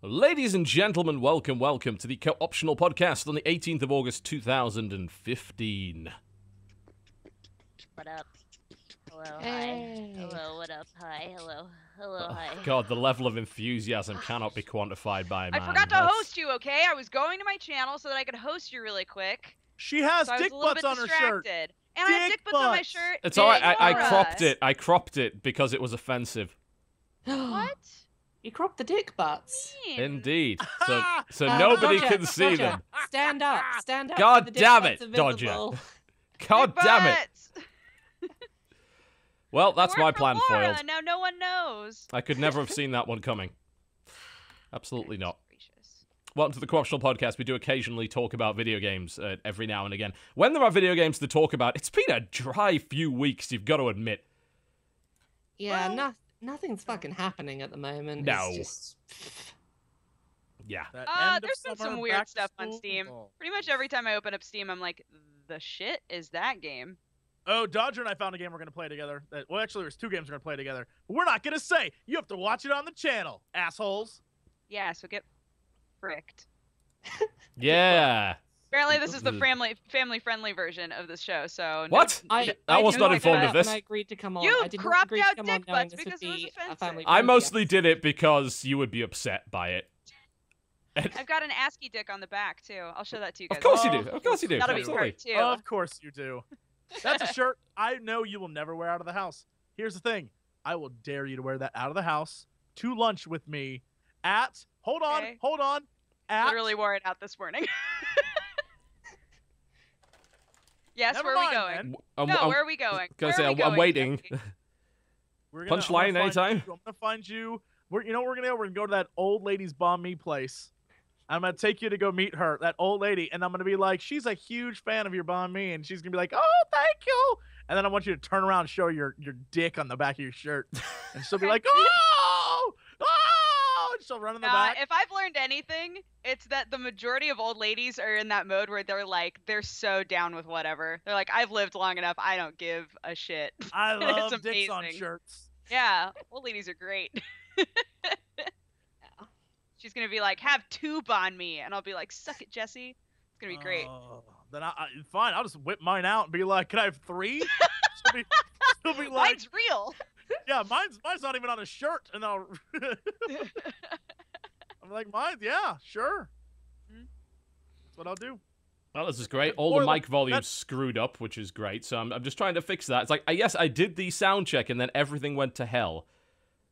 Ladies and gentlemen, welcome to the Co-Optional Podcast on the 18th of August, 2015. What up? Hello, Hey. hi. Hello, what up? Hi, hello. Hello, hi. God, the level of enthusiasm cannot be quantified by a man. I forgot to host you, okay? I was going to my channel so that I could host you really quick. She has So dick butts on her shirt. And I have dick butts on my shirt. It's alright, I Laura. cropped it. I cropped it because it was offensive. What? You cropped the dick butts. Indeed. So Uh, nobody Dodger, can see Dodger, them. Stand up. Stand up. God so the dick damn butts it, are Dodger. visible. God Dick damn it. butts. Well, that's It my worked for plan Laura, foiled. Now no one knows. I could never have seen that one coming. Absolutely not. Gracious. Welcome to the Co-Optional Podcast. We do occasionally talk about video games every now and again. When there are video games to talk about, it's been a dry few weeks, you've got to admit. Yeah, Well- nothing's fucking happening at the moment. No. It's just... Yeah. That end of There's been summer, some weird back to stuff on school Steam. football. Pretty much every time I open up Steam, I'm like, the shit is that game? Oh, Dodger and I found a game we're gonna play together. Well, actually, there's 2 games we're gonna play together. But we're not gonna say. You have to watch it on the channel, assholes. Yeah, so get fricked. Yeah. Apparently, this is the family-friendly version of this show, so... What? I was didn't not like informed that of this. when I agreed to come on. You I did not cropped agree to out come dick on knowing butts this because would it was be a offensive. family I friendly mostly episode. did it because you would be upset by it. I've got an ASCII dick on the back, too. I'll show that to you guys. Of course you Oh, do. Of course you do. That'll be Absolutely. great, too. Of course you do. That's a shirt I know you will never wear out of the house. Here's the thing. I will dare you to wear that out of the house to lunch with me at... Hold on. Okay. Hold on. At... Literally wore it out this morning. Yes, Never where are we mind, going? then. No, where are we going? Gonna Where say, are we I'm going, waiting. Jesse? We're gonna, Punchline I'm gonna find anytime? you. I'm gonna find you. You know what we're gonna go? We're gonna go to that old lady's banh mi place. I'm gonna take you to go meet her, that old lady, and I'm gonna be like, she's a huge fan of your banh mi, and she's gonna be like, oh, thank you. And then I want you to turn around and show your dick on the back of your shirt, and she'll be like, oh, and she'll run in the back. If I've learned anything, it's that the majority of old ladies are in that mode where they're so down with whatever. They're like, I've lived long enough, I don't give a shit. I love It's dicks on amazing. shirts. Yeah, old ladies are great. She's gonna be like, have 2 banh mi, and I'll be like, suck it, Jesse. It's gonna be great. Then fine. I'll just whip mine out and be like, can I have 3? she'll be like, Mine's real. yeah, mine's not even on a shirt, and I'll. I'm like, mine, yeah, sure. That's what I'll do. Well, this is great. All the Spoiler, mic volume's that's- screwed up, which is great. So I'm just trying to fix that. It's like, yes, I did the sound check, and then everything went to hell,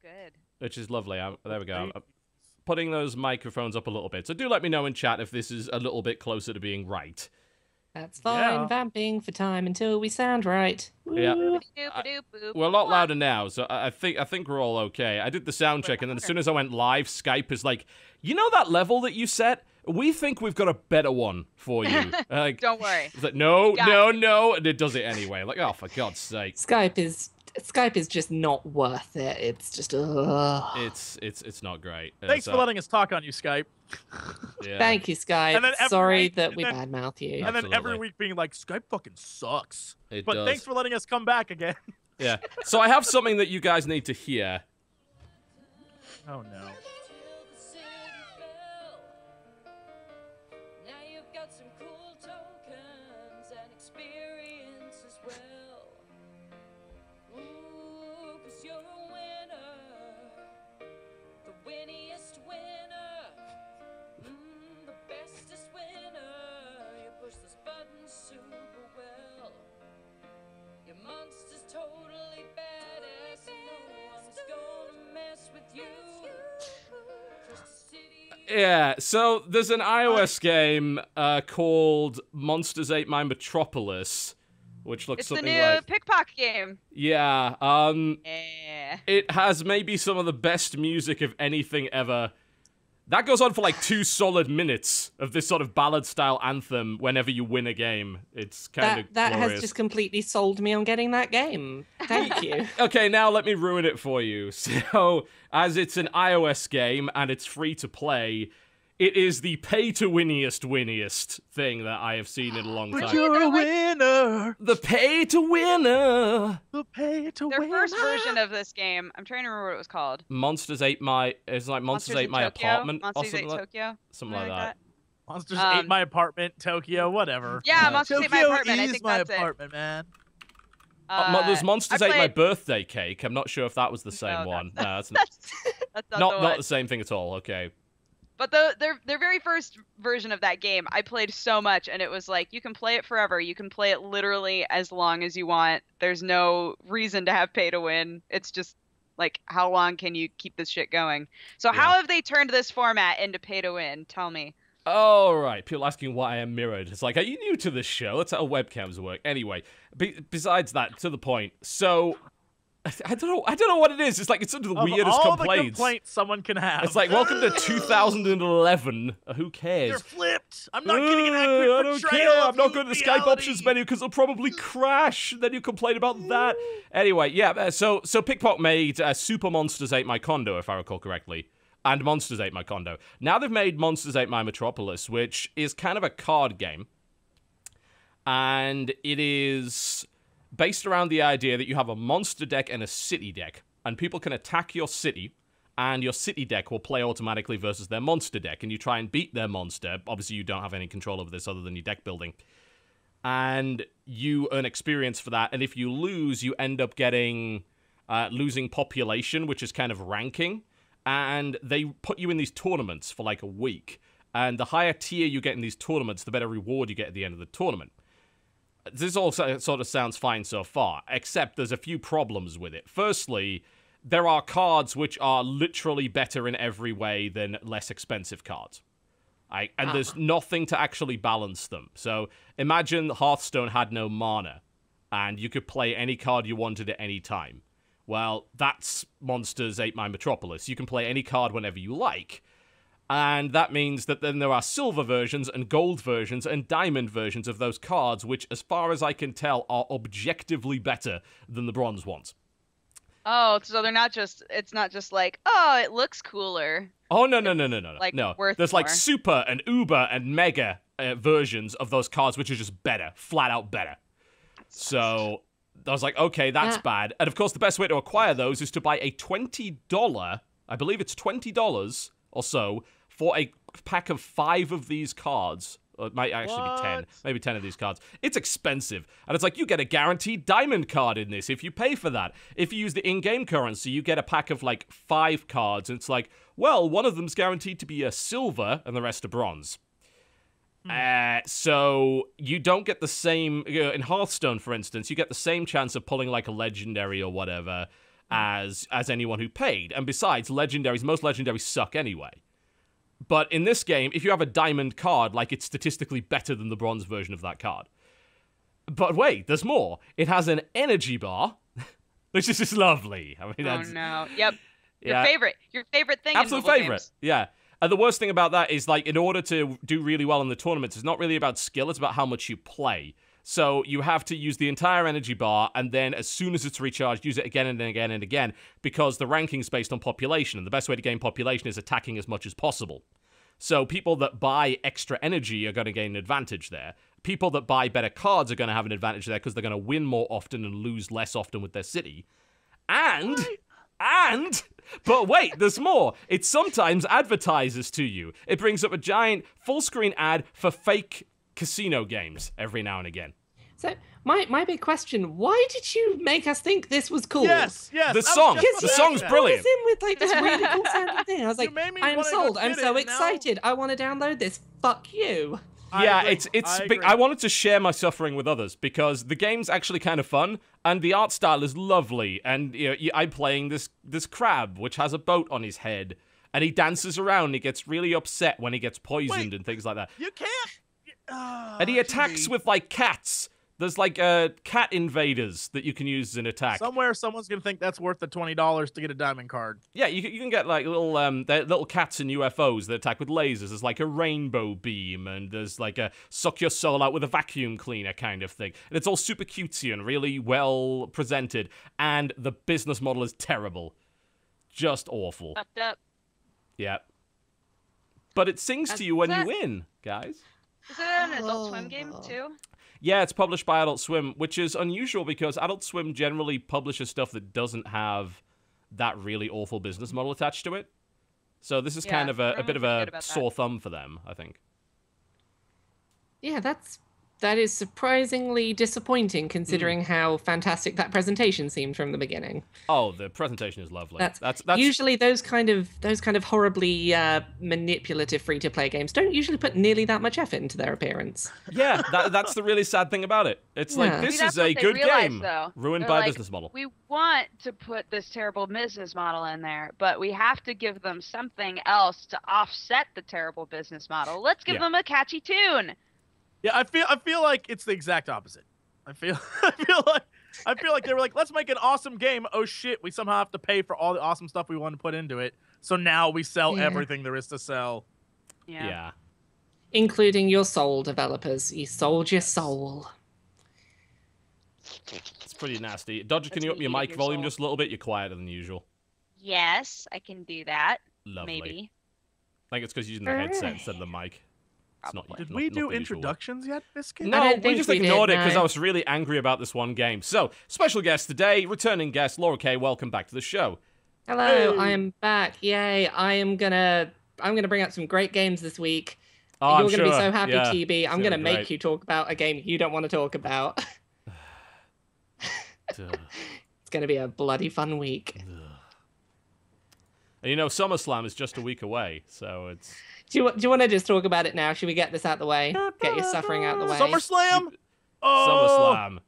Good. which is lovely. There we go. I'm putting those microphones up a little bit. So do let me know in chat if this is a little bit closer to being right. That's fine. Yeah. Vamping for time until we sound right. Yeah. Woo. Boop-a-doop-boop. We're a lot louder now, so I think we're all okay. I did the sound check, and then as soon as I went live, Skype is like, you know that level that you set? We think we've got a better one for you. Like, Don't worry. it's like, no, Got no, and it does it anyway. Like, oh, for God's sake. Skype is just not worth it. It's just It's not great. Thanks So, for letting us talk on you, Skype. yeah. Thank you, Skype. And then every Sorry week- that and we then- badmouth you. And then every Absolutely. week being like, Skype fucking sucks. It But does. thanks for letting us come back again. Yeah. So I have something that you guys need to hear. Oh no. Now you've got some cool tokens and experience as well. Ooh, 'cause you're a winner, the winniest winner, the bestest winner. You push those buttons super well. Your monster's totally badass, and no one's gonna mess with you. Crystal City. Yeah, so there's an iOS game called Monsters Ate My Metropolis, which looks It's the something new like... pickpocket game. Yeah, Yeah. it has maybe some of the best music of anything ever. That goes on for like 2 solid minutes of this sort of ballad-style anthem whenever you win a game. It's kind of That glorious. has just completely sold me on getting that game. Thank you. Okay, now let me ruin it for you. So, as it's an iOS game and it's free to play, It is the pay-to-winniest thing that I have seen in a long But time. you're a winner. The pay-to-winner. The pay to Their win. first version of this game, I'm trying to remember what it was called. Monsters Ate My... It's like Monsters Ate in My Tokyo? Apartment or Monsters something Ate like, Tokyo? something like that. Monsters ate my apartment, Tokyo, whatever. Yeah, Monsters Ate My Tokyo Apartment. I is think my that's apartment, man. There's Monsters I Ate My played- Birthday Cake. I'm not sure if that was the same No, one. No, that's That's not, not the one. the same thing at all. Okay. But their very first version of that game, I played so much, and it was like you can play it forever. You can play it literally as long as you want. There's no reason to have pay to win. It's just like how long can you keep this shit going? So how have they turned this format into pay to win? Tell me. All right. People asking why I am mirrored. It's like, are you new to this show? That's how webcams work. Anyway, besides that, to the point. So. I don't know what it is. It's like it's under the weirdest all complaints. the complaints someone can have. It's like, welcome to 2011. Who cares? You're flipped. I'm not getting an accurate I don't portrayal care. of I'm not going to the Skype reality. options menu because it'll probably crash. Then you complain about that. Anyway, yeah. So Pickpock made Super Monsters Ate My Condo, if I recall correctly, and Monsters Ate My Condo. Now they've made Monsters Ate My Metropolis, which is kind of a card game, and it is based around the idea that you have a monster deck and a city deck, and people can attack your city, and your city deck will play automatically versus their monster deck, and you try and beat their monster. Obviously, you don't have any control over this other than your deck building. And you earn experience for that, and if you lose, you end up getting losing population, which is kind of ranking, and they put you in these tournaments for like a week, and the higher tier you get in these tournaments, the better reward you get at the end of the tournament. This all sort of sounds fine so far, except there's a few problems with it. Firstly, there are cards which are literally better in every way than less expensive cards. And there's nothing to actually balance them. So imagine Hearthstone had no mana, and you could play any card you wanted at any time. Well, that's Monsters Ate My Metropolis. You can play any card whenever you like. And that means that then there are silver versions and gold versions and diamond versions of those cards, which, as far as I can tell, are objectively better than the bronze ones. Oh, so it's not just like, oh, it looks cooler. Oh, no. Like, No. worth There's like more. super and uber and mega versions of those cards, which are just better, flat out better. So I was like, okay, that's bad. And of course, the best way to acquire those is to buy a $20, I believe it's $20 or so, for a pack of 5 of these cards. Or it might actually be 10. Maybe 10 of these cards. It's expensive. And it's like, you get a guaranteed diamond card in this if you pay for that. If you use the in-game currency, you get a pack of like 5 cards. And it's like, well, one of them's guaranteed to be a silver and the rest are bronze. So you don't get the same... in Hearthstone, for instance, you get the same chance of pulling like a legendary or whatever as anyone who paid. And besides, most legendaries suck anyway. But in this game, if you have a diamond card, like, it's statistically better than the bronze version of that card. But wait, there's more. It has an energy bar, which is just lovely. I mean, Oh no. Yep. Yeah. Your favorite thing Absolute in mobile favorite. games. Yeah. And the worst thing about that is, like, in order to do really well in the tournaments, it's not really about skill, it's about how much you play. So you have to use the entire energy bar, and then as soon as it's recharged, use it again and again and again, because the ranking's based on population, and the best way to gain population is attacking as much as possible. So people that buy extra energy are going to gain an advantage there. People that buy better cards are going to have an advantage there because they're going to win more often and lose less often with their city. But wait, there's more. It sometimes advertises to you. It brings up a giant full-screen ad for fake casino games every now and again. So my big question: why did you make us think this was cool? Yes. The song's I brilliant. was in with like this really cool sounding thing. I was like, made me I'm wanna go sold. I'm get so it, and now- excited. I want to download this. Fuck you. Yeah, agree. it's I big. agree. I wanted to share my suffering with others because the game's actually kind of fun and the art style is lovely. And I'm playing this crab which has a boat on his head, and he dances around. And he gets really upset when he gets poisoned and things like that. You can't. And he attacks with like cats. There's like cat invaders that you can use as an attack. Somewhere, someone's gonna think that's worth the $20 to get a diamond card. Yeah, you can get like little cats and UFOs that attack with lasers. There's like a rainbow beam, and there's like a suck your soul out with a vacuum cleaner kind of thing. And it's all super cutesy and really well presented. And the business model is terrible, just awful. Fucked up. Yeah. but it sings to you when you that- win, guys. Is it an Adult Swim game too? Yeah, it's published by Adult Swim, which is unusual because Adult Swim generally publishes stuff that doesn't have that really awful business model attached to it. So this is Yeah, kind of a everyone's bit of pretty a good about that. sore thumb for them, I think. Yeah, that is surprisingly disappointing considering how fantastic that presentation seemed from the beginning. Oh, the presentation is lovely. That's Usually those kind of horribly manipulative free-to-play games don't usually put nearly that much effort into their appearance. yeah, that's the really sad thing about it. It's like Yeah. this See, that's is a what they good realize, game though. ruined They're by a like, business model. We want to put this terrible business model in there, but we have to give them something else to offset the terrible business model. Let's give Yeah. them a catchy tune. Yeah, I feel like it's the exact opposite. I feel like they were like, let's make an awesome game. Oh shit, we somehow have to pay for all the awesome stuff we want to put into it. So now we sell Yeah. everything there is to sell. Yeah. Including your soul developers. You sold your soul. It's pretty nasty. Dodger, can That's you up me your eating mic your volume soul. just a little bit? You're quieter than usual. Yes, I can do that. Lovely. Maybe. I think it's because you're using the headset instead of the mic. It's not, Did not- we not do the usual way. introductions yet, Biscuit? No, don't we think just we did, ignored it because no. I was really angry about this one game. So, special guest today, returning guest Laura K. Welcome back to the show. Hello, Hey. I am back. Yay! I'm gonna bring out some great games this week. Oh, You're I'm gonna be sure. so happy, Yeah, TB. I'm it's gonna be make great. you talk about a game you don't want to talk about. Duh. It's gonna be a bloody fun week. And you know, SummerSlam is just a week away, so it's... Do you want to just talk about it now? Should we get this out the way? Get your suffering out the way. SummerSlam? Oh!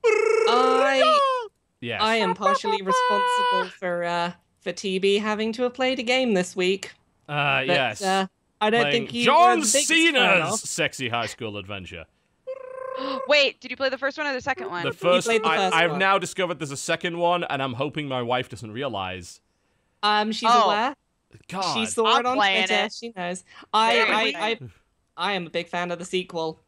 SummerSlam. Yes. I am partially responsible for TB having to have played a game this week. But, yes. I don't Playing think you John were the biggest fan Cena's of. sexy high school adventure. Wait, did you play the first one or the second one? The first, played the first I've one. now discovered there's a second one, and I'm hoping my wife doesn't realize. She's Oh. aware. God. She saw I'm it on playing Twitter. it. She knows. Very I am a big fan of the sequel.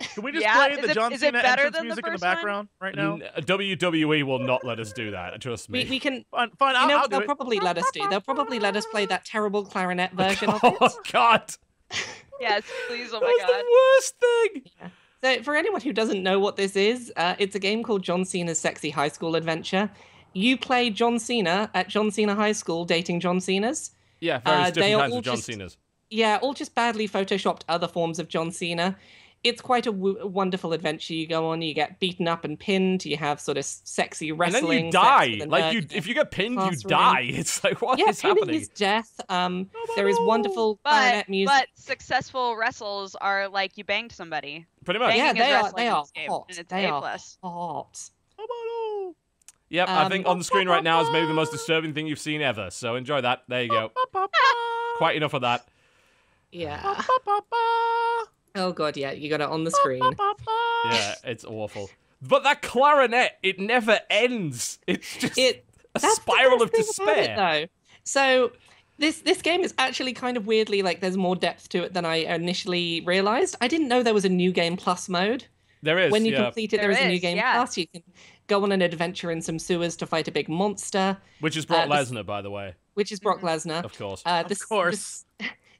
Can we just Yeah, play is the it- John is it Cena better entrance than the music in the first one? background right now? WWE will not let us do that. Trust me. We can. Fine, You know I'll what do they'll it. probably let us do? They'll probably let us play that terrible clarinet version of Oh it. God. Yes, please. Oh my That's god. the worst thing. So, for anyone who doesn't know what this is, it's a game called John Cena's Sexy High School Adventure. You play John Cena at John Cena High School dating John Cena's. Yeah, various They different are kinds all of John just- Cena's. Yeah, all just badly photoshopped other forms of John Cena. It's quite a wonderful adventure you go on. You get beaten up and pinned. You have sort of sexy And wrestling. then you sex die. with a Like nerd. if you get pinned, you classroom. die. It's like what is Yeah, pinning happening? is death. There is wonderful clarinet music. But successful wrestles are like you banged somebody. Pretty much. Yeah, Banging is they are- wrestling they in are this game, hot. and it's They A+. are hot. Yep, I think Um, on the screen right now is maybe the most disturbing thing you've seen ever. So enjoy that. There you go. Quite enough of that. Yeah. Oh god, yeah, you got it on the screen. Yeah, it's awful. But that clarinet, it never ends. It's just a That's the spiral of best thing about despair. it, though. So this game is actually kind of weirdly like there's more depth to it than I initially realized. I didn't know there was a new game plus mode. There is. When you yeah. complete it, There there is a new is, game yeah. plus. You can go on an adventure in some sewers to fight a big monster, Which is Brock this- Lesnar, by the way. which is Brock Lesnar. Of course. Of course.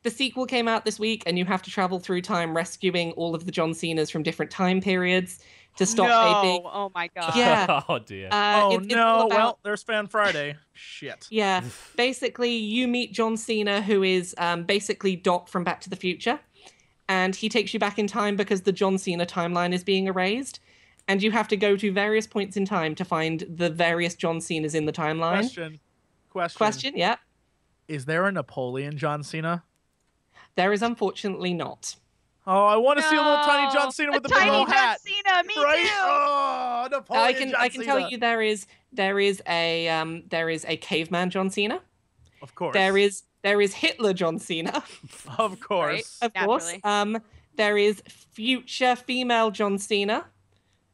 The sequel came out this week, and you have to travel through time rescuing all of the John Cenas from different time periods to stop a big. No. Oh my god. Yeah. Oh dear. Oh it's all no! about- Well, there's Fan Friday. Shit. Yeah, basically, you meet John Cena, who is basically Doc from Back to the Future, and he takes you back in time because the John Cena timeline is being erased, and you have to go to various points in time to find the various John Cenas in the timeline. Question. Yeah. Is there a Napoleon John Cena? There is unfortunately not. Oh, I want to see a little tiny John Cena with a the big tiny old John hat. Cena, me Right? too. Oh, Napoleon I John can tell Cena. you there is a caveman John Cena. Of course. There is Hitler John Cena. Of course. Of course. Naturally. There is future female John Cena.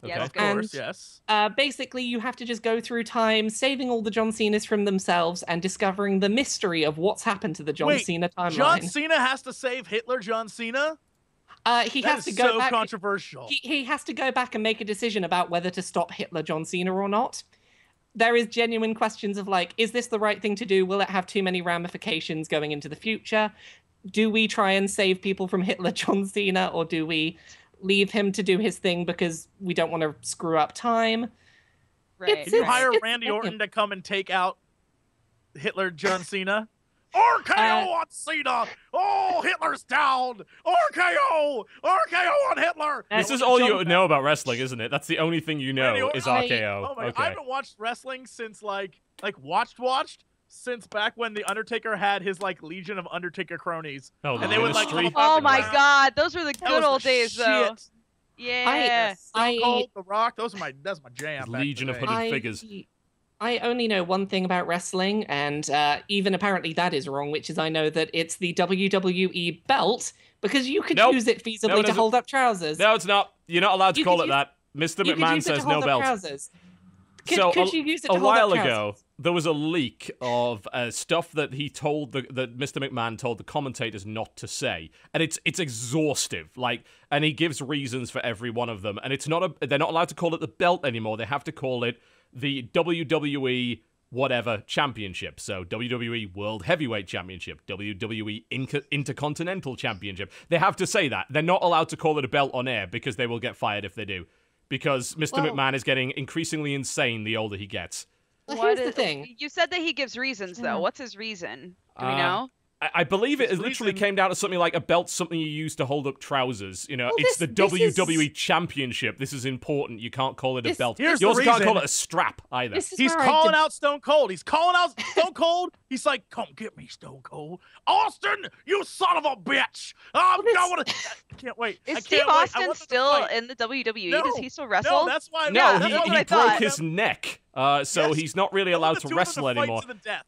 Yes, Of good. course. And- Yes. Basically, you have to just go through time, saving all the John Cenas from themselves, and discovering the mystery of what's happened to the John Wait, Cena John timeline. Cena has to save Hitler John Cena? He That has is to go so back. controversial. He has to go back and make a decision about whether to stop Hitler John Cena or not. There is genuine questions of like, is this the right thing to do? Will it have too many ramifications going into the future? do we try and save people from Hitler John Cena, or do we leave him to do his thing because we don't want to screw up time? Right. Can you It's- hire it's Randy him. Orton to come and take out Hitler John Cena? RKO on Cena! Oh, Hitler's down! RKO! RKO on Hitler! This is When all John- you know about wrestling, isn't it? That's the only thing you Randy know Orton- is RKO. Oh my! I Okay. haven't watched wrestling since like watched since back when the Undertaker had his like legion of Undertaker cronies, Oh, the and they would like come Ministry. up out Oh the my ground. God, those were the That good was old the days, though. shit. Yeah. Stone Cold, The Rock, that's my jam. back in Legion the of day. Hooded figures. I only know one thing about wrestling, and even apparently that is wrong, which is I know that it's the WWE belt, because you could Nope. use it No, feasibly it to isn't. hold up trousers. No, it's not. You're not allowed to You call could it that. Mr. You could McMahon use it to says hold no up belt. trousers. Could, So could you use it to a hold while up ago, trousers? there was a leak of stuff that he told that Mr. McMahon told the commentators not to say, and it's exhaustive. Like, and he gives reasons for every one of them, and it's not they're not allowed to call it the belt anymore. They have to call it the WWE whatever championship. So WWE World Heavyweight Championship, WWE Intercontinental Championship. They have to say that. They're not allowed to call it a belt on air because they will get fired if they do. Because Mr. Well- McMahon is getting increasingly insane the older he gets. Well, What here's the is- thing. You said that he gives reasons, though. Yeah. What's his reason? Do we Uh, know? I believe it His literally reason- came down to something like a belt's something you use to hold up trousers. You know, Well, it's the this is- WWE Championship. This is important. You can't call it a This- belt. Here's You the also can't call reason. it a strap either. This is He's where calling out Stone Cold. He's calling out Stone Cold. He's like, "Come get me, Stone Cold. Austin, you son of a bitch. I'm this- going to. I can't wait. I Is can't Steve wait. I Austin want them to still fight. in the WWE? No, Does he still wrestle? No, that's why. No, Yeah, he, that's what I he thought. broke his neck, so Yes. he's not really I want allowed the to two of them wrestle fight anymore. To the death.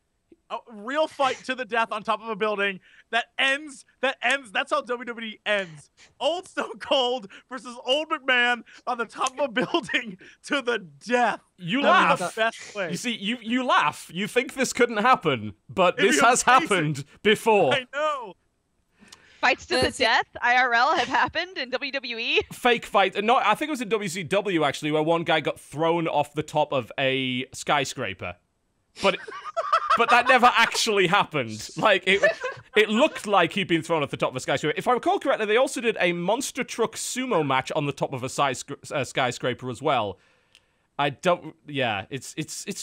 A real fight to the death on top of a building that ends. That's how WWE ends. Old Stone Cold versus old McMahon on the top of a building to the death. You That'd be laugh. the best way. You see, you laugh. You think this couldn't happen, but It'd this be has amazing. happened before. I know. Fights to the That's it. death, IRL, have happened in WWE. Fake fight. And I think it was in WCW actually, where one guy got thrown off the top of a skyscraper, but that never actually happened. Like it looked like he'd been thrown off the top of a skyscraper. If I recall correctly, they also did a monster truck sumo match on the top of a skyscraper as well. I don't. Yeah, it's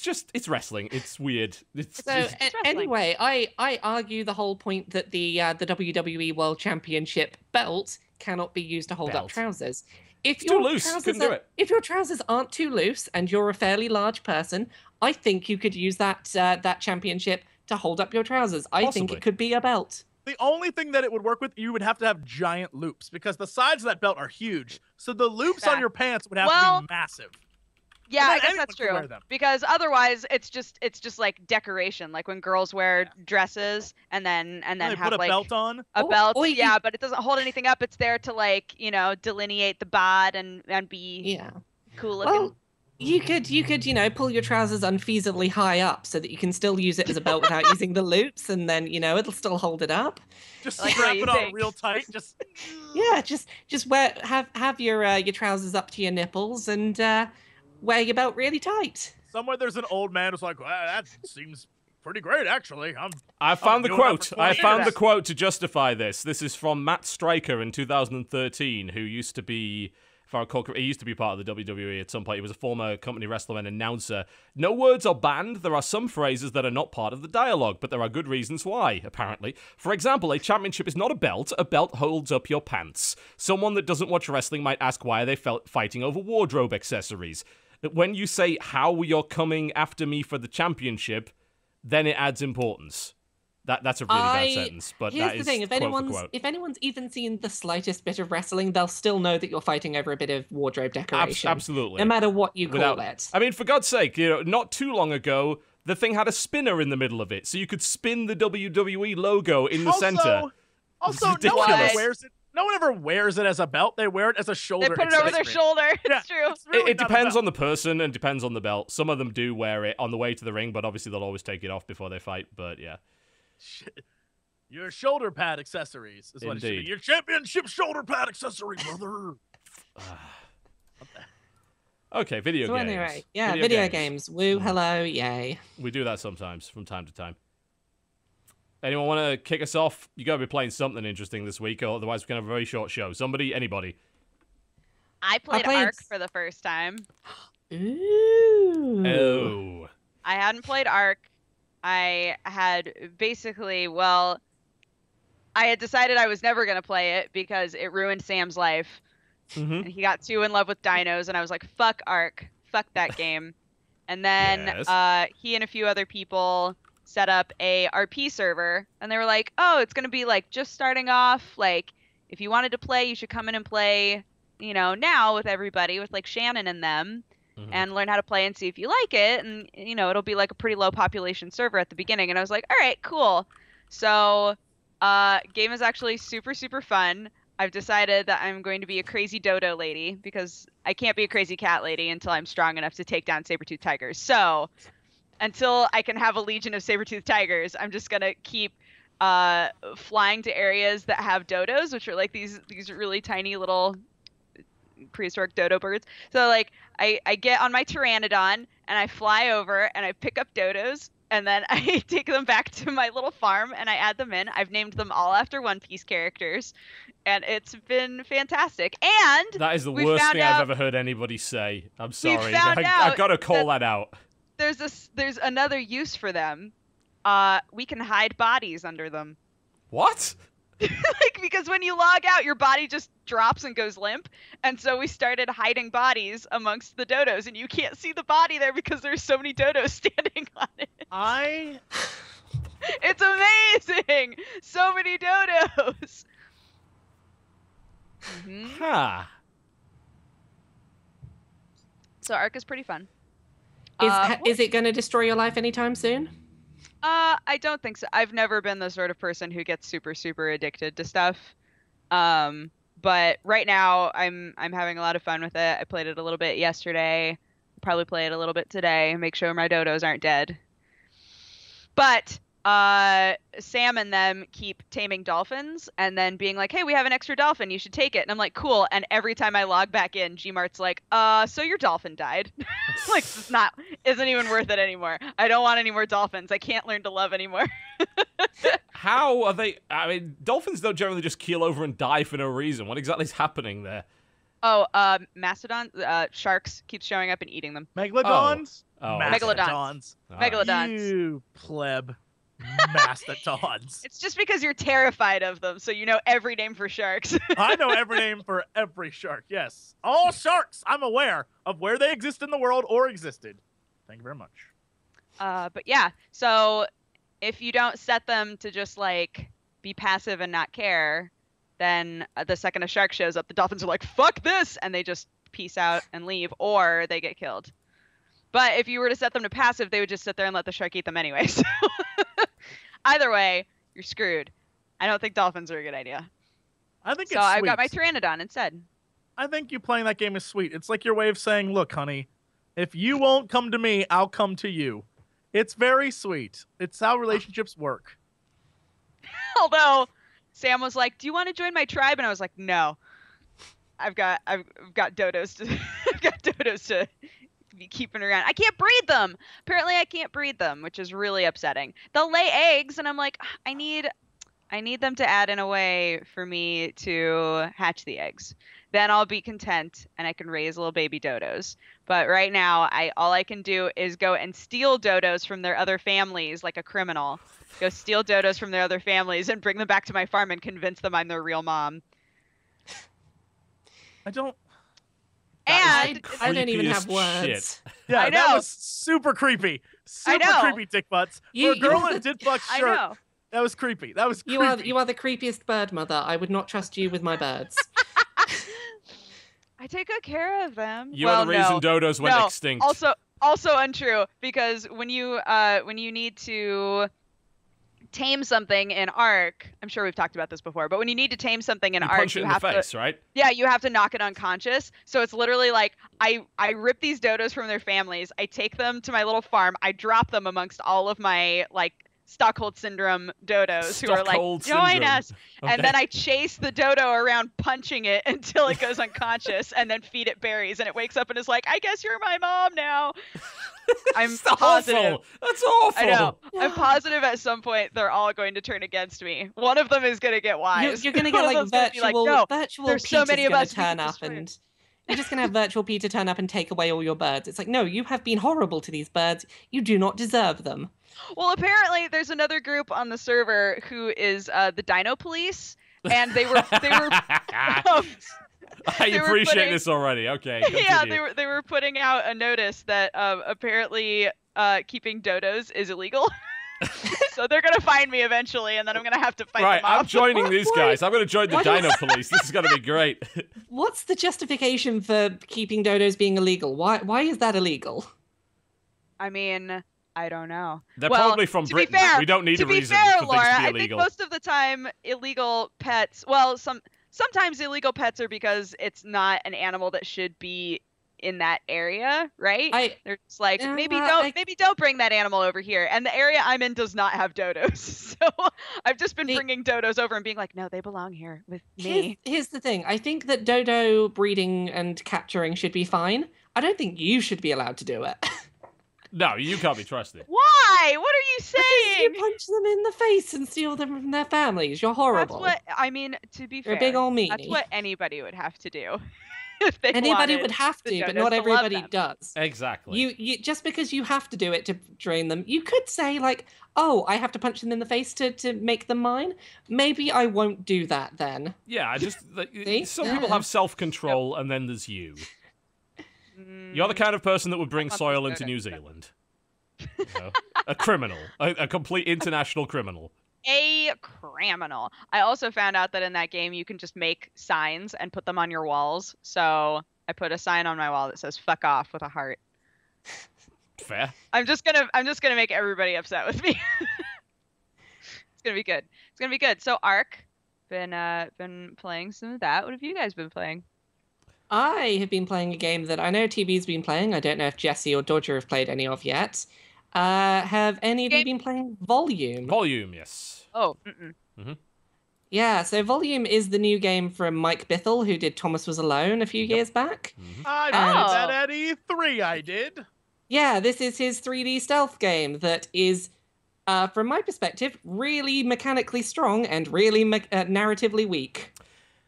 just wrestling. It's weird. It's So wrestling. anyway, I argue the whole point that the WWE World Championship belt cannot be used to hold Belt. up trousers. If It's too loose. Couldn't do it. If your trousers aren't too loose and you're a fairly large person, I think you could use that championship to hold up your trousers. I think Possibly. it could be a belt. The only thing that it would work with, you would have to have giant loops because the sides of that belt are huge. So the loops on Yeah. your pants would have Well, to be massive. Yeah, then I guess anyone that's can wear true. them. Because otherwise, it's just like decoration, like when girls wear dresses and then They have put a like belt on. a Or- belt. or you Yeah, could- but it doesn't hold anything up. It's there to like delineate the bod and be Yeah. cool looking. Well, you could pull your trousers unfeasibly high up so that you can still use it as a belt without using the loops, and then it'll still hold it up. Just Like, what strap do you it on think? real tight. Just Yeah, just have your trousers up to your nipples and wear your belt really tight. somewhere there's an old man who's like, well, that seems pretty great actually. I found the doing that quote. for I 20 found the years. quote to justify this. This is from Matt Stryker in 2013, who used to be, if I recall, he used to be part of the WWE at some point. He was a former company wrestler and announcer. No words are banned. There are some phrases that are not part of the dialogue, but there are good reasons why, apparently. For example, a championship is not a belt. A belt holds up your pants. Someone that doesn't watch wrestling might ask why are they fighting over wardrobe accessories. When you say how you're coming after me for the championship, then it adds importance. That's a really bad sentence, but Here's that the is thing: if quote for anyone's quote. if anyone's even seen the slightest bit of wrestling, they'll still know that you're fighting over a bit of wardrobe decoration. Absolutely. No matter what you call Without- it. I mean, for God's sake, not too long ago, the thing had a spinner in the middle of it, so you could spin the WWE logo in the center. Also, It's no one ever ridiculous. wears it. No one ever wears it as a belt. They wear it as a shoulder. They put it over their accessory. shoulder. Yeah, It's true. it's really It not a depends belt. on the person and depends on the belt. Some of them do wear it on the way to the ring, but obviously they'll always take it off before they fight. But yeah. Shit. Your shoulder pad accessories is what it should be. Indeed. Your championship shoulder pad accessory, brother. Okay, video So games. anyway, yeah, video games. Woo, hello, yay. We do that sometimes, from time to time. Anyone want to kick us off? You gotta be playing something interesting this week, or otherwise we're gonna have a very short show. Somebody, anybody. I played Ark for the first time. Ooh. Oh. I hadn't played Ark. I had basically, well, I had decided I was never going to play it because it ruined Sam's life. And he got too in love with dinos, and I was like, fuck Ark. Fuck that game. And then Yes. he and a few other people set up a RP server, and they were like, oh, it's going to be like just starting off. Like, if you wanted to play, you should come in and play, you know, now with everybody, with like Shannon and them. And learn how to play and see if you like it. And, you know, it'll be like a pretty low population server at the beginning. And I was like, all right, cool. So, game is actually super, super fun. I've decided that I'm going to be a crazy dodo lady because I can't be a crazy cat lady until I'm strong enough to take down saber-toothed tigers. So, until I can have a legion of saber-toothed tigers, I'm just going to keep flying to areas that have dodos, which are like these really tiny little prehistoric dodo birds. So like I get on my pteranodon and I fly over and I pick up dodos and then I take them back to my little farm and I add them in. I've named them all after One Piece characters and it's been fantastic. And that is the we worst found thing out- I've ever heard anybody say. I'm sorry. found I've got to out call that out. there's another use for them. We can hide bodies under them. What? Like, because when you log out, your body just drops and goes limp. And so we started hiding bodies amongst the dodos, and you can't see the body there because there's so many dodos standing on it. It's amazing! So many dodos! Ha. So Ark is pretty fun. Is it going to destroy your life anytime soon? I don't think so. I've never been the sort of person who gets super, super addicted to stuff. But right now I'm having a lot of fun with it. I played it a little bit yesterday. Probably play it a little bit today. Make sure my dodos aren't dead. But Sam and them keep taming dolphins and then being like, hey, we have an extra dolphin. You should take it. And I'm like, cool. And every time I log back in, Gmart's like, so your dolphin died. Like, isn't even worth it anymore. I don't want any more dolphins. I can't learn to love anymore. How are they? I mean, dolphins don't generally just keel over and die for no reason. What exactly is happening there? Oh, mastodon, sharks keep showing up and eating them. Megalodons? Oh. Megalodons. Oh. Megalodons. You pleb. Mastodons. It's just because you're terrified of them, so you know every name for sharks. I know every name for every shark, yes. All sharks, I'm aware of where they exist in the world or existed. Thank you very much. But yeah, so if you don't set them to just like be passive and not care, then the second a shark shows up, the dolphins are like, fuck this, and they just peace out and leave, or they get killed. But if you were to set them to passive, they would just sit there and let the shark eat them anyway. So either way, you're screwed. I don't think dolphins are a good idea. I think So it's I've sweet. got my pteranodon instead. I think you playing that game is sweet. It's like your way of saying, look, honey, if you won't come to me, I'll come to you. It's very sweet. It's how relationships work. Although Sam was like, "Do you want to join my tribe?" And I was like, "No, I've got dodos to I've got dodos to be keeping around. I can't breed them. Apparently, I can't breed them, which is really upsetting. They'll lay eggs, and I'm like, I need them to add in a way for me to hatch the eggs. Then I'll be content, and I can raise little baby dodos. But right now, all I can do is go and steal dodos from their other families like a criminal. Go steal dodos from their other families and bring them back to my farm and convince them I'm their real mom. I don't. And I don't even have creepiest words. shit. Yeah, I that know. was super creepy. I Super know. creepy, dick butts. You- For a girl you- in a dick butt I shirt, know. that was creepy. That was creepy. You are the creepiest bird mother. I would not trust you with my birds. I take good care of them. You well, are the reason no. dodos went No, extinct. Also untrue, because when you need to tame something in Ark, I'm sure we've talked about this before, but when you need to tame something in you Ark, punch it you in the have face, to right? you have to knock it unconscious. So it's literally like I rip these dodos from their families, I take them to my little farm, I drop them amongst all of my like Stockholm syndrome dodos who are like, Stockholm join syndrome. us. Okay. And then I chase the dodo around punching it until it goes unconscious and then feed it berries. And it wakes up and is like, I guess you're my mom now. I'm That's positive. awful. That's awful. I know. I'm positive at some point they're all going to turn against me. One of them is going to get wise. You're going to get One of like them's gonna be virtual, no, virtual there's Peter's so many of gonna us, we can turn up destroy it. and you're just going to have virtual Peter turn up and take away all your birds. It's like, no, you have been horrible to these birds. You do not deserve them. Well, apparently there's another group on the server who is the Dino Police, and they were I they were appreciate putting- this already. Okay. yeah, Continue. they were putting out a notice that apparently keeping dodos is illegal. So they're gonna find me eventually, and then I'm gonna have to fight Right, them off. I'm joining these Why- guys. I'm going to join the why do- Dino Police. This is going to be great. What's the justification for keeping dodos being illegal? Why is that illegal? I mean, I don't know. They're Well, probably from to be Britain. fair- We don't need to a be reason fair, for Laura, things to I be think illegal. most of the time illegal pets. Well, sometimes illegal pets are because it's not an animal that should be in that area, right? They're just like maybe don't bring that animal over here. And the area I'm in does not have dodos, so I've just been bringing dodos over and being like, no, they belong here with me. Here's the thing. I think that dodo breeding and capturing should be fine. I don't think you should be allowed to do it. No, you can't be trusted. Why? What are you Because saying? you punch them in the face and steal them from their families. You're horrible. That's what I mean. To be You're fair, a big ol' meanie. that's what anybody would have to do. If they Anybody wanted would have the to, but dodos not to love everybody them. does. Exactly. You just because you have to do it to drain them, you could say like, "Oh, I have to punch them in the face to make them mine." Maybe I won't do that then. Yeah, I just See? some people have self-control, and then there's you. You're the kind of person that would bring want soil this into dodo. New Zealand. You know? A criminal, a complete international criminal. A criminal. I also found out that in that game you can just make signs and put them on your walls. So I put a sign on my wall that says "fuck off" with a heart. Fair. I'm just gonna make everybody upset with me. It's gonna be good. It's gonna be good. So Ark, been playing some of that. What have you guys been playing? I have been playing a game that I know TB's been playing. I don't know if Jesse or Dodger have played any of yet. Have any of you been playing Volume? Volume, yes. Oh, Yeah, so Volume is the new game from Mike Bithell, who did Thomas Was Alone a few years back. I Oh. played that at E3, I did. Yeah, this is his 3D stealth game that is, from my perspective, really mechanically strong and really narratively weak.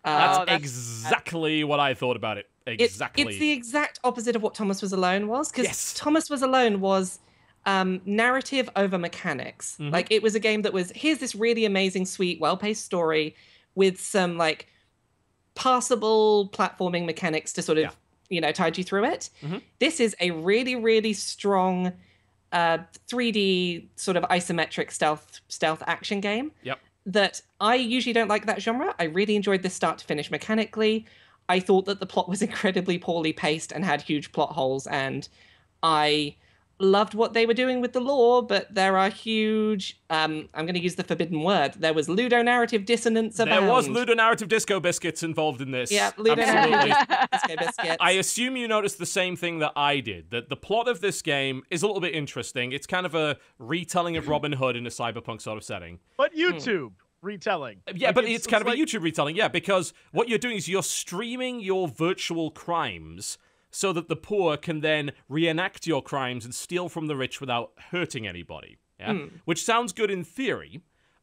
That's, that's- exactly what I thought about it. Exactly. It's the exact opposite of what Thomas Was Alone was, because Yes. Thomas Was Alone was narrative over mechanics. Mhm. Like, it was a game that was, here's this really amazing, sweet, well-paced story with some, like, passable platforming mechanics to sort of, tide you through it. Mhm. This is a really, really strong 3D sort of isometric stealth action game. Yep. That I usually don't like that genre. I really enjoyed this start to finish mechanically. I thought that the plot was incredibly poorly paced and had huge plot holes, and I loved what they were doing with the lore, but there are huge, I'm going to use the forbidden word, there was ludonarrative dissonance abound. There was ludonarrative disco biscuits involved in this. Yeah, Absolutely. ludonarrative disco biscuits. I assume you noticed the same thing that I did, that the plot of this game is a little bit interesting. It's kind of a retelling of Robin Hood in a cyberpunk sort of setting. But YouTube retelling. Yeah, Like, but it's kind of like, a YouTube retelling, yeah, because what you're doing is you're streaming your virtual crimes so that the poor can then reenact your crimes and steal from the rich without hurting anybody. Yeah? Which sounds good in theory,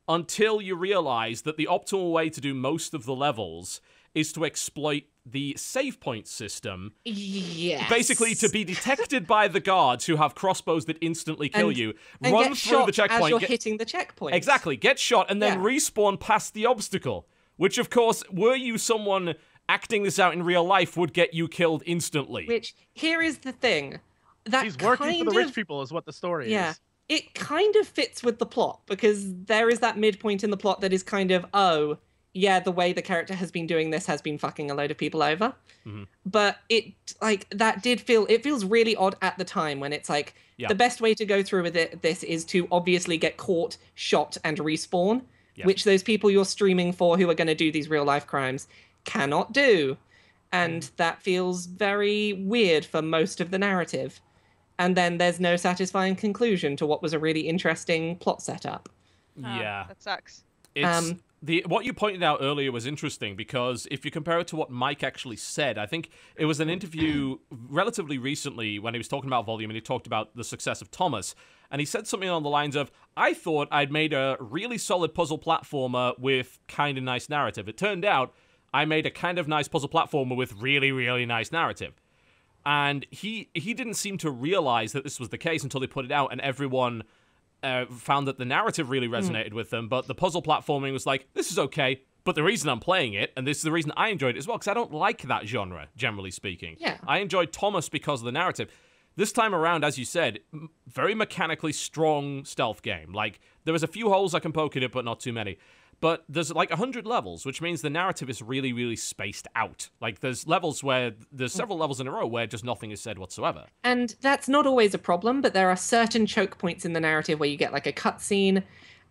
until you realize that the optimal way to do most of the levels is to exploit the save point system. Yes. Basically, to be detected by the guards who have crossbows that instantly kill you, and run get through shot the checkpoint. as you're hitting the checkpoint. Exactly, get shot and then Yeah. respawn past the obstacle. Which, of course, were you someone acting this out in real life, would get you killed instantly. Which, here is the thing. That He's working kind for the rich of- people is what the story Yeah. is. It kind of fits with the plot, because there is that midpoint in the plot that is kind of, oh, yeah, the way the character has been doing this has been fucking a load of people over. Mhm. But it, like, that did feel, it feels really odd at the time when it's like, Yeah. the best way to go through with this is to obviously get caught, shot, and respawn, Yeah. which those people you're streaming for who are going to do these real life crimes cannot do. And that feels very weird for most of the narrative. and then there's no satisfying conclusion to what was a really interesting plot setup. Yeah. That sucks. It's what you pointed out earlier was interesting because if you compare it to what Mike actually said, I think it was an interview relatively recently when he was talking about Volume and he talked about the success of Thomas. And he said something on the lines of, I thought I'd made a really solid puzzle platformer with kind of nice narrative. It turned out I made a kind of nice puzzle platformer with really, really nice narrative. And he didn't seem to realize that this was the case until they put it out and everyone found that the narrative really resonated with them, but the puzzle platforming was like, this is okay, but the reason I'm playing it, and this is the reason I enjoyed it as well, because I don't like that genre, generally speaking. Yeah. I enjoyed Thomas because of the narrative. This time around, as you said, very mechanically strong stealth game. Like, there was a few holes I can poke in it, but not too many. But there's like 100 levels, which means the narrative is really, really spaced out. Like, there's levels where, there's several levels in a row where just nothing is said whatsoever. And that's not always a problem, but there are certain choke points in the narrative where you get like a cutscene,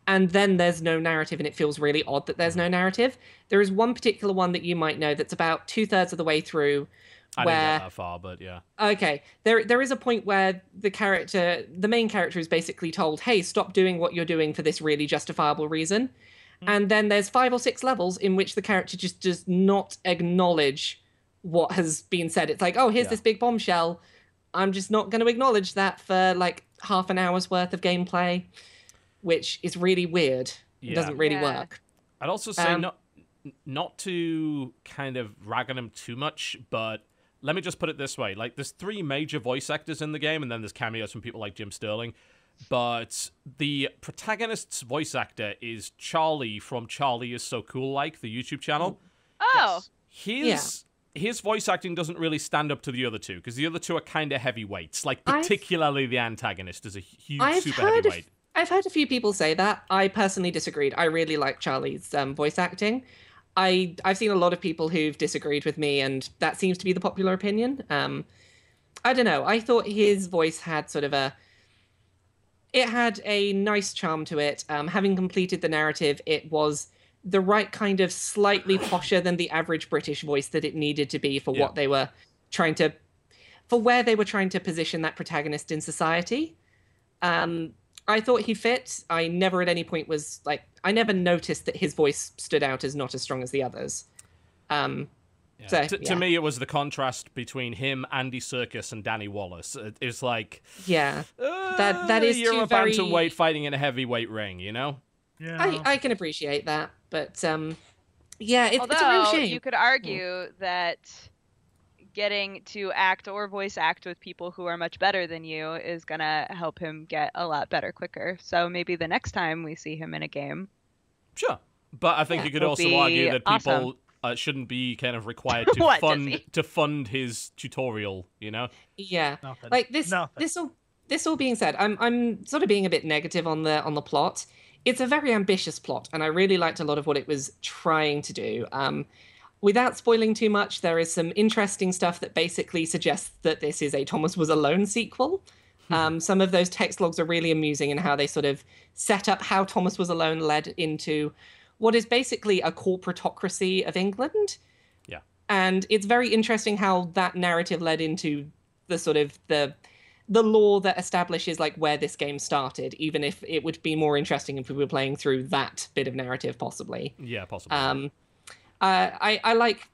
and then there's no narrative, and it feels really odd that there's no narrative. There is one particular one that you might know that's about 2/3 of the way through. I didn't get that far, but yeah. Okay, there is a point where the main character is basically told, hey, stop doing what you're doing for this really justifiable reason. And then there's 5 or 6 levels in which the character just does not acknowledge what has been said. It's like, oh, here's this big bombshell. I'm just not going to acknowledge that for like half an hour's worth of gameplay, which is really weird. It doesn't really work. I'd also say not to kind of rag on him too much, but let me just put it this way. Like, there's 3 major voice actors in the game, and then there's cameos from people like Jim Sterling. But the protagonist's voice actor is Charlie from Charlie Is So Cool Like, the YouTube channel. Oh. His voice acting doesn't really stand up to the other two, because the other two are kind of heavyweights. Like, particularly the antagonist is a huge super heavyweight. I've heard a few people say that. I personally disagreed. I really like Charlie's voice acting. I've seen a lot of people who've disagreed with me, and that seems to be the popular opinion. I don't know. I thought his voice had sort of it had a nice charm to it. Having completed the narrative, it was the right kind of slightly posher than the average British voice that it needed to be for what they were trying to, for where they were trying to position that protagonist in society. I thought he fit. I never at any point was like, I never noticed that his voice stood out as not as strong as the others. So, to me, it was the contrast between him, Andy Serkis, and Danny Wallace. It's like, that is you're a bantamweight fighting in a heavyweight ring, you know? Yeah. I can appreciate that, but it's a real shame. You could argue that getting to act or voice act with people who are much better than you is gonna help him get a lot better quicker. So maybe the next time we see him in a game, sure. But I think you could also argue that people shouldn't be kind of required to fund his tutorial, you know? Yeah. Like this all being said, I'm sort of being a bit negative on the plot. It's a very ambitious plot, and I really liked a lot of what it was trying to do. Without spoiling too much, there is some interesting stuff that basically suggests that this is a Thomas Was Alone sequel. Some of those text logs are really amusing in how they sort of set up how Thomas Was Alone led into what is basically a corporatocracy of England. Yeah. And it's very interesting how that narrative led into the sort of the law that establishes like where this game started, even if it would be more interesting if we were playing through that bit of narrative, possibly. Yeah, possibly. I like,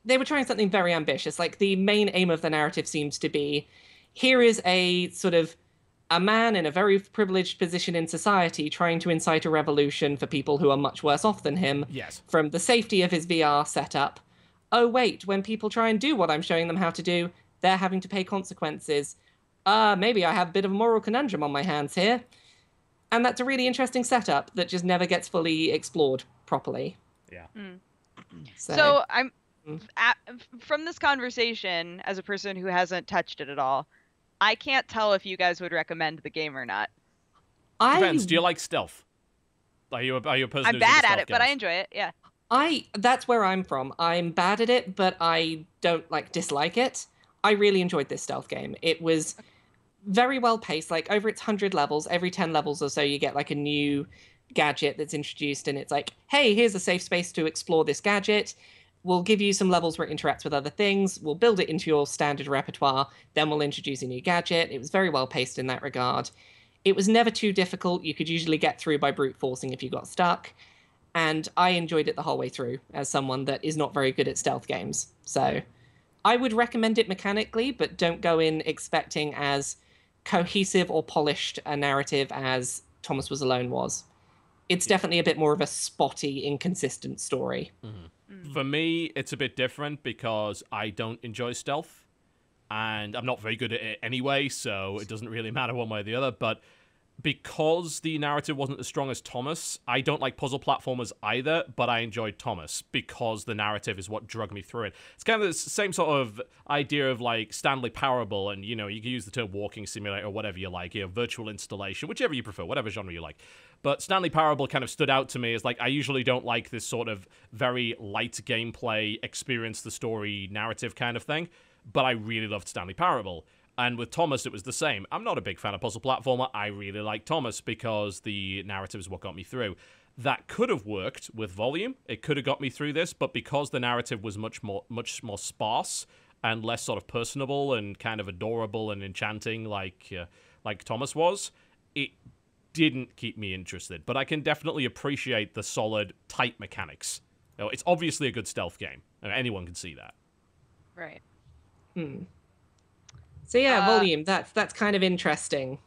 they were trying something very ambitious. Like, the main aim of the narrative seems to be, here is a sort of a man in a very privileged position in society trying to incite a revolution for people who are much worse off than him. Yes. From the safety of his VR setup. Oh, wait, when people try and do what I'm showing them how to do, they're having to pay consequences. Maybe I have a bit of a moral conundrum on my hands here. And that's a really interesting setup that just never gets fully explored properly. Yeah. So I'm from this conversation, as a person who hasn't touched it at all, I can't tell if you guys would recommend the game or not. Depends. Do you like stealth? Are you a person I'm who's bad into at stealth it, but games? I enjoy it. Yeah. That's where I'm from. I'm bad at it, but I don't dislike it. I really enjoyed this stealth game. It was very well paced. Like, over its 100 levels, every 10 levels or so, you get like a new gadget that's introduced, and it's like, hey, here's a safe space to explore this gadget. we'll give you some levels where it interacts with other things. We'll build it into your standard repertoire. Then we'll introduce a new gadget. It was very well paced in that regard. It was never too difficult. You could usually get through by brute forcing if you got stuck. And I enjoyed it the whole way through as someone that is not very good at stealth games. So I would recommend it mechanically, but don't go in expecting as cohesive or polished a narrative as Thomas Was Alone was. It's definitely a bit more of a spotty, inconsistent story. For me, it's a bit different because I don't enjoy stealth, and I'm not very good at it anyway, so it doesn't really matter one way or the other, but because the narrative wasn't as strong as Thomas, I don't like puzzle platformers either, but I enjoyed Thomas because the narrative is what drug me through it. It's kind of the same sort of idea of like Stanley Parable, and you know, you can use the term walking simulator or whatever you like, virtual installation, whichever you prefer, whatever genre you like. But Stanley Parable kind of stood out to me as like, I usually don't like this sort of very light gameplay, experience the story narrative kind of thing, but I really loved Stanley Parable. And with Thomas, it was the same. I'm not a big fan of puzzle platformer. I really like Thomas because the narrative is what got me through. That could have worked with volume. It could have got me through this, but because the narrative was much more sparse and less sort of personable and kind of adorable and enchanting like Thomas was, it didn't keep me interested. But I can definitely appreciate the solid, tight mechanics. You know, it's obviously a good stealth game. Anyone can see that. Right. So yeah, volume. That's kind of interesting.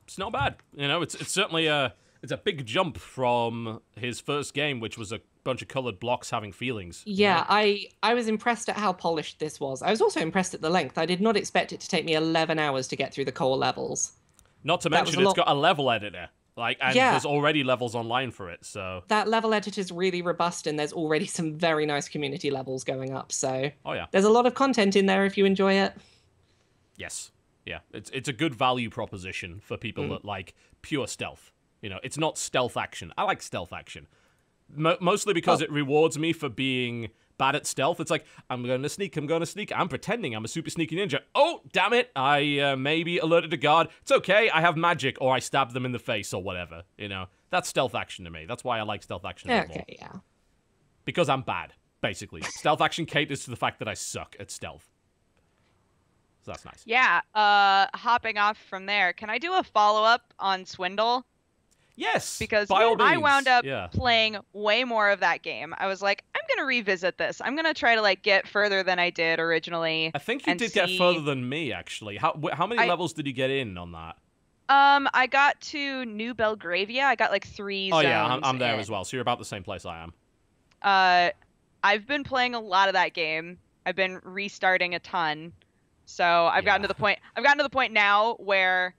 It's not bad. You know, it's certainly it's a big jump from his first game, which was a bunch of colored blocks having feelings. Yeah, I was impressed at how polished this was. I was also impressed at the length. I did not expect it to take me 11 hours to get through the core levels. Not to mention, it's got a level editor. And there's already levels online for it, so... That level editor is really robust, and there's already some very nice community levels going up, so... Oh, yeah. There's a lot of content in there if you enjoy it. Yes. Yeah. It's a good value proposition for people that like pure stealth. You know, it's not stealth action. I like stealth action. Mostly because it rewards me for being bad at stealth. It's like, I'm going to sneak. I'm pretending I'm a super sneaky ninja. Oh, damn it. I maybe alerted a guard. It's okay. I have magic, or I stab them in the face or whatever. You know, that's stealth action to me. That's why I like stealth action a bit more. Okay, yeah. Because I'm bad, basically. Stealth action caters to the fact that I suck at stealth. So that's nice. Yeah, hopping off from there, can I do a follow-up on Swindle? Yes, because by all means. I wound up playing way more of that game. I was like, I'm gonna revisit this. I'm gonna try to like get further than I did originally. I think you did get further than me, actually. How many levels did you get in on that? I got to New Belgravia. I got like 3 zones. Oh yeah, I'm there as well. So you're about the same place I am. I've been playing a lot of that game. I've been restarting a ton. So I've gotten to the point. I've gotten to the point now where,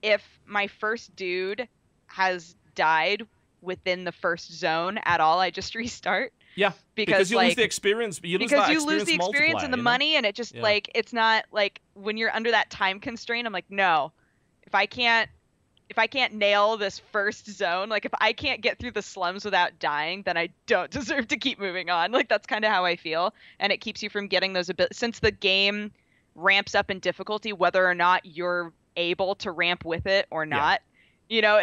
if my first dude has died within the first zone at all, I just restart. Yeah, because you lose the experience. You lose the experience and the money, and it just like it's not like when you're under that time constraint. I'm like, no, if I can't nail this first zone, like if I can't get through the slums without dying, then I don't deserve to keep moving on. Like that's kind of how I feel, and it keeps you from getting those since the game ramps up in difficulty, whether or not you're able to ramp with it or not. You know,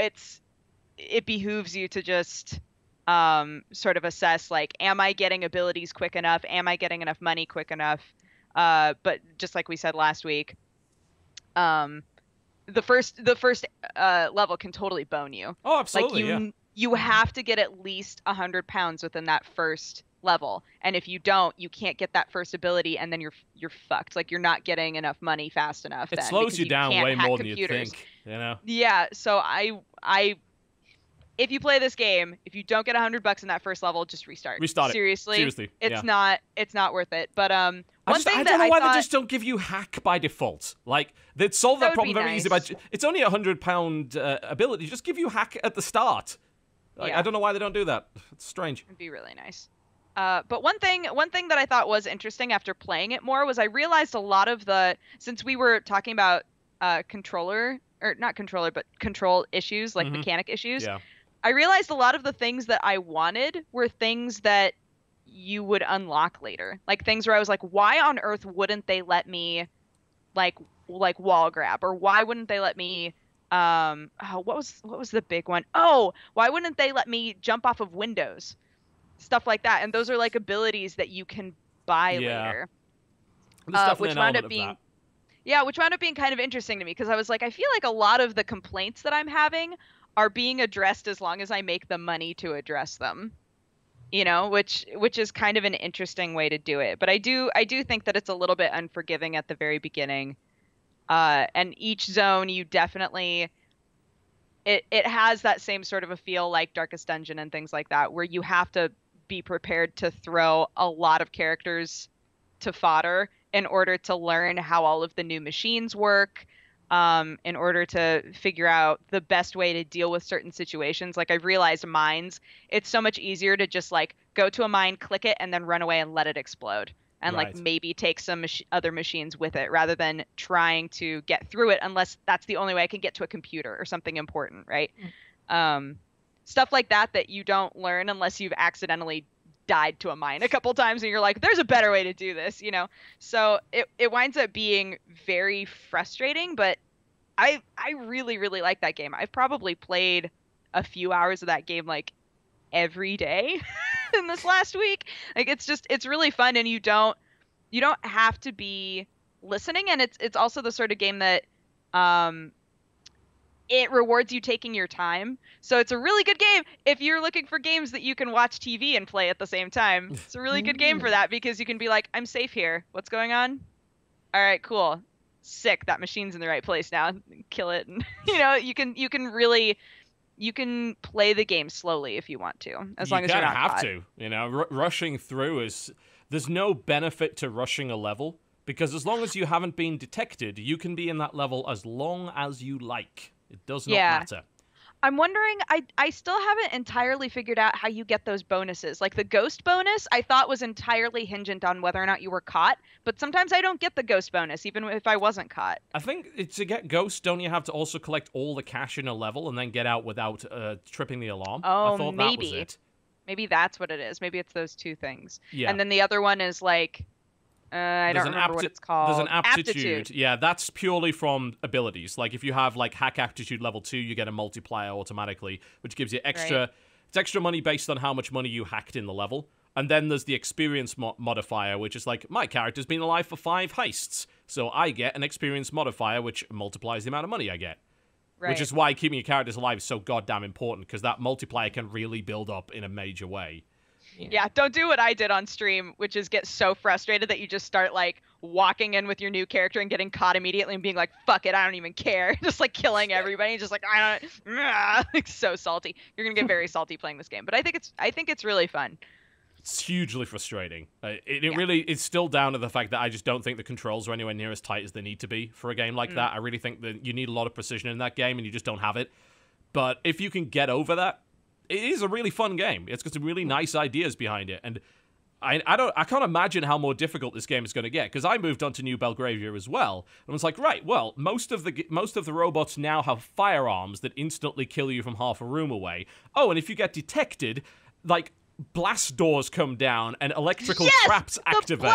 it behooves you to just sort of assess, like, am I getting abilities quick enough? Am I getting enough money quick enough? But just like we said last week, the first level can totally bone you. Oh, absolutely. Like you have to get at least 100 pounds within that first level, and if you don't, you can't get that first ability, and then you're fucked. Like you're not getting enough money fast enough. It slows you down way more than you think. You know. Yeah. So I if you play this game, if you don't get $100 in that first level, just restart. Restart it. Seriously, it's not worth it. But I don't know why they just don't give you hack by default. Like they'd solve that problem very easy. But it's only a £100 ability. Just give you hack at the start. Like, I don't know why they don't do that. It's strange. It'd be really nice. But one thing that I thought was interesting after playing it more was I realized a lot of since we were talking about control issues, like mechanic issues. Yeah. I realized a lot of the things that I wanted were things that you would unlock later. Like things where I was like, why on earth wouldn't they let me like wall grab, or why wouldn't they let me what was the big one? Oh, why wouldn't they let me jump off of windows? stuff like that. And those are like abilities that you can buy Yeah. later. There's definitely Which an wound element up of being that. Yeah, which wound up being kind of interesting to me because I was like, I feel like a lot of the complaints that I'm having are being addressed as long as I make the money to address them. You know, which is kind of an interesting way to do it. But I do think that it's a little bit unforgiving at the very beginning. And each zone you definitely it has that same sort of a feel like Darkest Dungeon and things like that, where you have to be prepared to throw a lot of characters to fodder in order to learn how all of the new machines work, in order to figure out the best way to deal with certain situations. Like I've realized mines, it's so much easier to just like go to a mine, click it, and then run away and let it explode. And like Right. maybe take some other machines with it rather than trying to get through it unless that's the only way I can get to a computer or something important, right? Stuff like that you don't learn unless you've accidentally died to a mine a couple times and you're like, there's a better way to do this, you know? So it winds up being very frustrating, but I really, really like that game. I've probably played a few hours of that game like every day in this last week. Like it's really fun, and you don't have to be listening, and it's also the sort of game that it rewards you taking your time. So it's a really good game if you're looking for games that you can watch TV and play at the same time. It's a really good game for that because you can be like, I'm safe here. What's going on? All right, cool. Sick. That machine's in the right place now. Kill it. And, you know, you can play the game slowly if you want to, as long as you're not have caught. to. You know, rushing through is there's no benefit to rushing a level because as long as you haven't been detected, you can be in that level as long as you like. It does not matter. I'm wondering, I still haven't entirely figured out how you get those bonuses. Like the ghost bonus, I thought was entirely hingent on whether or not you were caught, but sometimes I don't get the ghost bonus, even if I wasn't caught. I think to get ghost, don't you have to also collect all the cash in a level and then get out without tripping the alarm? Oh, I thought maybe. that was it. Maybe that's what it is. Maybe it's those two things. Yeah. And then the other one is like, I don't remember what it's called. There's an aptitude. Yeah, that's purely from abilities. Like if you have like hack aptitude level 2, you get a multiplier automatically, which gives you extra. Right. It's extra money based on how much money you hacked in the level. And then there's the experience modifier, which is like my character's been alive for 5 heists, so I get an experience modifier, which multiplies the amount of money I get. Right. Which is why keeping your characters alive is so goddamn important, because that multiplier can really build up in a major way. Yeah, don't do what I did on stream, which is get so frustrated that you just start like walking in with your new character and getting caught immediately and being like, fuck it, I don't even care. Just like killing everybody, just like I don't like so salty. You're gonna get very salty playing this game. But I think it's really fun. It's hugely frustrating. It's still down to the fact that I just don't think the controls are anywhere near as tight as they need to be for a game like that. I really think that you need a lot of precision in that game and you just don't have it. But if you can get over that, it is a really fun game. It's got some really nice ideas behind it, and I can't imagine how more difficult this game is going to get, because I moved on to New Belgravia as well, and was like, right, well, most of the robots now have firearms that instantly kill you from half a room away. Oh, and if you get detected, like blast doors come down and electrical traps activate.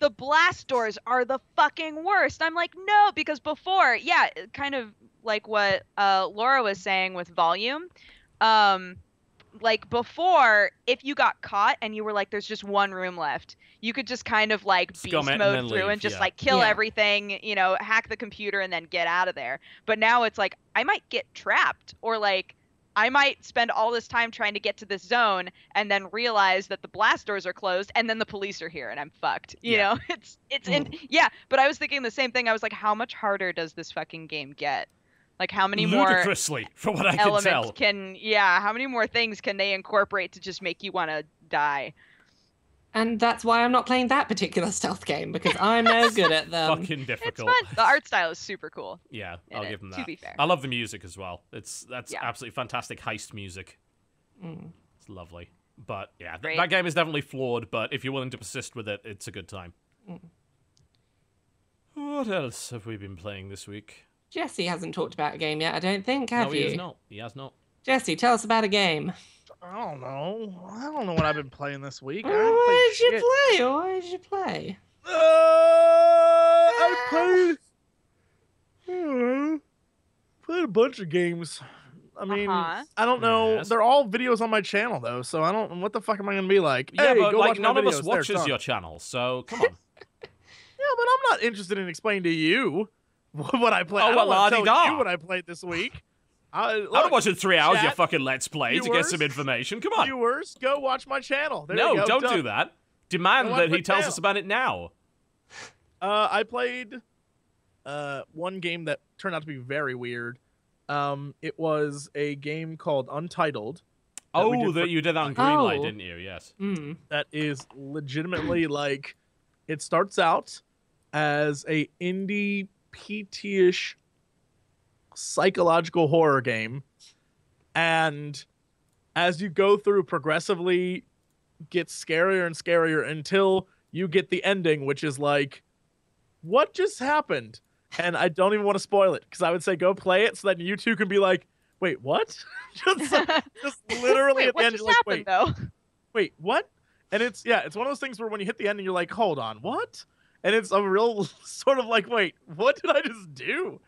The blast doors are the fucking worst. I'm like, no, because before, kind of like what Laura was saying with volume. Like before, if you got caught and you were like, there's just one room left, you could just kind of like beast mode through and just like kill everything, you know, hack the computer and then get out of there. But now it's like, I might get trapped, or like I might spend all this time trying to get to this zone and then realize that the blast doors are closed and then the police are here and I'm fucked. You know, but I was thinking the same thing. I was like, how much harder does this fucking game get? Like how many more ludicrously, from what I can tell, how many more things can they incorporate to just make you want to die? And that's why I'm not playing that particular stealth game, because I'm no good at them. Fucking difficult. It's fun. The art style is super cool. Yeah, I'll give them that. To be fair. I love the music as well. That's absolutely fantastic heist music. It's lovely. But yeah, that game is definitely flawed, but if you're willing to persist with it, it's a good time. What else have we been playing this week? Jesse hasn't talked about a game yet, I don't think, have you? No, he has not. He has not. Jesse, tell us about a game. I don't know. I don't know what I've been playing this week. What did you play? What did you play? I played a bunch of games. I mean, Uh-huh. I don't know. Yes. They're all videos on my channel though, so I don't. What the fuck am I gonna be like? Yeah, hey, but go like watch my none of us videos. There, watches done. your channel, so come on. Yeah, but I'm not interested in explaining to you what I played. Oh, I don't well, want to tell la-di-da. you what I played this week. I'm not watching 3 hours of your chat, fucking Let's Play to get viewers, some information. Come on. Viewers, go watch my channel. There No, you go, don't done. do that. Demand Go watch that my he tells channel. us about it now. I played one game that turned out to be very weird. It was a game called Untitled. Oh, that you did that on Greenlight, Oh. didn't you? Yes. That is legitimately like, it starts out as a indie PT-ish psychological horror game, and as you go through, progressively gets scarier and scarier until you get the ending, which is like, what just happened? And I don't even want to spoil it, because I would say go play it so that you two can be like, wait, what? just literally Wait, at the what end, just you're like, happened though? wait, what? And it's one of those things where when you hit the end and you're like, hold on, what? And it's a real sort of like, wait, what did I just do?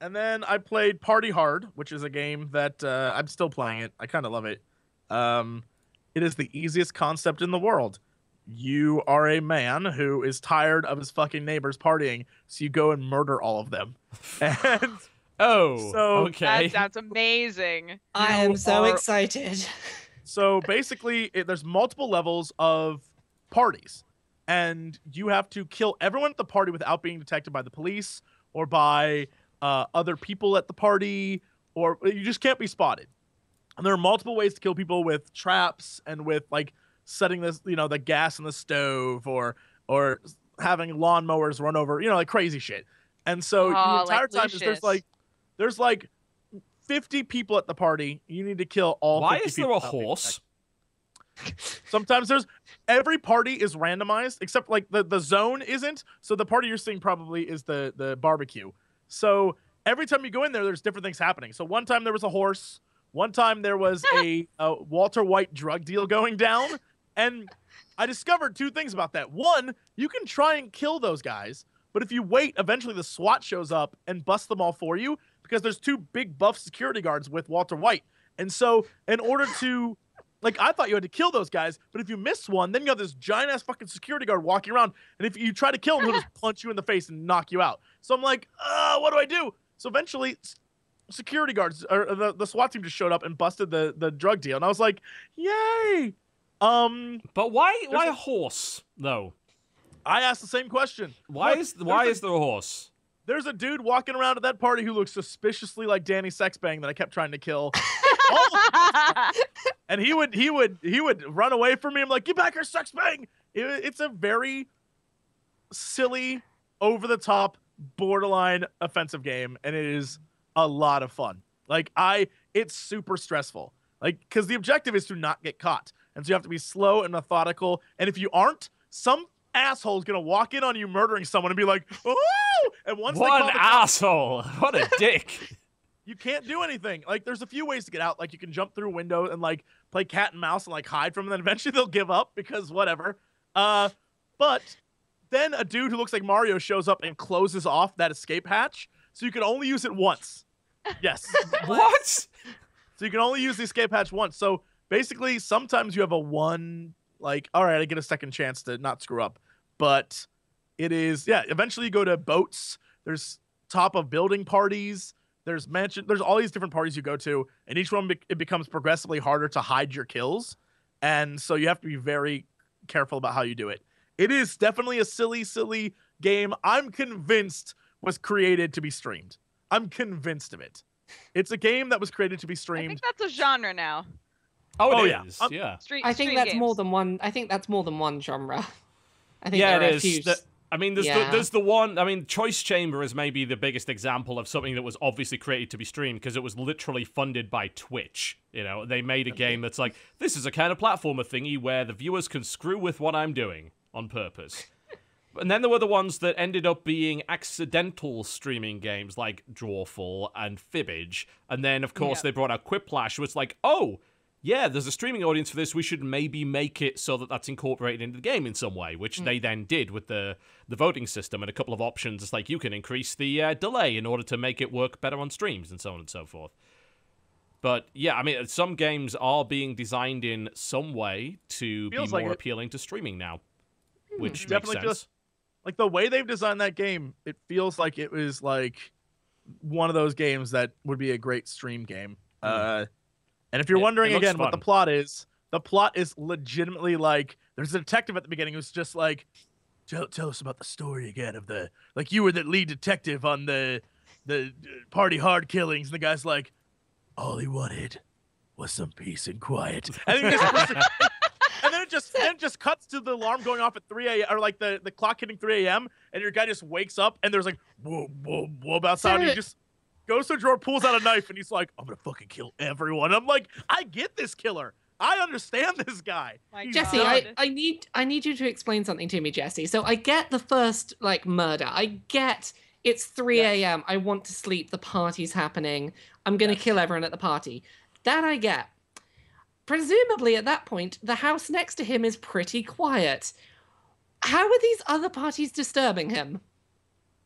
And then I played Party Hard, which is a game that I'm still playing it. I kind of love it. It is the easiest concept in the world. You are a man who is tired of his fucking neighbors partying, so you go and murder all of them. And Oh, So- okay. That sounds amazing. I am so are- excited. so basically, there's multiple levels of parties, and you have to kill everyone at the party without being detected by the police or by other people at the party, or you just can't be spotted. And there are multiple ways to kill people with traps and with like setting this, the gas in the stove, or having lawnmowers run over, like crazy shit. And so the Oh, entire like time is there's like 50 people at the party. You need to kill all. Why 50 is there people a without being horse? Sometimes every party is randomized, except like the zone isn't. So the party you're seeing probably is the barbecue. So every time you go in there, there's different things happening. So one time there was a horse. One time there was a Walter White drug deal going down. And I discovered two things about that. One, you can try and kill those guys, but if you wait, eventually the SWAT shows up and busts them all for you, because there's two big buff security guards with Walter White. And so in order to, I thought you had to kill those guys, but if you miss one, then you have this giant ass fucking security guard walking around, and if you try to kill him, he'll just punch you in the face and knock you out. So I'm like, what do I do? So eventually, security guards, or the SWAT team just showed up and busted the drug deal, and I was like, yay! But why a horse though? I asked the same question. Why Look, is there a horse? There's a dude walking around at that party who looks suspiciously like Danny Sexbang that I kept trying to kill. And he would run away from me. I'm like, get back here, Sexbang! It's a very silly, over the top, borderline offensive game, and it is a lot of fun. It's super stressful. Because the objective is to not get caught. And so you have to be slow and methodical. And if you aren't, some asshole's gonna walk in on you murdering someone and be like, oh! And once they One call the cops, asshole. What a dick. you can't do anything. There's a few ways to get out. You can jump through a window and play cat and mouse and hide from them. And then eventually they'll give up because whatever. But then a dude who looks like Mario shows up and closes off that escape hatch, so you can only use it once. Yes. What? So you can only use the escape hatch once. So basically, sometimes you have a one, all right, I get a second chance to not screw up. But it is, eventually you go to boats. There's top of building parties. There's all these different parties you go to. And each one, it becomes progressively harder to hide your kills. And so you have to be very careful about how you do it. It is definitely a silly, silly game. I'm convinced was created to be streamed. I'm convinced of it. It's a game that was created to be I streamed. think that's a genre now. Oh, yeah. it is. Um, Yeah. I think Stream that's games. more than one. I think that's more than one genre. I think Yeah, there it are a few. is. There's the one. I mean, Choice Chamber is maybe the biggest example of something that was obviously created to be streamed because it was literally funded by Twitch. They made a game that's like, this is a kind of platformer thingy where the viewers can screw with what I'm doing on purpose. And then there were the ones that ended up being accidental streaming games like Drawful and Fibbage. And then, of course, they brought out Quiplash, which was like, oh, yeah, there's a streaming audience for this. We should maybe make it so that that's incorporated into the game in some way, which they then did with the voting system and a couple of options. It's like you can increase the delay in order to make it work better on streams and so on and so forth. But yeah, I mean, some games are being designed in some way to Feels be like more it. appealing to streaming now, which Definitely makes feels sense. like the way they've designed that game. It feels like it was like one of those games that would be a great stream game. And if you're wondering it looks again what the fun. plot is legitimately like there's a detective at the beginning who's just like, tell us about the story again of the like you were the lead detective on the party hard killings, and the guy's like, all he wanted was some peace and quiet. And then it just cuts to the alarm going off at 3 a.m. or like the clock hitting 3 a.m. and your guy just wakes up and there's like whoa whoa whoa outside. And he just goes to a drawer, pulls out a knife, and he's like, I'm gonna fucking kill everyone. I'm like, I get this killer. I understand this guy. My He's Jesse, God. I need you to explain something to me, Jesse. So I get the first like murder. I get it's 3 a.m. I want to sleep. The party's happening. I'm gonna kill everyone at the party. That I get. Presumably at that point, the house next to him is pretty quiet. How are these other parties disturbing him?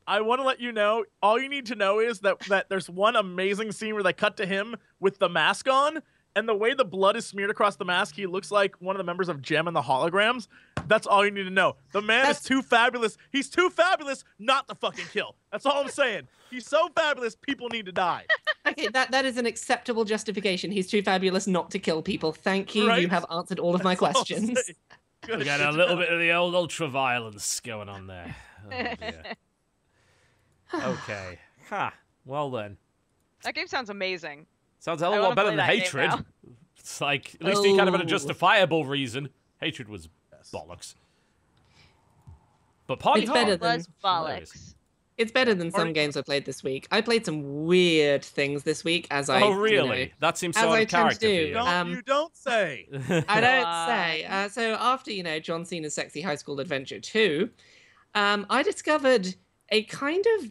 I want to let you know, all you need to know is that there's one amazing scene where they cut to him with the mask on, and the way the blood is smeared across the mask, he looks like one of the members of Gem and the Holograms. That's all you need to know. The man is too fabulous. He's too fabulous not to fucking kill. That's all I'm saying. He's so fabulous, people need to die. Okay, that is an acceptable justification. He's too fabulous not to kill people. Thank you. Right? You have answered all of my That's all I'm questions. saying. Good We got shit. a little bit of the old ultra-violence going on there. Oh, dear. Okay. Well then. That game sounds amazing. Sounds a hell I of a lot wanna better play than that game Hatred. now. It's like, at least he kind of had a Oh. justifiable reason. Hatred was bollocks. But Party It's Hard better than- Was hilarious. bollocks. It's better than some Party- games I played this week. I played some weird things this week, as I Oh, really? That seems as so out I of tend to character for do. you. Don't, you don't say. I don't Wow. say. So after, John Cena's Sexy High School Adventure 2, I discovered a kind of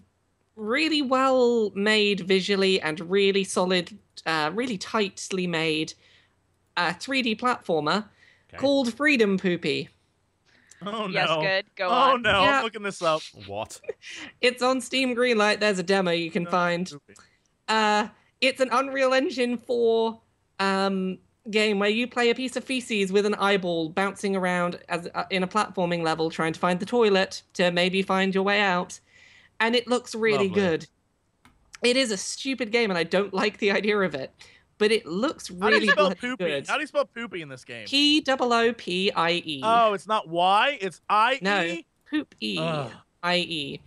really well made visually and really solid, really tightly made 3D platformer Okay. called Freedom Poopy. Oh, no. Yes, good. Go Oh, on. no. Yeah. I'm looking this up. What? It's on Steam Greenlight. There's a demo you can find. It's an Unreal Engine 4 game where you play a piece of feces with an eyeball bouncing around as in a platforming level trying to find the toilet to maybe find your way out. And it looks really Lovely. good. It is a stupid game and I don't like the idea of it, but it looks How do really you spell bloody poopy? good. How do you spell poopy in this game? Poopie. Oh, it's not Y, it's I-E? No, poop Ugh. IE.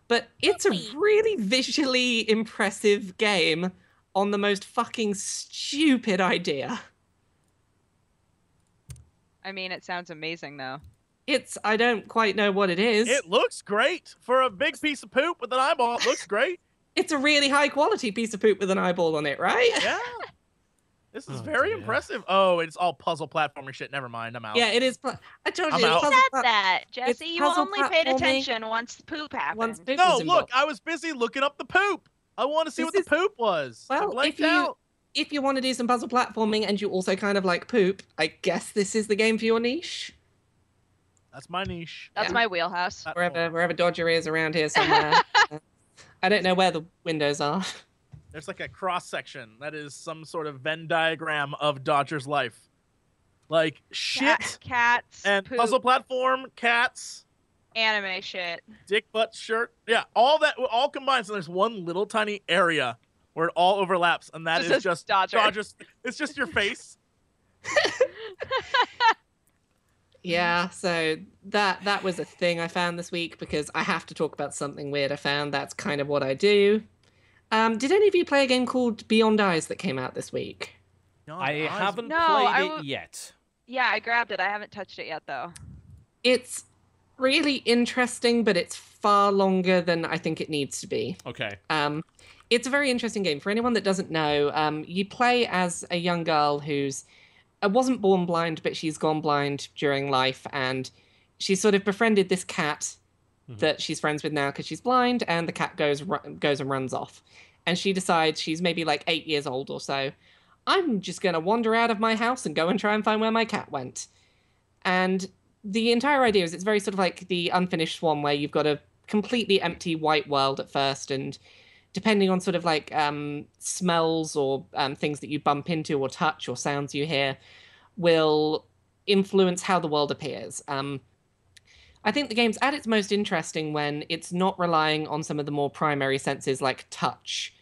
But it's a really visually impressive game on the most fucking stupid idea. I mean, it sounds amazing though. I don't quite know what it is. It looks great. For a big piece of poop with an eyeball, it looks great. It's a really high quality piece of poop with an eyeball on it, right? Yeah. This is Oh, very dear. impressive. Oh, it's all puzzle platformer shit. Never mind. I'm out. Yeah, it is. I told I'm you, out. it's Said puzzle plat- that, Jesse. You puzzle only paid platforming. attention once the poop happened. once poop No, was look, involved. I was busy looking up the poop. I want to see what This the poop was. I well, blanked if you- out. If you want to do some puzzle platforming and you also kind of like poop, I guess this is the game for your niche. That's my niche. That's Yeah. my wheelhouse. Wherever Dodger is around here somewhere. I don't know where the windows are. There's like a cross section that is some sort of Venn diagram of Dodger's life. Like shit Cats. and poop, puzzle platform, cats, anime shit. dick butt shirt. Yeah, all that all combined. So there's one little tiny area where it all overlaps, and that Just is says just Dodger. Dodger's. It's just your face. Yeah, so that was a thing I found this week because I have to talk about something weird I found. That's kind of what I do. Did any of you play a game called Beyond Eyes that came out this week? I haven't No, played it yet. Yeah, I grabbed it. I haven't touched it yet though. It's really interesting, but it's far longer than I think it needs to be. Okay. It's a very interesting game. For anyone that doesn't know, you play as a young girl who's wasn't born blind, but she's gone blind during life, and she's sort of befriended this cat that she's friends with now because she's blind, and the cat goes and runs off. And she decides she's maybe like 8 years old or so. I'm just going to wander out of my house and go and try and find where my cat went. And the entire idea is it's very sort of like the Unfinished Swan, where you've got a completely empty white world at first, and depending on sort of like smells or things that you bump into or touch or sounds you hear will influence how the world appears. I think the game's at its most interesting when it's not relying on some of the more primary senses like touch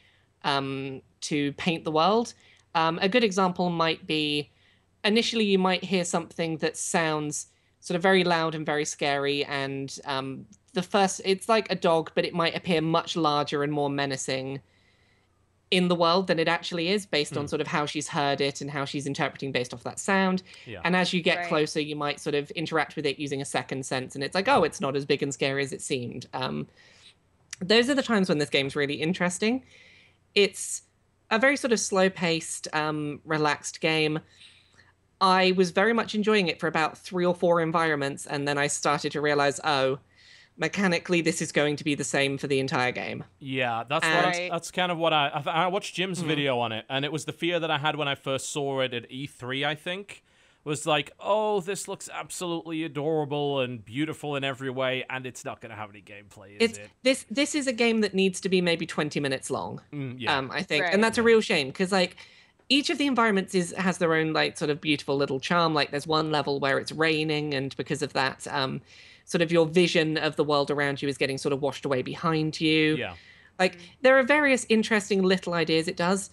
to paint the world. A good example might be, initially you might hear something that sounds sort of very loud and very scary, and it's like a dog, but it might appear much larger and more menacing in the world than it actually is, based on sort of how she's heard it and how she's interpreting based off that sound. Yeah. And as you get Right. closer, you might sort of interact with it using a second sense, and it's like, oh, it's not as big and scary as it seemed. Those are the times when this game's really interesting. It's a very sort of slow-paced, relaxed game. I was very much enjoying it for about 3 or 4 environments, and then I started to realize, oh, mechanically this is going to be the same for the entire game. Yeah, that's Right. that's kind of what I watched Jim's video on it, and it was the fear that I had when I first saw it at E3, I think, was like, oh, this looks absolutely adorable and beautiful in every way, and it's not going to have any gameplay, is it? This is a game that needs to be maybe 20 minutes long. Yeah. I think, Right. and that's a real shame, because like each of the environments has their own like sort of beautiful little charm. Like there's one level where it's raining, and because of that, sort of your vision of the world around you is getting sort of washed away behind you. Yeah. Like there are various interesting little ideas it does,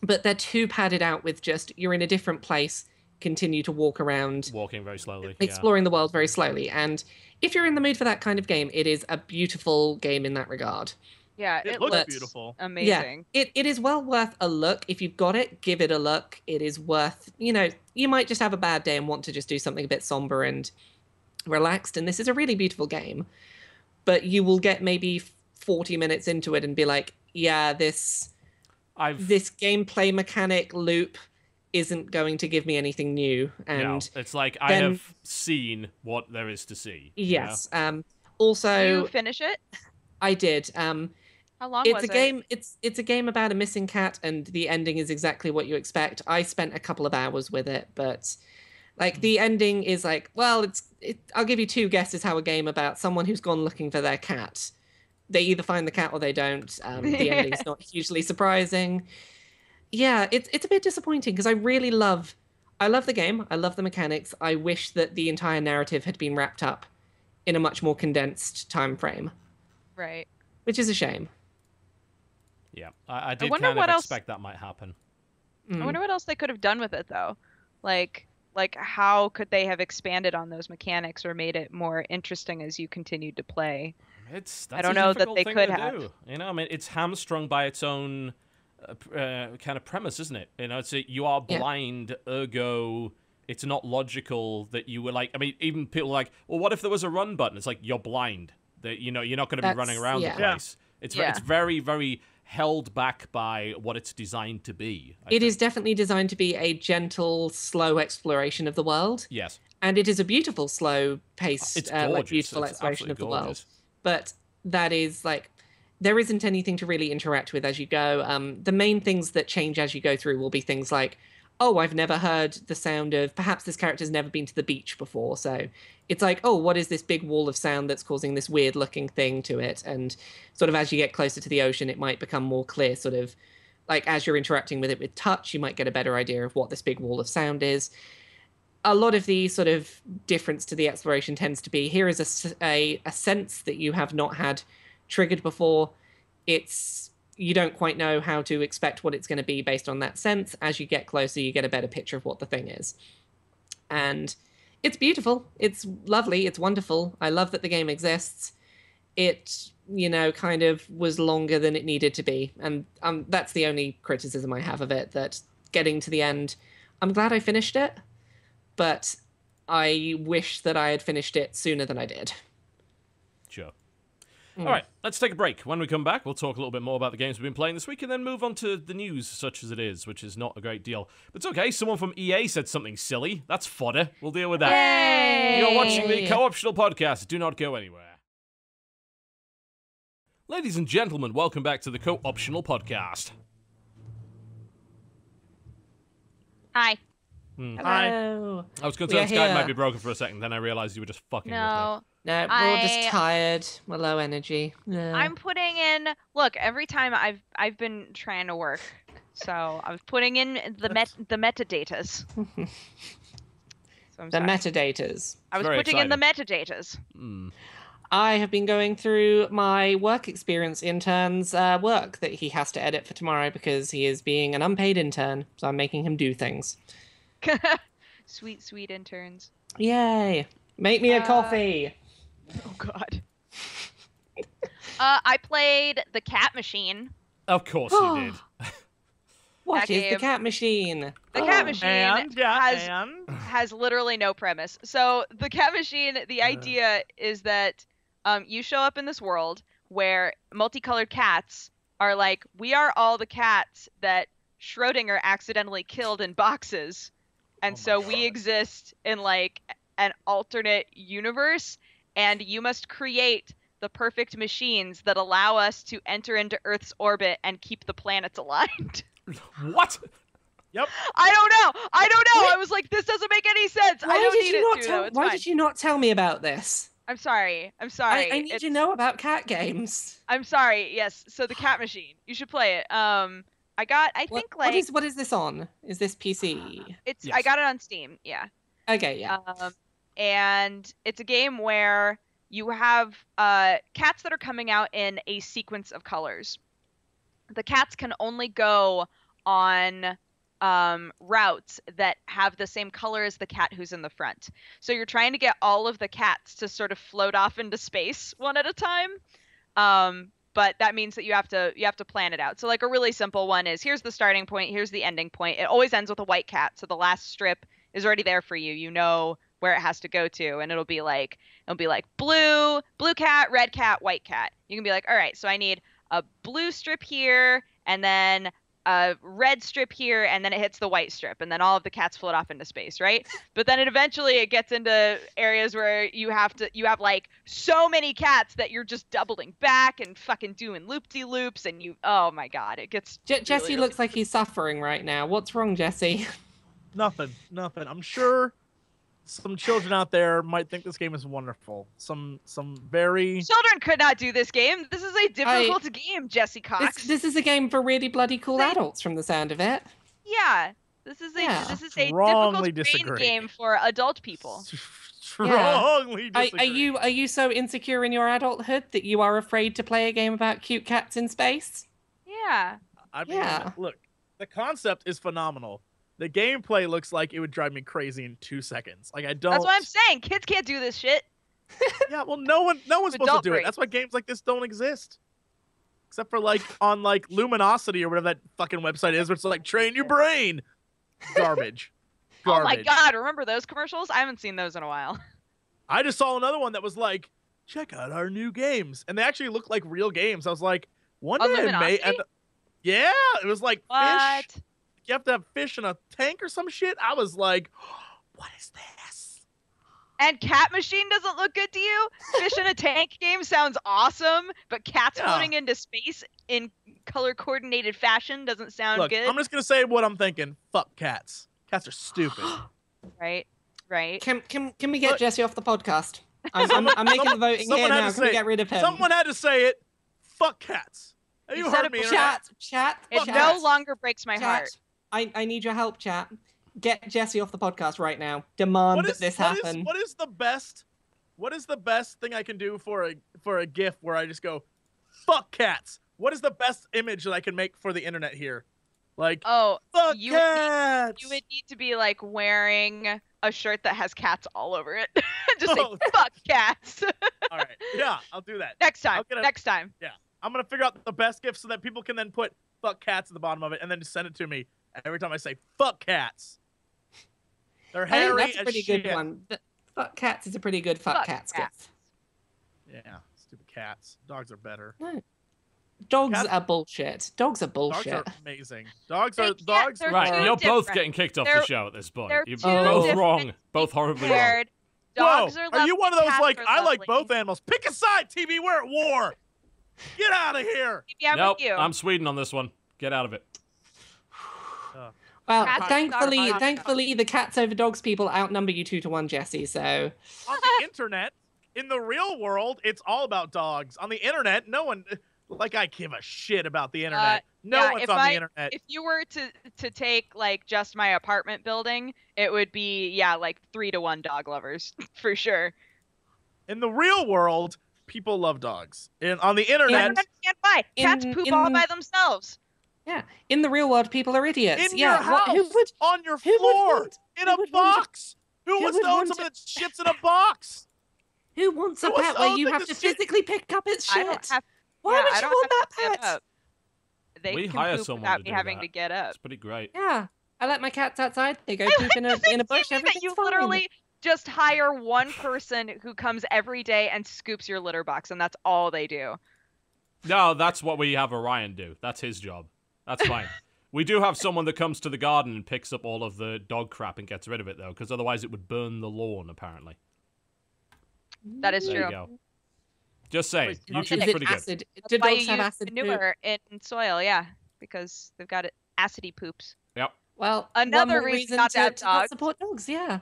but they're too padded out with just you're in a different place, continue to walk around, Walking very slowly. exploring the world very slowly. And if you're in the mood for that kind of game, it is a beautiful game in that regard. Yeah, It it looks looks beautiful. amazing. Yeah, it is well worth a look. If you've got it, give it a look. It is worth, you might just have a bad day and want to just do something a bit somber and relaxed, and this is a really beautiful game. But you will get maybe 40 minutes into it and be like, yeah, this gameplay mechanic loop isn't going to give me anything new. And it's like I then- have seen what there is to see. yes, Did also you finish it? I did. How long It's was a it? game. It's a game about a missing cat, and the ending is exactly what you expect. I spent a couple of hours with it, but like the ending is like, well, I'll give you 2 guesses how a game about someone who's gone looking for their cat. They either find the cat or they don't. The ending's not hugely surprising. Yeah, it's a bit disappointing because I love the game. I love the mechanics. I wish that the entire narrative had been wrapped up in a much more condensed time frame, Right. which is a shame. Yeah. I did wonder kind of what else- expect that might happen. Mm. I wonder what else they could have done with it though. Like how could they have expanded on those mechanics or made it more interesting as you continued to play? That's don't a know that difficult they thing could to have. do. I mean, it's hamstrung by its own kind of premise, isn't it? It's you are Yeah. blind, ergo it's not logical that you were like. I mean, even people are like, well, what if there was a run button? It's like you're blind. That you're not going to be running around the yeah. place. It's Yeah. it's very very held back by what it's designed to be. It is definitely designed to be a gentle, slow exploration of the world, Yes, and it is a beautiful, slow-paced, it's gorgeous. like beautiful It's exploration of absolutely the world. gorgeous. But that is like, there isn't anything to really interact with as you go. The main things that change as you go through will be things like, oh, I've never heard the sound of, perhaps this character's never been to the beach before. So it's like, oh, what is this big wall of sound that's causing this weird looking thing to it? And sort of as you get closer to the ocean, it might become more clear, sort of like as you're interacting with it with touch, you might get a better idea of what this big wall of sound is. A lot of the sort of difference to the exploration tends to be, here is a sense that you have not had triggered before. You don't quite know how to expect what it's going to be based on that sense. As you get closer, you get a better picture of what the thing is. And it's beautiful. It's lovely. It's wonderful. I love that the game exists. It, kind of was longer than it needed to be. And that's the only criticism I have of it, that getting to the end, I'm glad I finished it, but I wish that I had finished it sooner than I did. Sure. All right, let's take a break. When we come back, we'll talk a little bit more about the games we've been playing this week and then move on to the news such as it is, which is not a great deal. But it's okay, someone from EA said something silly. That's fodder. We'll deal with that. Yay! You're watching the Co-Optional Podcast. Do not go anywhere. Ladies and gentlemen, welcome back to the Co-Optional Podcast. Hi. Hi. Hello. I was We are concerned Skype might here. be broken for a second, then I realized you were just fucking with me. No. No, we're all just I- tired. We're low energy. Yeah. I'm putting in. Look, every time I've been trying to work, so I was putting in the metadatas. So I'm The sorry. metadatas. I was Very putting in the metadatas. Mm. I have been going through my work experience intern's work that he has to edit for tomorrow because he is being an unpaid intern. So I'm making him do things. Sweet, sweet interns. Yay! Make me a coffee. Oh God. I played the Cat Machine. Of course you did. What that is the game. cat machine? The Cat Machine And has literally no premise. So the Cat Machine, the idea is that you show up in this world where multicolored cats are like, we are all the cats that Schrodinger accidentally killed in boxes. And Oh my so we God. exist in like an alternate universe, and you must create the perfect machines that allow us to enter into Earth's orbit and keep the planets aligned. What? Yep. I don't know. Wait. I was like, this doesn't make any sense. I don't need it to, though. It's Why fine. did you not tell me about this? I'm sorry. I'm sorry. I need It's- to know about cat games. I'm sorry. Yes. So the Cat Machine. You should play it. I think like What is this on? Is this PC? it's. Yes. I got it on Steam. Yeah. Okay, yeah. And it's a game where you have cats that are coming out in a sequence of colors. The cats can only go on routes that have the same color as the cat who's in the front. So you're trying to get all of the cats to sort of float off into space one at a time. But that means that you have to plan it out. So like a really simple one is, here's the starting point, here's the ending point. It always ends with a white cat, so the last strip is already there for you. You know where it has to go to, and it'll be like blue cat, red cat, white cat. You can be like, all right, so I need a blue strip here, and then a red strip here, and then it hits the white strip, and then all of the cats float off into space, right? But then eventually it gets into areas where you have like so many cats that you're just doubling back and fucking doing loop-de-loops, and oh my God, it gets Jesse really, looks like he's suffering right now. What's wrong, Jesse? nothing. I'm sure some children out there might think this game is wonderful. Some very Children could not do this game. This is a difficult game, JesseCox. This is a game for really bloody cool adults from the sound of it. Yeah. This is a Strongly difficult brain disagree. game for adult people. strongly Are disagree. you so insecure in your adulthood that you are afraid to play a game about cute cats in space? Yeah. I mean, Yeah. look, the concept is phenomenal. The gameplay looks like it would drive me crazy in 2 seconds. Like I don't. That's what I'm saying. Kids can't do this shit. Yeah, well, no one's supposed to Adult do it. brains. That's why games like this don't exist. Except for like on like Luminosity or whatever that fucking website is, where it's like train your brain. Garbage. Oh my God, remember those commercials? I haven't seen those in a while. I just saw another one that was like, check out our new games, and they actually look like real games. I was like, one On day, Luminosity? yeah, it was like What? fish. You have to have fish in a tank or some shit. I was like, what is this? And Cat Machine doesn't look good to you? Fish in a Tank game sounds awesome, but cats Yeah. floating into space in color coordinated fashion doesn't sound Look, good. I'm just gonna say what I'm thinking. Fuck cats. Cats are stupid. Right? Right? Can we get Look. Jesse off the podcast? I'm making the voting here someone had now. to Can we say get rid of him? Someone had to say it. Fuck cats. You You said heard it me. before. internet. Chat. It chat. no longer breaks my Chat. heart. I need your help, chat. Get Jesse off the podcast right now. Demand that this happen. What is the best thing I can do for a GIF where I just go, fuck cats? What is the best image that I can make for the internet here? Like, Oh, fuck you would cats. you would need to be like wearing a shirt that has cats all over it. Just say Oh. fuck cats. All right, yeah, I'll do that. Next time. I'll get a- Next time. I'm gonna figure out the best GIF so that people can then put fuck cats at the bottom of it and then just send it to me every time I say fuck cats. They're I think hairy that's a as pretty shit. good one. Fuck cats is a pretty good fuck Fuck cats cats. gift. Yeah, stupid cats. Dogs are better. Dogs Cats- are bullshit. Dogs are Dogs bullshit. are amazing. Dogs They are can't- dogs. they're Right, too you're both different. getting kicked off They're- the show at this point. they're You're too both different wrong. Both horribly wrong. Paired. Dogs Whoa, are are lovely, you one of those cats like are I like lovely. both animals? Pick a side, TV. We're at war. Get out of here. Yeah, Nope, with you. I'm Sweden on this one. Get out of it. Well, Cats are thankfully, hot. thankfully, the cats over dogs people outnumber you 2-1, Jesse. So On the internet, in the real world, it's all about dogs. On the internet, no one, like, I give a shit about the internet. No yeah, one's if on I- the internet. If you were to take like just my apartment building, it would be like 3-1 dog lovers for sure. In the real world, people love dogs. And on the I internet, don't understand why. Cats in- poop in- all by themselves. yeah, in the real world, people are idiots. in yeah, your house, who would? on your who would floor, want- in who a would want to- box. Who who wants would to own want something to- that shits in a box? Who wants a Who wants pet to where own you the have to shit? physically pick up its I shit? don't have. Why yeah, would I you don't want have that to get pet? up. They We can hire poop someone without to me do having that. to get up. It's pretty great. Yeah, I let my cats outside. They go poop in a bush. Excuse me, that Everything's you fine. literally just hire one person who comes every day and scoops your litter box, and that's all they do. No, that's what we have Orion do. That's his job. That's fine. We do have someone that comes to the garden and picks up all of the dog crap and gets rid of it, though, because otherwise it would burn the lawn, apparently. That is There true. you go. Just saying. Wait, YouTube's Is it pretty good. acid? That's Do why dogs you have use acid poop? manure in soil, yeah, because they've got acidy poops. Yep. Well, Another one more reason reason not to have to not dogs. support dogs. Yeah,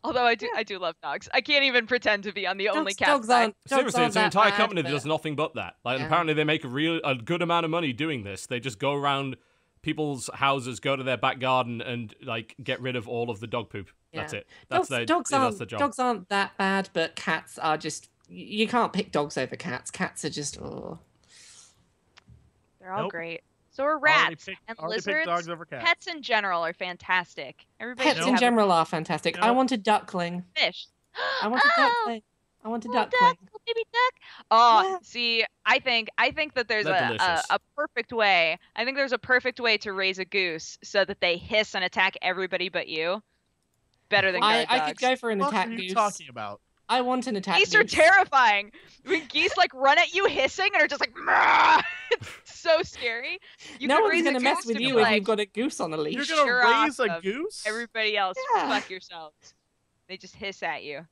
Although I do love dogs. I can't even pretend to be on the only cat dogs side. aren't. Dogs Seriously, aren't it's an that entire bad, company that but- does nothing but that. Like, Yeah. apparently they make a good amount of money doing this. They just go around people's houses, go to their back garden, and like get rid of all of the dog poop. That's Yeah. it. That's Dogs that's aren't the job. dogs aren't that bad, but cats are just. You can't pick dogs over cats. Cats are just. Oh. They're all Nope. great. So are Already rats picked- and already picked lizards. dogs over cats. Pets in general are fantastic. Everybody Pets should in have general are fantastic. I Nope. want a duckling. a fish. I want a Oh, duckling. I want a little duckling. duck, little baby duck. Oh, Yeah. see, I think that there's They're a delicious. perfect way. I think there's a perfect way to raise a goose so that they hiss and attack everybody but you. Better than guard I dogs. could go for an What attack are you goose. talking about? I want an attack Geese are goose. terrifying. When geese like run at you hissing and are just like, "Mrrr." It's so scary. You No could one's raise a gonna mess goose with to you be if like, you've got a goose on a leash. You're gonna Sure raise a awesome. goose? everybody else, Yeah. fuck yourselves. They just hiss at you.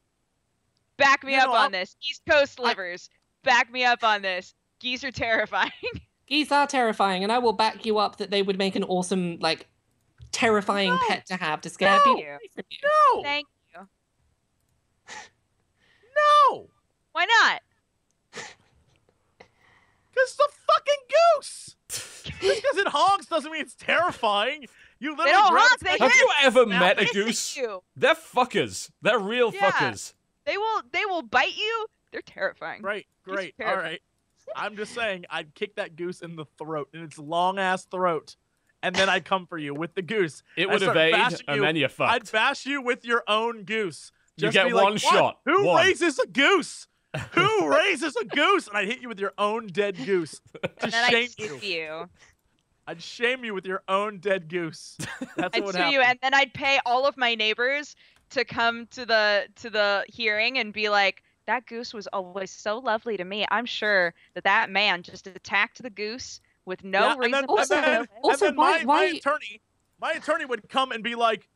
Back me You up know, on I'll- this. East Coast livers. Back me up on this. Geese are terrifying. Geese are terrifying, and I will back you up that they would make an awesome, like, terrifying No. pet to have to scare No. people away from you. No! Thank you. No! Why not? Because the fucking goose! Just because it honks doesn't mean it's terrifying. You literally don't grab honk, its they neck Have hiss. you ever Now met a Hiss at goose? you. They're fuckers. They're real Yeah. fuckers. They will bite you. They're terrifying. Great, Geese are great. All terrifying. right. I'm just saying, I'd kick that goose in the throat, in its long ass throat, and then I'd come for you with the goose. It I'd would start evade, bashing and you. then you're I'd fucked. bash you with your own goose. You Just get be like, one "What? shot. Who One." raises a goose? Who raises a goose? And I'd hit you with your own dead goose. To And then I'd shame sue you. you. I'd shame you with your own dead goose. That's I'd what sue would you, happen. and then I'd pay all of my neighbors to come to the hearing and be like, that goose was always so lovely to me. I'm sure that man just attacked the goose with no Yeah, reason and then, Also- and then, whatsoever. also, and then why- my attorney would come and be like,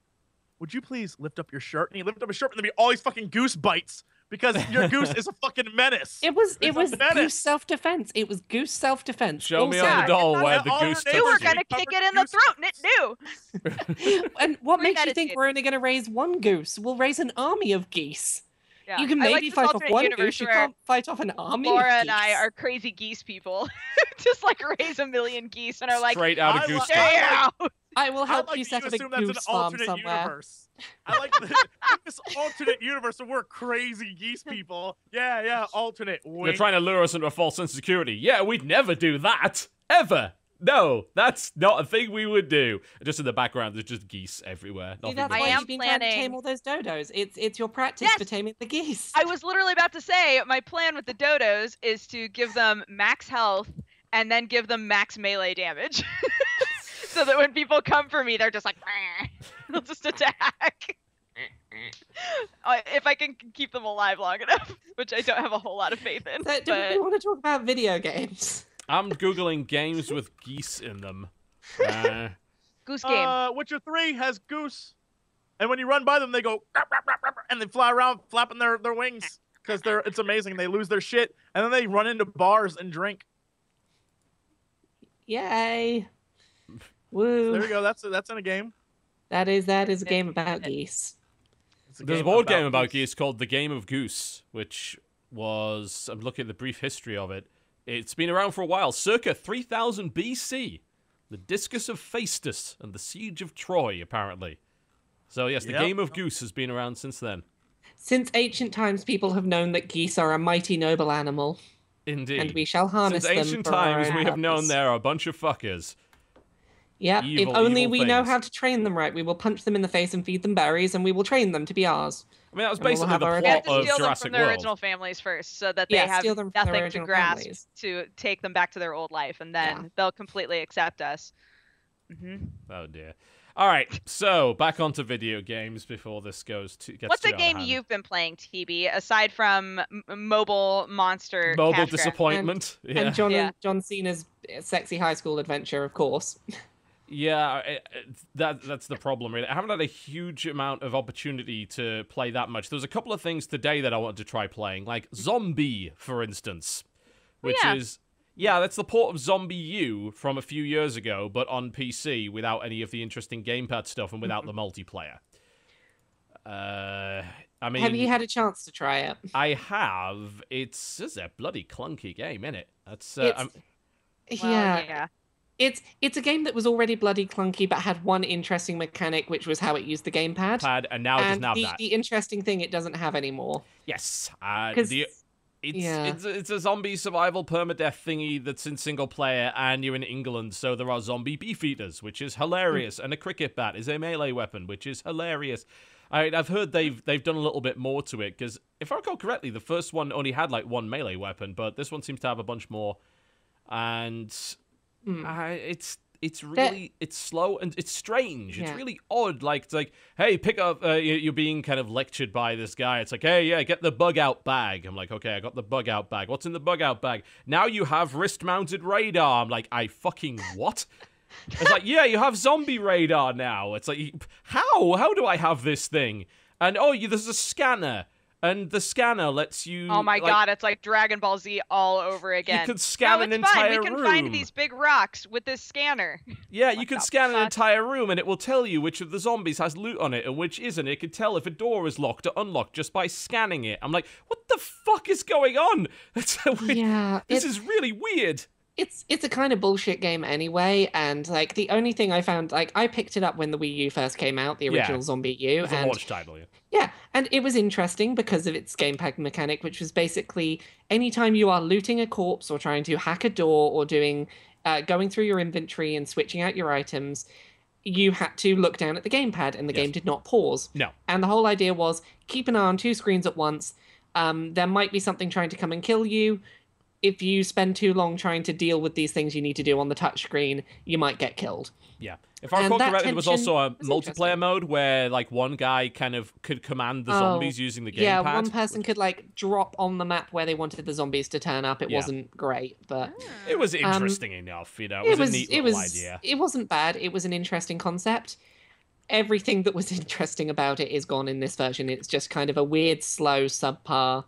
would you please lift up your shirt? And he'd lift up his shirt and there'd be all these fucking goose bites because your goose is a fucking menace. It was It's a goose menace. self-defense. It was goose self-defense. Show me Also- on the doll Yeah, where all the your goose neighbors You were touched you. gonna kick it in the Goose throat, and it knew. And what makes you think Premeditated. we're only going to raise one goose? We'll raise an army of geese. Yeah. You can I like maybe this fight off alternate one universe goose. You where can't fight off an army Laura of and I geese. are crazy geese people. Just like raise a million geese and are like, Straight out I of li- goose. I Tank. damn. I will I help like you that set you up a assume that's an goose farm alternate somewhere. universe. I like this alternate universe where we're crazy geese people. Yeah, alternate. You're Wink. trying to lure us into a false sense of security. Yeah, we'd never do that. Ever. No, that's not a thing we would do. Just in the background, there's just geese everywhere. See, Nothing that's but I why geese. am you've been trying to planning- tame all those dodos. It's your practice Yes! for taming the geese. I was literally about to say my plan with the dodos is to give them max health and then give them max melee damage. So that when people come for me, they're just like, "Meh." They'll just attack. If I can keep them alive long enough, which I don't have a whole lot of faith in. So, do we But want to talk about video games? I'm Googling games with geese in them. Goose Game. Witcher 3 has goose, and when you run by them, they go "Rap, rap, rap, rap," and they fly around flapping their wings because it's amazing. They lose their shit, and then they run into bars and drink. Yay. Woo. There we go. That's in a game. That is a game about geese. It's a There's a game board game about geese. geese called The Game of Goose, which was, I'm looking at the brief history of it. It's been around for a while, circa 3000 BC. The Discus of Phaestus and the Siege of Troy, apparently. So yes, The Yep. Game of Goose has been around since then. Since ancient times, people have known that geese are a mighty noble animal, Indeed. and we shall harness Since them ancient for our times, own we have known purpose. they're a bunch of fuckers. Yep, if evil, only evil we know things. how to train them right, we will punch them in the face and feed them berries, and we will train them to be ours. I mean, that was And we'll basically have the our We have plot to of steal them Jurassic from their World. original families first, so that they Yeah, have steal them from their nothing to original grasp families. to take them back to their old life, and then Yeah. they'll completely accept us. Oh dear. All right, so back onto video games before this gets What's too a out of game hand. you've been playing, TB, aside from Mobile Monster Mobile Cash Grab? disappointment. Yeah. And Yeah. John Cena's sexy high school adventure, of course. Yeah, that's the problem, really. I haven't had a huge amount of opportunity to play that much. There was a couple of things today that I wanted to try playing, like Zombie, for instance, which yeah. is... Yeah, that's the port of Zombie U from a few years ago, but on PC without any of the interesting gamepad stuff and without the multiplayer. I mean... Have you had a chance to try it? I have. It's a bloody clunky game, isn't it? That's... It's- Well, yeah. It's a game that was already bloody clunky, but had one interesting mechanic, which was how it used the gamepad. Pad, and now it doesn't And have that. the interesting thing it doesn't have anymore. Yes. 'Cause- yeah. It's a zombie survival permadeath thingy that's in single player, and you're in England, so there are zombie beef eaters, which is hilarious, and a cricket bat is a melee weapon, which is hilarious. I've heard they've done a little bit more to it, because if I recall correctly, the first one only had like one melee weapon, but this one seems to have a bunch more, and it's really it's slow and it's strange. It's Yeah. really odd. Like it's like, hey, pick up. You're being kind of lectured by this guy. It's like, hey, yeah, get the bug out bag. I'm like, okay, I got the bug out bag. What's in the bug out bag? Now you have wrist mounted radar. I'm like, I fucking what? It's like, yeah, you have zombie radar now. It's like, how do I have this thing? And there's a scanner. And the scanner lets you. Oh my like, god, it's like Dragon Ball Z all over again. could scan no, an it's fine. entire We can room. find these big rocks with this scanner. Yeah, you What could the scan an fuck? entire room and it will tell you which of the zombies has loot on it and which isn't. It can tell if a door is locked or unlocked just by scanning it. I'm like, what the fuck is going on? Yeah, This is really weird. It's a kind of bullshit game anyway, and like the only thing I found, like I picked it up when the Wii U first came out, the Yeah. original Zombie U, It's a and launch title, yeah. yeah, and it was interesting because of its gamepad mechanic, which was basically anytime you are looting a corpse or trying to hack a door or doing going through your inventory and switching out your items, you had to look down at the gamepad, and the Yes. game did not pause. No. And the whole idea was keep an eye on two screens at once. There might be something trying to come and kill you. If you spend too long trying to deal with these things you need to do on the touchscreen, you might get killed. Yeah. If I And recall that correctly, there was tension also a was multiplayer interesting. mode where like one guy kind of could command the zombies using the gamepad. Yeah, one person could like drop on the map where they wanted the zombies to turn up. It Yeah. wasn't great, but It was interesting enough, you know. It was a neat little idea. it wasn't bad. It was an interesting concept. Everything that was interesting about it is gone in this version. It's just kind of a weird, slow, subpar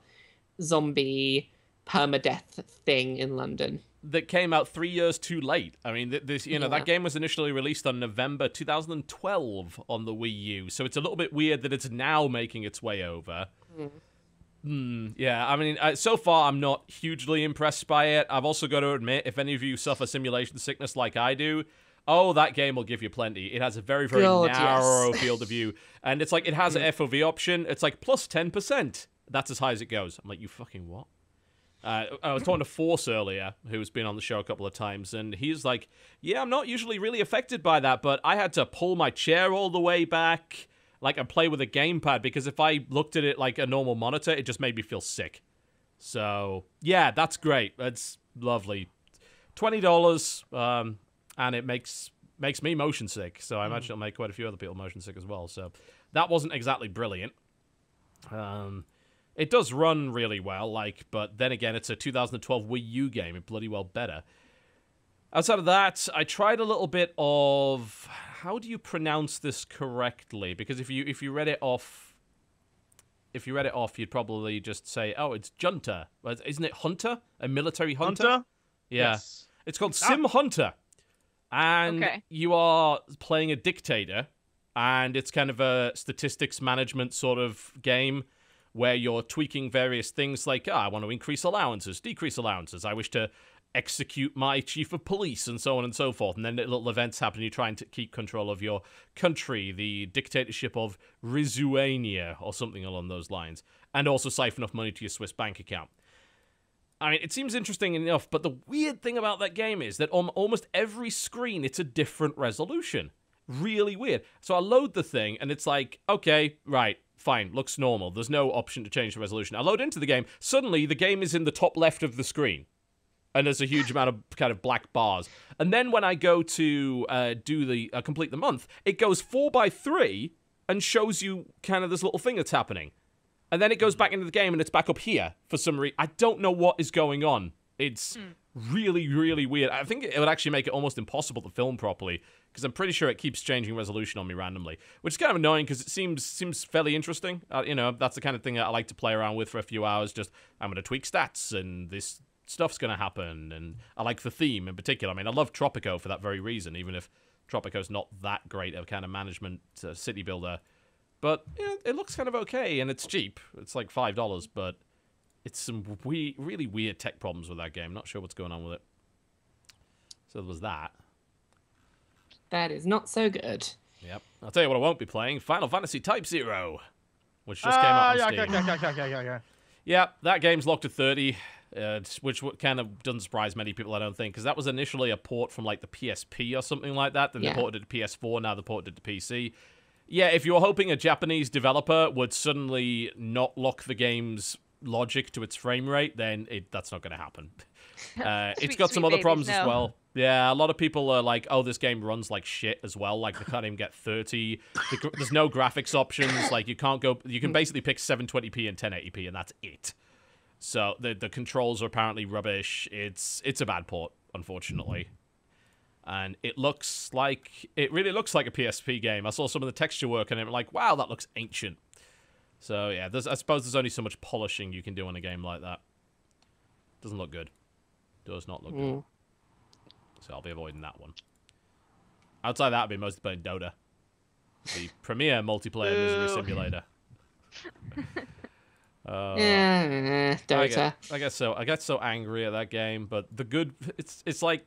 zombie permadeath thing in London. That came out 3 years too late. I mean, that Yeah. game was initially released on November 2012 on the Wii U, so it's a little bit weird that it's now making its way over. Yeah, I mean, so far I'm not hugely impressed by it. I've also got to admit, if any of you suffer simulation sickness like I do, that game will give you plenty. It has a very, very God, narrow yes. field of view, and it's like it has an FOV option. It's like plus 10%. That's as high as it goes. I'm like, you fucking what? I was talking to Force earlier, who's been on the show a couple of times, and he's like, yeah, I'm not usually really affected by that, but I had to pull my chair all the way back, like, and play with a gamepad, because if I looked at it like a normal monitor, it just made me feel sick. So, yeah, that's great. That's lovely. $20, and it makes me motion sick, so I imagine it'll make quite a few other people motion sick as well, so that wasn't exactly brilliant. It does run really well, but then again, it's a 2012 Wii U game. It's bloody well better. Outside of that, I tried a little bit of... How do you pronounce this correctly? Because if you read it off... If you read it off, you'd probably just say, oh, it's Junta. Isn't it Hunter? A military hunter? Hunter? Yeah. Yes. It's called Sim Hunter. And Okay. you are playing a dictator, and it's kind of a statistics management sort of game where you're tweaking various things like, I want to increase allowances, decrease allowances, I wish to execute my chief of police, and so on and so forth. And then little events happen, you're trying to keep control of your country, the dictatorship of Rizuania, or something along those lines, and also siphon off money to your Swiss bank account. I mean, it seems interesting enough, but the weird thing about that game is that on almost every screen, it's a different resolution. Really weird. So I load the thing, and it's like, okay, right, fine, looks normal. There's no option to change the resolution. I load into the game. Suddenly, the game is in the top left of the screen. And there's a huge amount of kind of black bars. And then when I go to complete the month, it goes 4x3 and shows you kind of this little thing that's happening. And then it goes back into the game and it's back up here for some reason. I don't know what is going on. It's really, really weird. I think it would actually make it almost impossible to film properly because I'm pretty sure it keeps changing resolution on me randomly, which is kind of annoying because it seems fairly interesting. You know, that's the kind of thing that I like to play around with for a few hours. Just, I'm going to tweak stats and this stuff's going to happen. And I like the theme in particular. I mean, I love Tropico for that very reason, even if Tropico's not that great of a kind of management city builder. But yeah, it looks kind of okay, and it's cheap. It's like $5, but it's some really weird tech problems with that game. Not sure what's going on with it. So there was that. That is not so good. Yep. I'll tell you what I won't be playing. Final Fantasy Type 0, which just came out on Steam. Yeah, that game's locked at 30, which kind of doesn't surprise many people, I don't think, because that was initially a port from like the PSP or something like that. Then they ported it to PS4, now they ported it to PC. Yeah, if you were hoping a Japanese developer would suddenly not lock the game's logic to its frame rate, then that's not going to happen. It's got some other problems as well. Yeah, a lot of people are like, oh, this game runs like shit as well. Like, they can't even get 30. There's no graphics options. Like, you can basically pick 720p and 1080p, and that's it. So the controls are apparently rubbish. It's a bad port, unfortunately. And it really looks like a PSP game. I saw some of the texture work and I'm like, wow, that looks ancient. So yeah, I suppose there's only so much polishing you can do on a game like that. Doesn't look good. Does not look good. So I'll be avoiding that one. Outside that, I'll be mostly playing Dota, the premier multiplayer misery simulator. Dota. I guess so. I get so angry at that game, but it's like,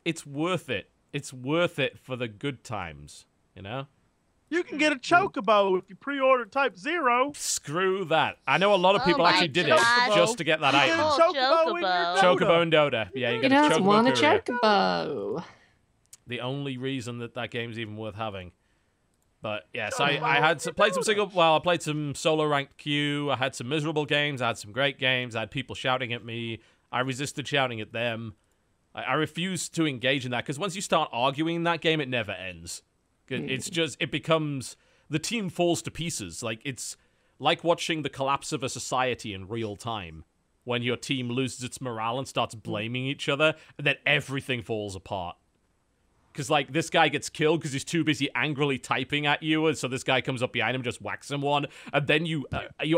it's worth it. It's worth it for the good times, you know? You can get a Chocobo if you pre-order Type 0. Screw that. I know a lot of people actually did it just to get that item. Chocobo in Dota. Yeah, you He get a Chocobo does want a courier. Chocobo. The only reason that game's even worth having. But yes, I played some solo ranked queue. I had some miserable games. I had some great games. I had people shouting at me. I resisted shouting at them. I refuse to engage in that because once you start arguing in that game, it never ends. It's just, it becomes, the team falls to pieces. Like, it's like watching the collapse of a society in real time when your team loses its morale and starts blaming each other, and then everything falls apart. Because, like, this guy gets killed because he's too busy angrily typing at you, and so this guy comes up behind him and just whacks him one, and then you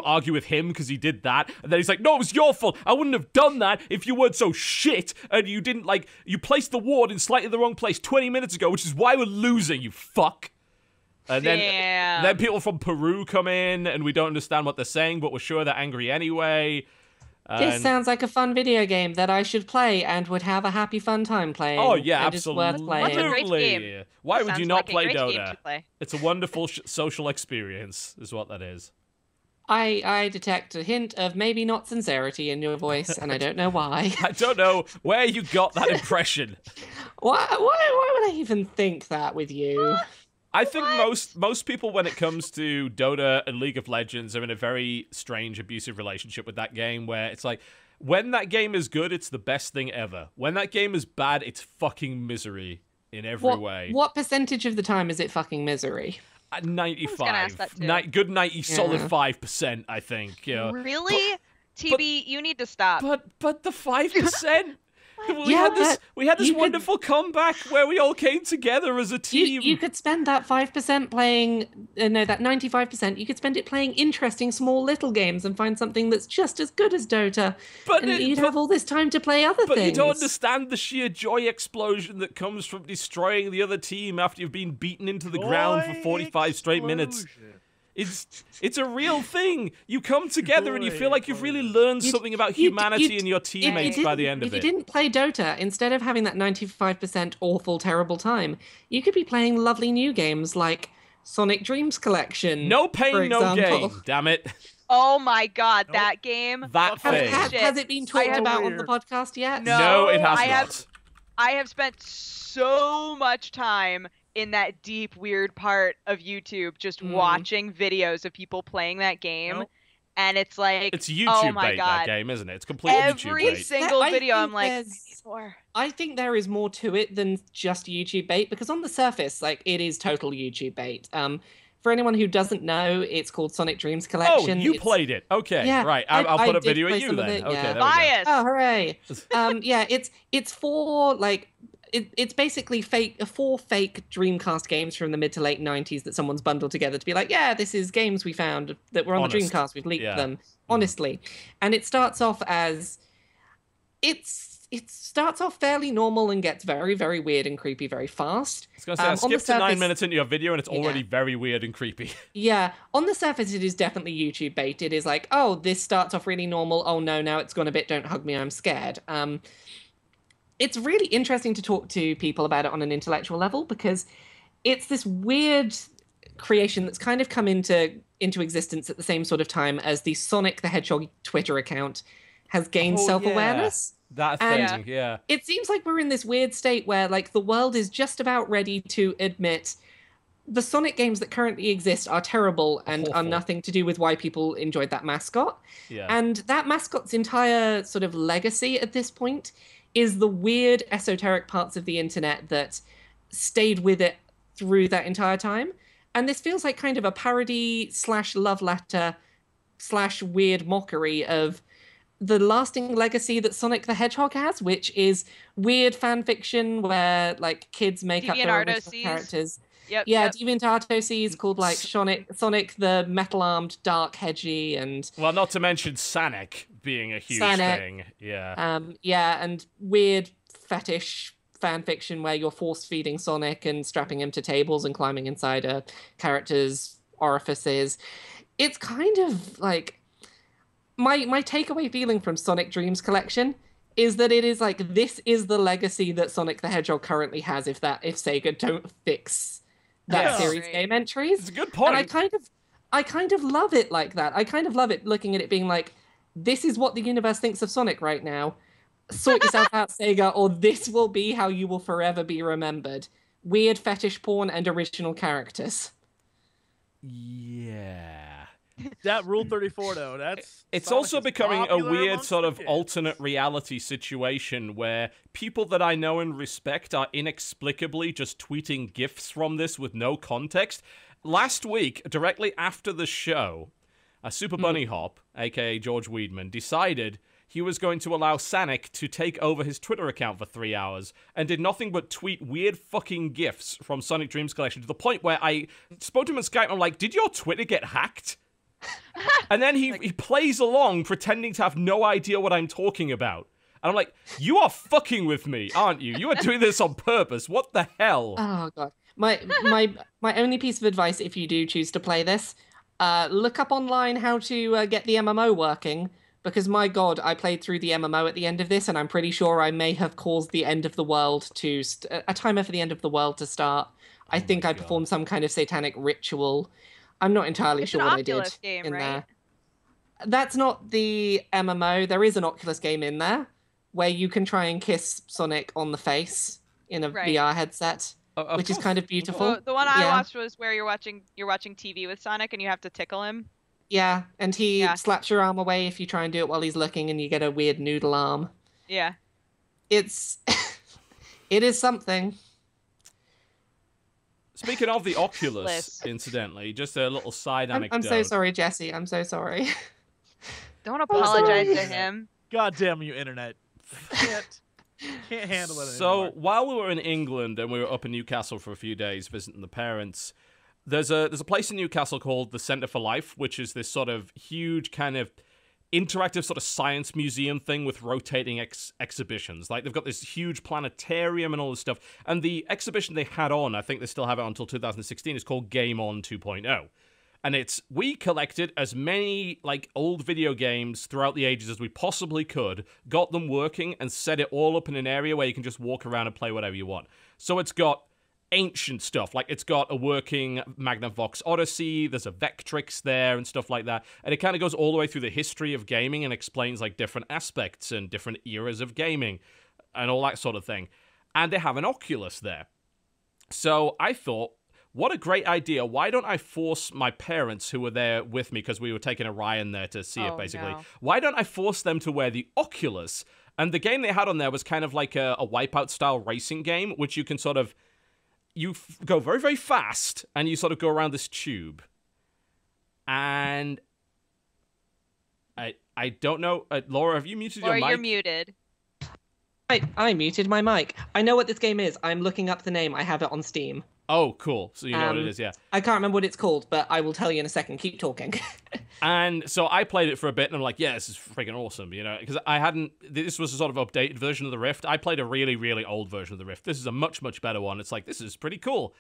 argue with him because he did that, and then he's like, no, it was your fault. I wouldn't have done that if you weren't so shit, and you didn't, like, you placed the ward in slightly the wrong place 20 minutes ago, which is why we're losing, you fuck. And then people from Peru come in, and we don't understand what they're saying, but we're sure they're angry anyway. This sounds like a fun video game that I should play and would have a happy, fun time playing. Oh, yeah, and absolutely. It's worth playing. That's a great game. Why would you not Sounds like a play great game Dota? to play. It's a wonderful social experience, is what that is. I detect a hint of maybe not sincerity in your voice, and I don't know why. I don't know where you got that impression. Why would I even think that with you? I think most people, when it comes to Dota and League of Legends, are in a very strange, abusive relationship with that game, where it's like, when that game is good, it's the best thing ever. When that game is bad, it's fucking misery in every way. What percentage of the time is it fucking misery? 95. that too. Good 90, solid 5%, I think. You know. Really? TB, you need to stop. But the 5%? We had this you could- wonderful comeback where we all came together as a team. You could spend that 5% playing, no, that 95%, you could spend it playing interesting small little games and find something that's just as good as Dota. And you'd have all this time to play other But things. you don't understand the sheer joy explosion that comes from destroying the other team after you've been beaten into the ground for 45 straight minutes. It's a real thing. You come together and you feel like you've really learned something about humanity and your teammates by the end of it. If you didn't play Dota, instead of having that 95% awful, terrible time, you could be playing lovely new games like Sonic Dreams Collection. No for pain, no example. gain. Damn it. Oh my god, that game. That thing. Has it been talked have- about on the podcast yet? No, it has I not. I have spent so much time in that deep, weird part of YouTube just watching videos of people playing that game. Nope. And it's like, It's YouTube oh my bait, God. that game, isn't it? It's completely YouTube Every bait. single I video, I'm think like, there's- more. I think there is more to it than just YouTube bait, because on the surface, like, it is total YouTube bait. For anyone who doesn't know, it's called Sonic Dreams Oh, Collection. you It's- played it. Okay, Yeah, right. I I'll put a did video of play you some of then. it, Okay, yeah. there we go. Bias. Oh, hooray! Yeah, it's for like it's basically four fake Dreamcast games from the mid to late 90s that someone's bundled together to be like, yeah, this is games we found that were on the Honest. Dreamcast. We've leaked Yeah. them honestly, and it starts off as it starts off fairly normal and gets very, very weird and creepy very fast. I was going to say, I on the skipped to 9 surface- minutes into your video and it's Yeah. already very weird and creepy. Yeah, on the surface, it is definitely YouTube bait. It is like, oh, this starts off really normal. Oh no, now it's gone a bit. Don't hug me, I'm scared. It's really interesting to talk to people about it on an intellectual level because it's this weird creation that's kind of come into existence at the same sort of time as the Sonic the Hedgehog Twitter account has gained Oh, self-awareness. That And- thing, yeah. It seems like we're in this weird state where like the world is just about ready to admit the Sonic games that currently exist are terrible and are Awful. nothing to do with why people enjoyed that mascot. Yeah. And that mascot's entire sort of legacy at this point is the weird esoteric parts of the internet that stayed with it through that entire time. And this feels like kind of a parody / love letter / weird mockery of the lasting legacy that Sonic the Hedgehog has, which is weird fan fiction where like kids make up their DeviantArt original OCs. characters. Yep. Yeah, yep. DeviantArt OCs called like Sonic the metal-armed, dark, hedgy, and Well, not to mention Sanic being a huge Sanic. thing. Yeah. yeah, and weird fetish fan fiction where you're force-feeding Sonic and strapping him to tables and climbing inside a character's orifices. It's kind of like my takeaway feeling from Sonic Dreams Collection is that it is like this is the legacy that Sonic the Hedgehog currently has if Sega don't fix that Yeah. series Right. game entries. It's a good And point. I kind of love it like that. I kind of love it looking at it being like, this is what the universe thinks of Sonic right now. Sort yourself out, Sega, or this will be how you will forever be remembered. Weird fetish porn and original characters. Yeah. That Rule 34 though, that's It's Sonic also is becoming a popular weird amongst sort the of kids. alternate reality situation where people that I know and respect are inexplicably just tweeting GIFs from this with no context. Last week, directly after the show, a Super Bunny Hop, aka George Weedman, decided he was going to allow Sanic to take over his Twitter account for 3 hours and did nothing but tweet weird fucking GIFs from Sonic Dreams Collection to the point where I spoke to him on Skype and I'm like, did your Twitter get hacked? And then he plays along pretending to have no idea what I'm talking about. And I'm like, you are fucking with me, aren't you? You are doing this on purpose. What the hell? Oh god. My only piece of advice if you do choose to play this, look up online how to get the MMO working. Because my god, I played through the MMO at the end of this, and I'm pretty sure I may have caused the end of the world to a timer for the end of the world to start. I think I performed some kind of satanic ritual. I'm not entirely It's sure an what I Oculus did game, in right? there. That's not the MMO. There is an Oculus game in there where you can try and kiss Sonic on the face in a Right. VR headset, Of which is course. kind of beautiful. The one I Yeah. watched was where you're watching TV with Sonic and you have to tickle him. Yeah, and he Yeah. slaps your arm away if you try and do it while he's looking, and you get a weird noodle arm. Yeah. It's it is something. Speaking of the Oculus, Bliss. incidentally, just a little side anecdote. I'm so sorry, Jesse. I'm so sorry. Don't apologize to sorry. him. God damn you, internet. Shit. Can't handle it So anymore. while we were in England and we were up in Newcastle for a few days visiting the parents, there's a place in Newcastle called the Centre for Life, which is this sort of huge kind of interactive sort of science museum thing with rotating exhibitions. Like, they've got this huge planetarium and all this stuff. And the exhibition they had on, I think they still have it until 2016, is called Game On 2.0. And we collected as many, like, old video games throughout the ages as we possibly could, got them working, and set it all up in an area where you can just walk around and play whatever you want. So it's got ancient stuff, like it's got a working Magnavox Odyssey, there's a Vectrix there and stuff like that, and it kind of goes all the way through the history of gaming and explains like different aspects and different eras of gaming and all that sort of thing. And they have an Oculus there. So I thought, what a great idea. Why don't I force my parents, who were there with me, because we were taking Orion there to see it, basically. No. Why don't I force them to wear the Oculus? And the game they had on there was kind of like a Wipeout-style racing game, which you can sort of go very, very fast, and you sort of go around this tube. And I don't know. Laura, have you muted your Or mic? you're muted. I muted my mic. I know what this game is. I'm looking up the name. I have it on Steam. Oh, cool. So you know what it is, yeah. I can't remember what it's called, but I will tell you in a second. Keep talking. And so I played it for a bit, and I'm like, yeah, this is freaking awesome, you know, because this was a sort of updated version of the Rift. I played a really, really old version of the Rift. This is a much, much better one. It's like, this is pretty cool.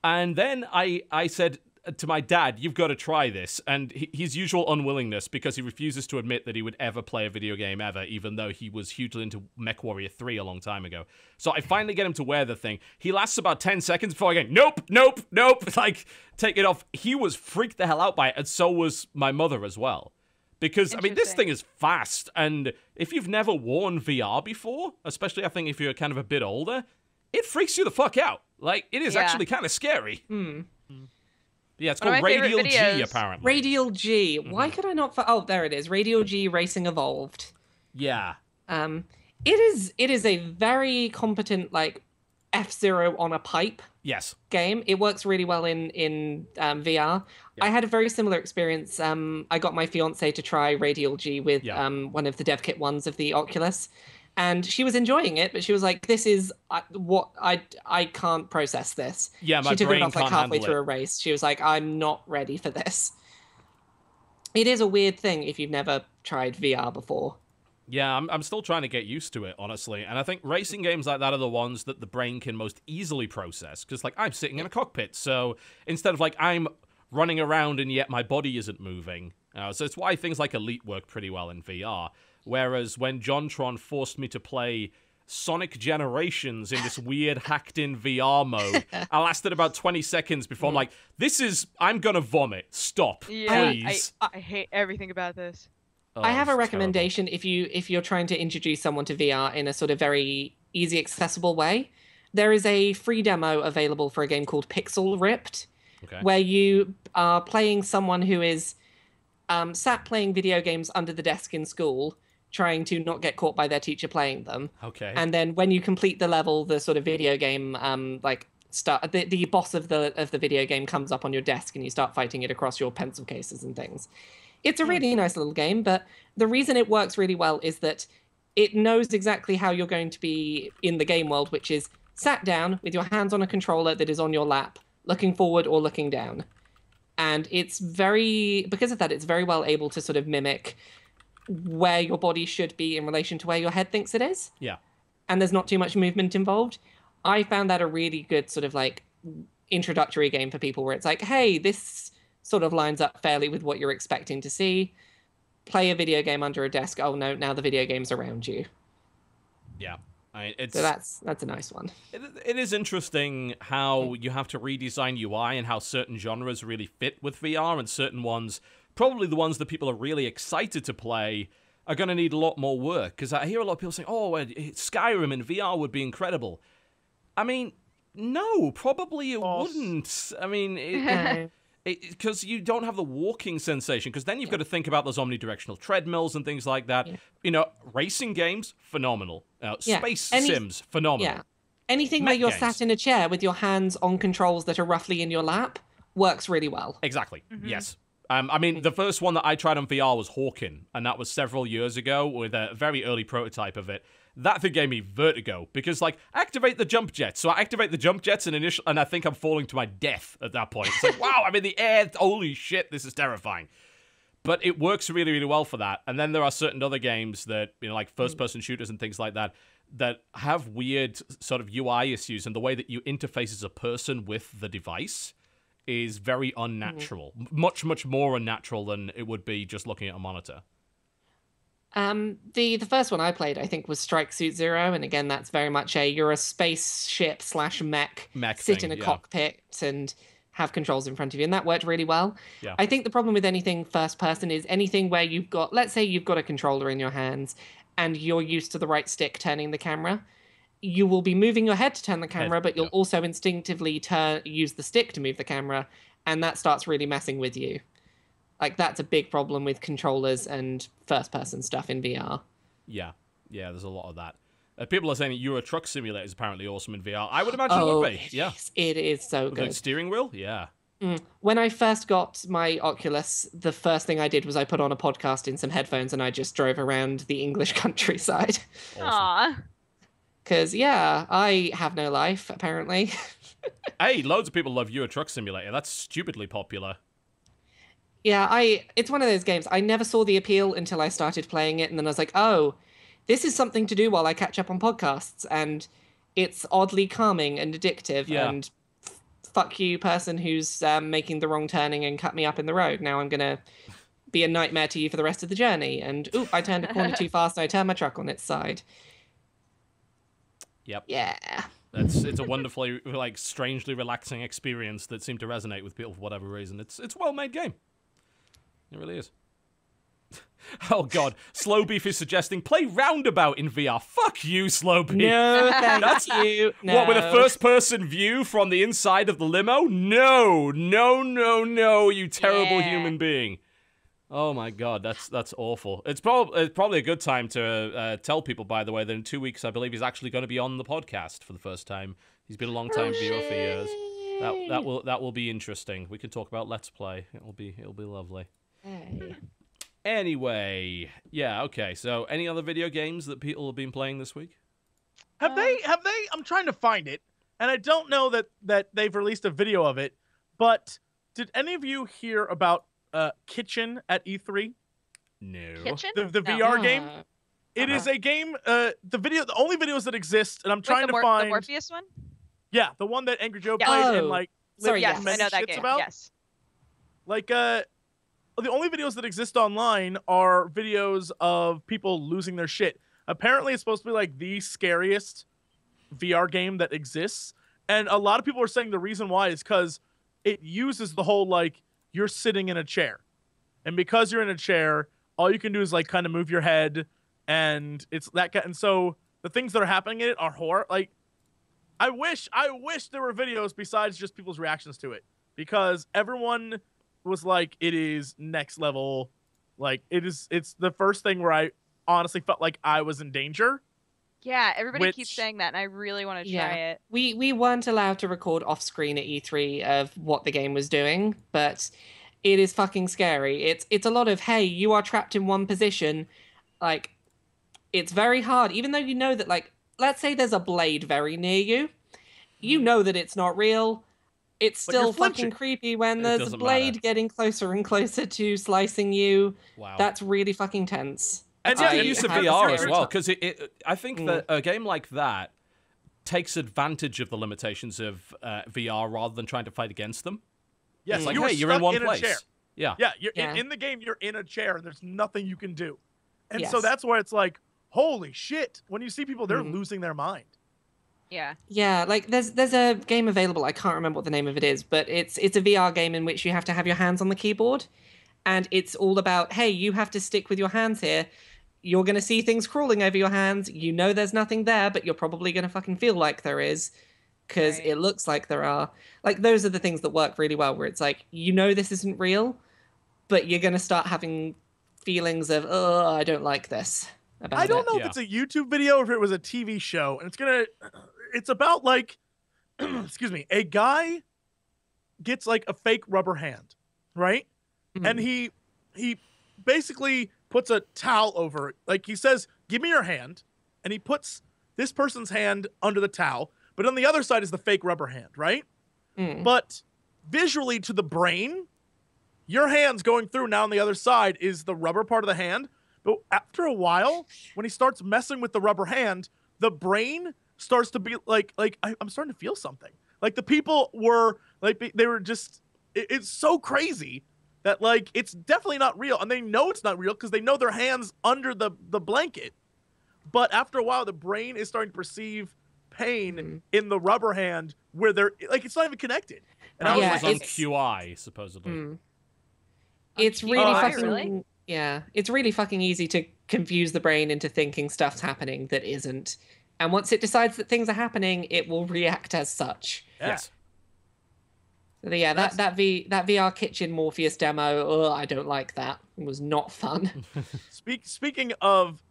And then I said to my dad, you've got to try this. And his usual unwillingness, because he refuses to admit that he would ever play a video game ever, even though he was hugely into MechWarrior 3 a long time ago. So I finally get him to wear the thing. He lasts about 10 seconds before I go, nope, like, take it off. He was freaked the hell out by it, and so was my mother as well. Because, I mean, this thing is fast, and if you've never worn VR before, especially I think if you're kind of a bit older, it freaks you the fuck out. Like, it is actually kind of scary. Yeah, it's One of called my favorite Radial G, videos- apparently. Radial G. Why could I not... Oh, there it is. Radial G Racing Evolved. Yeah. It is a very competent, like, F-Zero on a pipe Yes. game. It works really well in VR. I had a very similar experience. I got my fiance to try Radial G with one of the dev kit ones of the Oculus, and she was enjoying it, but she was like, "This is what I can't process this." Yeah, my she took brain it off like can't halfway handle through it. a race. She was like, "I'm not ready for this." It is a weird thing if you've never tried VR before. Yeah, I'm still trying to get used to it, honestly. And I think racing games like that are the ones that the brain can most easily process. Because, like, I'm sitting in a cockpit, so instead of, like, I'm running around and yet my body isn't moving. So it's why things like Elite work pretty well in VR. Whereas when JonTron forced me to play Sonic Generations in this weird hacked-in VR mode, I lasted about 20 seconds before I'm like, I'm gonna vomit. Stop, please. I hate everything about this. I have a it's recommendation if you're trying to introduce someone to VR in a sort of very easy, accessible way. There is a free demo available for a game called Pixel Ripped, where you are playing someone who is sat playing video games under the desk in school, trying to not get caught by their teacher playing them. Okay. And then when you complete the level, the sort of video game the boss of the video game comes up on your desk and you start fighting it across your pencil cases and things. It's a really nice little game, but the reason it works really well is that it knows exactly how you're going to be in the game world, which is sat down with your hands on a controller that is on your lap, looking forward or looking down. And because of that, it's very well able to sort of mimic where your body should be in relation to where your head thinks it is. Yeah. And there's not too much movement involved. I found that a really good sort of like introductory game for people where it's like, hey, this sort of lines up fairly with what you're expecting to see. Play a video game under a desk. Oh no, now the video game's around you. Yeah. It's So that's a nice one. It is interesting how you have to redesign UI and how certain genres really fit with VR, and certain ones, probably the ones that people are really excited to play, are going to need a lot more work. Because I hear a lot of people saying, oh, Skyrim in VR would be incredible. I mean, no, probably it wouldn't. I mean, because you don't have the walking sensation, because then you've got to think about those omnidirectional treadmills and things like that. You know, racing games, phenomenal. Space sims, phenomenal. Yeah. Anything Mech where you're games. sat in a chair with your hands on controls that are roughly in your lap works really well. Exactly, yes. I mean, the first one that I tried on VR was Hawken, and that was several years ago with a very early prototype of it. that thing gave me vertigo because, like, activate the jump jets. So I activate the jump jets and I think I'm falling to my death at that point. It's like, wow, I'm in the air. Holy shit, this is terrifying. But it works really, really well for that. And then there are certain other games that, like first-person shooters and things like that, that have weird sort of UI issues, and the way that you interface as a person with the device is very unnatural. Much, much more unnatural than it would be just looking at a monitor. The first one I played, I think, was Strike Suit Zero, and again, that's very much you're a spaceship / mech sit thing, in a yeah. cockpit and have controls in front of you, and that worked really well. Yeah. I think the problem with anything first person is anything where you've got, let's say you've got a controller in your hands, and you're used to the right stick turning the camera. You will be moving your head to turn the camera, but you'll also instinctively use the stick to move the camera, and that starts really messing with you. Like, that's a big problem with controllers and first-person stuff in VR. Yeah, there's a lot of that. People are saying that Euro Truck Simulator is apparently awesome in VR. I would imagine it would be. Yeah, it is so with good. the steering wheel, yeah. When I first got my Oculus, the first thing I did was I put on a podcast in some headphones and I just drove around the English countryside. Awesome. Aw. Because, yeah, I have no life, apparently. Hey, loads of people love Euro Truck Simulator. That's stupidly popular. Yeah, it's one of those games. I never saw the appeal until I started playing it, and then I was like, oh, this is something to do while I catch up on podcasts, and it's oddly calming and addictive, and fuck you, person who's making the wrong turning and cut me up in the road. Now I'm going to be a nightmare to you for the rest of the journey, and oop, I turned a corner too fast and I turned my truck on its side. Yep. Yeah. It's a wonderfully, like, strangely relaxing experience that seemed to resonate with people for whatever reason. It's a well-made game. It really is. Oh, God. Slow Beef is suggesting play Roundabout in VR. Fuck you, Slow Beef. No, thank you. No. What, with a first-person view from the inside of the limo? No, you terrible human being. Oh, my God. That's awful. It's probably a good time to tell people, by the way, that in 2 weeks, I believe he's actually going to be on the podcast for the first time. He's been a long-time viewer for years. That will be interesting. We can talk about Let's Play. It'll be lovely. Hey. Anyway, yeah, okay. So, any other video games that people have been playing this week? Have they? I'm trying to find it, and I don't know that they've released a video of it. But did any of you hear about Kitchen at E3? No. Kitchen? The VR game. It is a game. The only videos that exist, and I'm trying to find the Morpheus one. Yeah, the one that Angry Joe Yeah. played and like. Sorry, lived Yes, I many know that shits game. about. Yes. Like the only videos that exist online are videos of people losing their shit. Apparently, it's supposed to be like the scariest VR game that exists, and a lot of people are saying the reason why is because it uses the whole like you're sitting in a chair, and because you're in a chair, all you can do is like kind of move your head, and it's that. And so the things that are happening in it are horror. Like, I wish there were videos besides just people's reactions to it, because everyone was like, it is next level. Like, it's the first thing where I honestly felt like I was in danger. Yeah, everybody keeps Which- saying that, and I really want to try it. We weren't allowed to record off screen at E3 of what the game was doing, but it is fucking scary. It's a lot of, hey, you are trapped in one position. Like, it's very hard, even though you know that, like, let's say there's a blade very near you. You know that it's not real. It's But you're still fucking flinching. creepy when It there's a doesn't blade matter. getting closer and closer to slicing you. Wow. That's really fucking tense. And I the use of had a VR as scary well, time. because I think that a game like that takes advantage of the limitations of VR rather than trying to fight against them. Yes, It's like, you were hey, you're in stuck one a place. chair. Yeah. Yeah, Yeah. in the game, you're in a chair, and there's nothing you can do. And so Yes. that's where it's like, holy shit. When you see people, they're losing their mind. Yeah. Yeah, like there's a game available. I can't remember what the name of it is, but it's a VR game in which you have to have your hands on the keyboard, and it's all about, hey, you have to stick with your hands here. You're gonna see things crawling over your hands. You know there's nothing there, but you're probably gonna fucking feel like there is, because Right. it looks like there are. Like, those are the things that work really well, where it's like, you know this isn't real, but you're gonna start having feelings of, oh, I don't like this about I don't it. know Yeah. if it's a YouTube video or if it was a TV show, and it's about like, excuse me, a guy gets like a fake rubber hand, right? And he basically puts a towel over it. Like, he says, give me your hand. and he puts this person's hand under the towel, but on the other side is the fake rubber hand, right? But visually to the brain, your hand's going through. Now on the other side is the rubber part of the hand. But after a while, when he starts messing with the rubber hand, the brain starts to be like I'm starting to feel something. Like the people were like, they were just, it's so crazy that like, it's definitely not real. And they know it's not real because they know their hand's under the blanket. But after a while, the brain is starting to perceive pain in the rubber hand where they're like, it's not even connected. And I was That like, was on QI, supposedly. It's really QI, fucking really? yeah. It's really fucking easy to confuse the brain into thinking stuff's happening that isn't. And once it decides that things are happening, it will react as such. Yes. So yeah, that VR kitchen Morpheus demo, I don't like that. It was not fun. Speaking of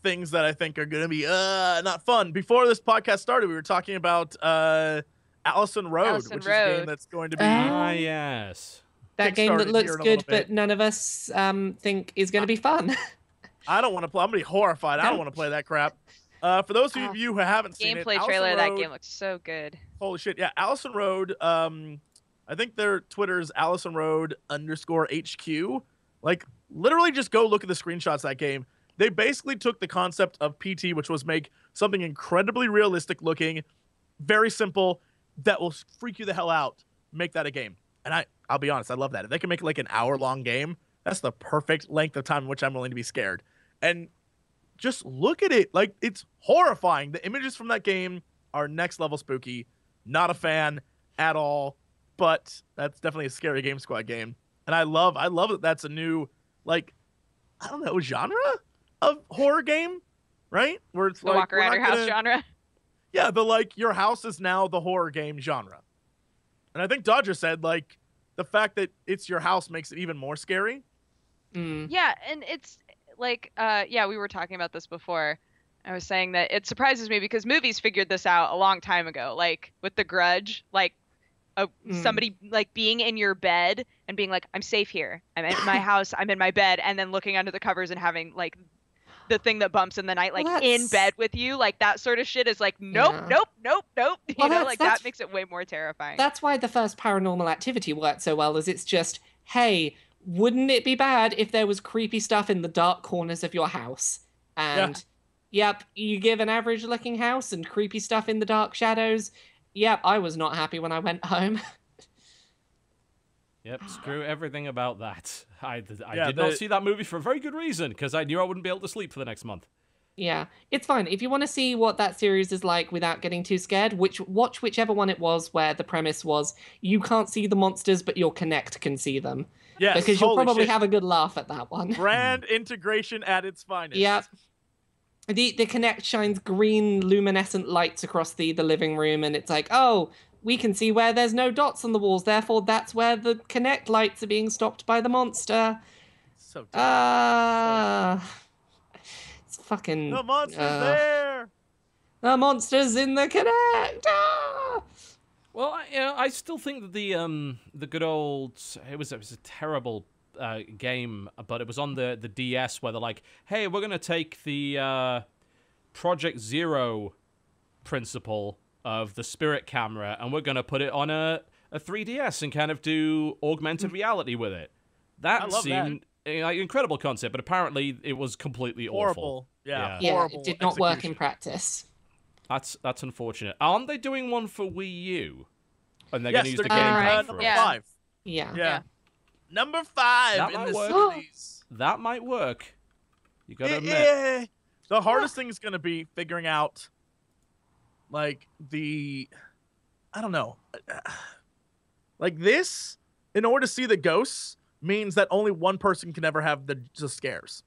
things that I think are going to be not fun. Before this podcast started, we were talking about Allison Road, which is a game that's going to be Yes. That game that Kickstarted looks here in a good, little bit. but none of us think is going to be fun. I don't want to play. I'm going to be horrified. I don't want to play that crap. For those of you who haven't seen it, Gameplay Allison trailer of that Road- game looks so good. Holy shit. Yeah, Allison Road, I think their Twitter's Allison Road _HQ. Like, literally just go look at the screenshots of that game. They basically took the concept of PT, which was make something incredibly realistic looking, very simple, that will freak you the hell out, make that a game. And I'll be honest, I love that. If they can make it like an hour-long game, that's the perfect length of time in which I'm willing to be scared. And just look at it. Like, it's horrifying. The images from that game are next level spooky. Not a fan at all, but that's definitely a Scary Game Squad game. And I love that that's a new, like, I don't know, genre of horror game, right? Where it's The like, walk we're around not your house gonna- genre. Yeah, but like your house is now the horror game genre. And I think Dodger said like the fact that it's your house makes it even more scary. Yeah, and it's like, we were talking about this before. I was saying that it surprises me because movies figured this out a long time ago. Like with The Grudge, like somebody like being in your bed and being like, I'm safe here. I'm in my house. I'm in my bed. And then looking under the covers and having like the thing that bumps in the night, like in bed with you, like that sort of shit is like, nope. Well, You know, like that makes it way more terrifying. That's why the first Paranormal Activity worked so well, is it's just, hey, wouldn't it be bad if there was creepy stuff in the dark corners of your house? And yep, you give an average looking house and creepy stuff in the dark shadows. Yep, I was not happy when I went home. Yep, screw everything about that. I did Yeah, not see that movie for a very good reason, because I knew I wouldn't be able to sleep for the next month. Yeah, it's fine. If you want to see what that series is like without getting too scared, watch whichever one it was where the premise was you can't see the monsters, but your Kinect can see them. Yes, Because you'll holy probably shit. have a good laugh at that one. Brand integration at its finest. Yep. The Kinect shines green luminescent lights across the living room, and it's like, oh, we can see where there's no dots on the walls, therefore that's where the Kinect lights are being stopped by the monster. So dumb. It's fucking... The monster's there. The monster's in the Kinect! Well, I still think that the good old it was a terrible game, but it was on the DS where they're like, hey, we're gonna take the Project Zero principle of the Spirit camera and we're gonna put it on a 3DS and kind of do augmented reality with it. That love seemed like an incredible concept, but apparently it was completely Horrible. awful. Yeah. Yeah, Horrible it did not work in execution. practice. That's unfortunate. Aren't they doing one for Wii U? And they're Yes, gonna use they're the doing gamepad for number it. Yeah. 5. Yeah. Yeah. Number 5 That in might the work. series. That might work. You gotta admit. Yeah. The hardest thing is going to be figuring out, like, I don't know. Like, this, in order to see the ghosts, means that only one person can ever have the scares.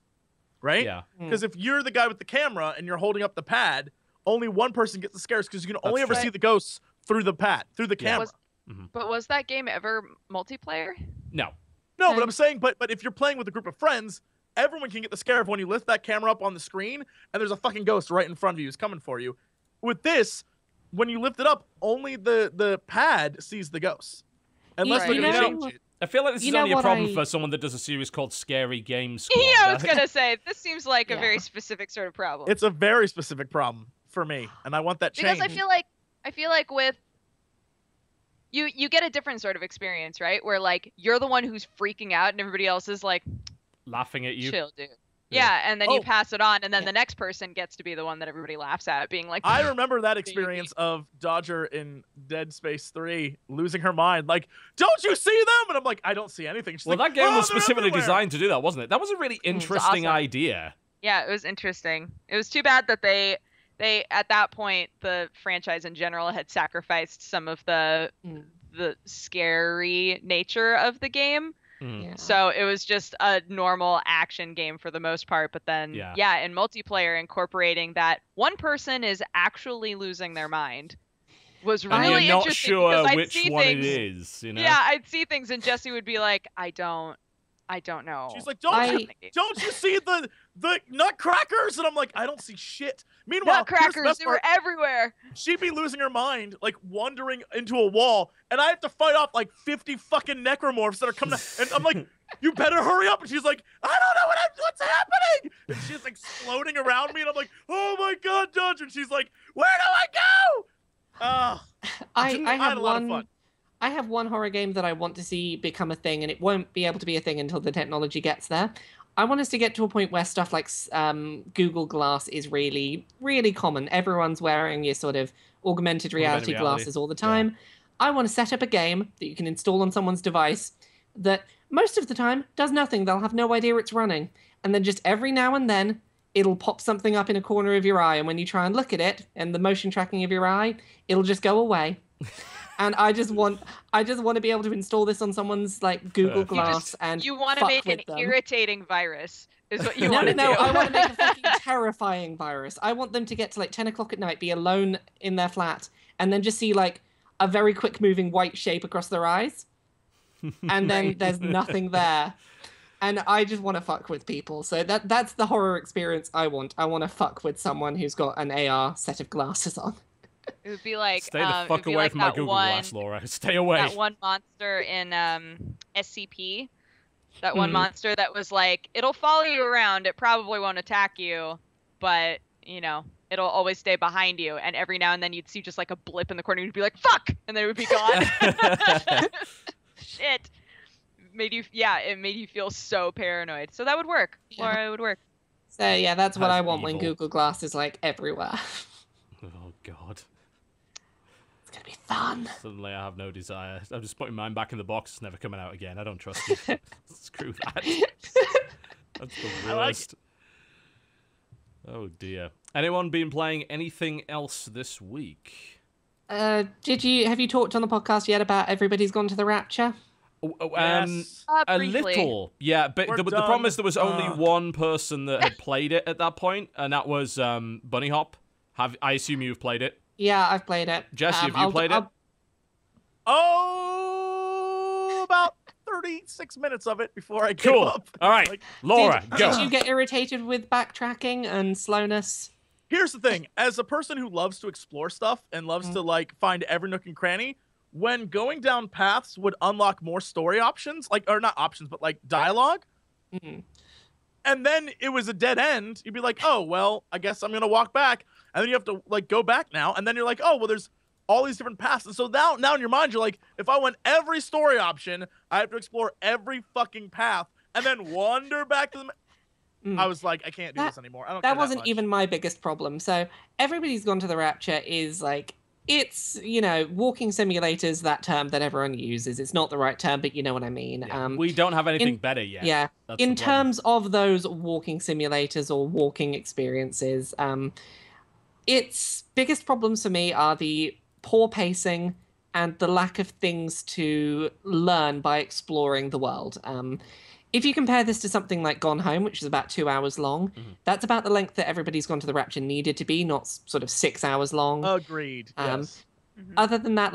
Right? Yeah. Because if you're the guy with the camera and you're holding up the pad, only one person gets the scares because you can only ever true. see the ghosts through the pad, through the Yeah. camera. But was that game ever multiplayer? No. No, but I'm saying, but if you're playing with a group of friends, everyone can get the scare of when you lift that camera up on the screen and there's a fucking ghost right in front of you who's coming for you. With this, when you lift it up, only the pad sees the ghost. Unless You they're going to know- change it. I feel like this is You know only a what problem for someone that does a series called Scary Game Squad. Yeah, I was gonna say this seems like a Yeah. very specific sort of problem. It's a very specific problem for me, and I want that Because changed. I feel like with you get a different sort of experience, right? Where like you're the one who's freaking out and everybody else is like Laughing at you. chill, dude. Yeah. Yeah, and then you Oh. pass it on, and then Yeah. the next person gets to be the one that everybody laughs at, being like, I remember that experience of Dodger in Dead Space 3 losing her mind. Like, don't you see them? And I'm like, I don't see anything. She's Well, like, that game "Oh, was they're specifically everywhere." designed to do that, wasn't it? That was a really interesting awesome. idea. Yeah, it was interesting. It was too bad that they at that point the franchise in general had sacrificed some of the scary nature of the game. Mm. Yeah. So it was just a normal action game for the most part, but then Yeah. in multiplayer incorporating that one person is actually losing their mind was And really you're not interesting sure because I'd which see one things, it is, you know? Yeah, I'd see things and Jesse would be like, I don't know. She's like, I- don't you see the nutcrackers? And I'm like, I don't see shit. Meanwhile, here's the Nutcrackers, best they were part. everywhere. She'd be losing her mind, like wandering into a wall, and I have to fight off like 50 fucking necromorphs that are coming. And I'm like, you better hurry up. And she's like, I don't know what's happening. And she's like floating around me, and I'm like, oh my god, Dodge. And she's like, where do I go? I had have a lot of fun. I have one horror game that I want to see become a thing, and it won't be able to be a thing until the technology gets there. I want us to get to a point where stuff like Google Glass is really, really common. Everyone's wearing your sort of augmented reality glasses all the time. I want to set up a game that you can install on someone's device that most of the time does nothing. They'll have no idea it's running. And then just every now and then, it'll pop something up in a corner of your eye. And when you try and look at it and the motion tracking of your eye, it'll just go away. And I just want to be able to install this on someone's like Google Glass and You want to fuck make an with them. irritating virus, is what you No, want to no, do. I want to make a fucking terrifying virus. I want them to get to like 10 o'clock at night, be alone in their flat, and then just see like a very quick moving white shape across their eyes. And then there's nothing there. And I just want to fuck with people. So that's the horror experience I want. I want to fuck with someone who's got an AR set of glasses on. It would be like Stay the it would fuck be away like from my that Google one, Glass, Laura. Stay away. That one monster in SCP. That one monster that was like, it'll follow you around. It probably won't attack you, but you know, it'll always stay behind you. And every now and then you'd see just like a blip in the corner. You'd be like, "Fuck!" and then it would be gone. Shit. It made you feel so paranoid. So that would work. Yeah. Laura, it would work. So yeah, that's what That's I want when evil. Google Glass is like everywhere. Oh, God. It's gonna be fun. Suddenly I have no desire. I'm just putting mine back in the box. It's never coming out again. I don't trust you. Screw that. That's the I like worst. Oh, dear. Anyone been playing anything else this week? Have you talked on the podcast yet about Everybody's Gone to the Rapture? Yes. A Briefly. little, yeah, but We're the problem done. is there was only one person that had played it at that point, and that was Bunny Hop. I assume you've played it. Yeah, I've played it. Jesse, have you played it? Oh, about 36 minutes of it before I gave Cool. up. All right, Like, Laura, go. Did you get irritated with backtracking and slowness? here's the thing. As a person who loves to explore stuff and loves to like find every nook and cranny, when going down paths would unlock more story options, or not options, but like dialogue, Mhm. and then it was a dead end, you'd be like, oh, well, I guess I'm gonna walk back, and then you have to like go back now, and then you're like, oh, well, there's all these different paths, and so now in your mind you're like, if I want every story option, I have to explore every fucking path and then wander back to the I was like, I can't do this anymore. I don't care That wasn't much. even my biggest problem. So Everybody's Gone to the Rapture is like, it's, walking simulators, that term that everyone uses. It's not the right term, but you know what I mean. Yeah, we don't have anything in- better yet. Yeah. That's In the problem. terms of those walking simulators or walking experiences, its biggest problems for me are the poor pacing and the lack of things to learn by exploring the world. If you compare this to something like Gone Home, which is about 2 hours long, that's about the length that Everybody's Gone to the Rapture needed to be, not sort of 6 hours long. Agreed. Yes. Other than that,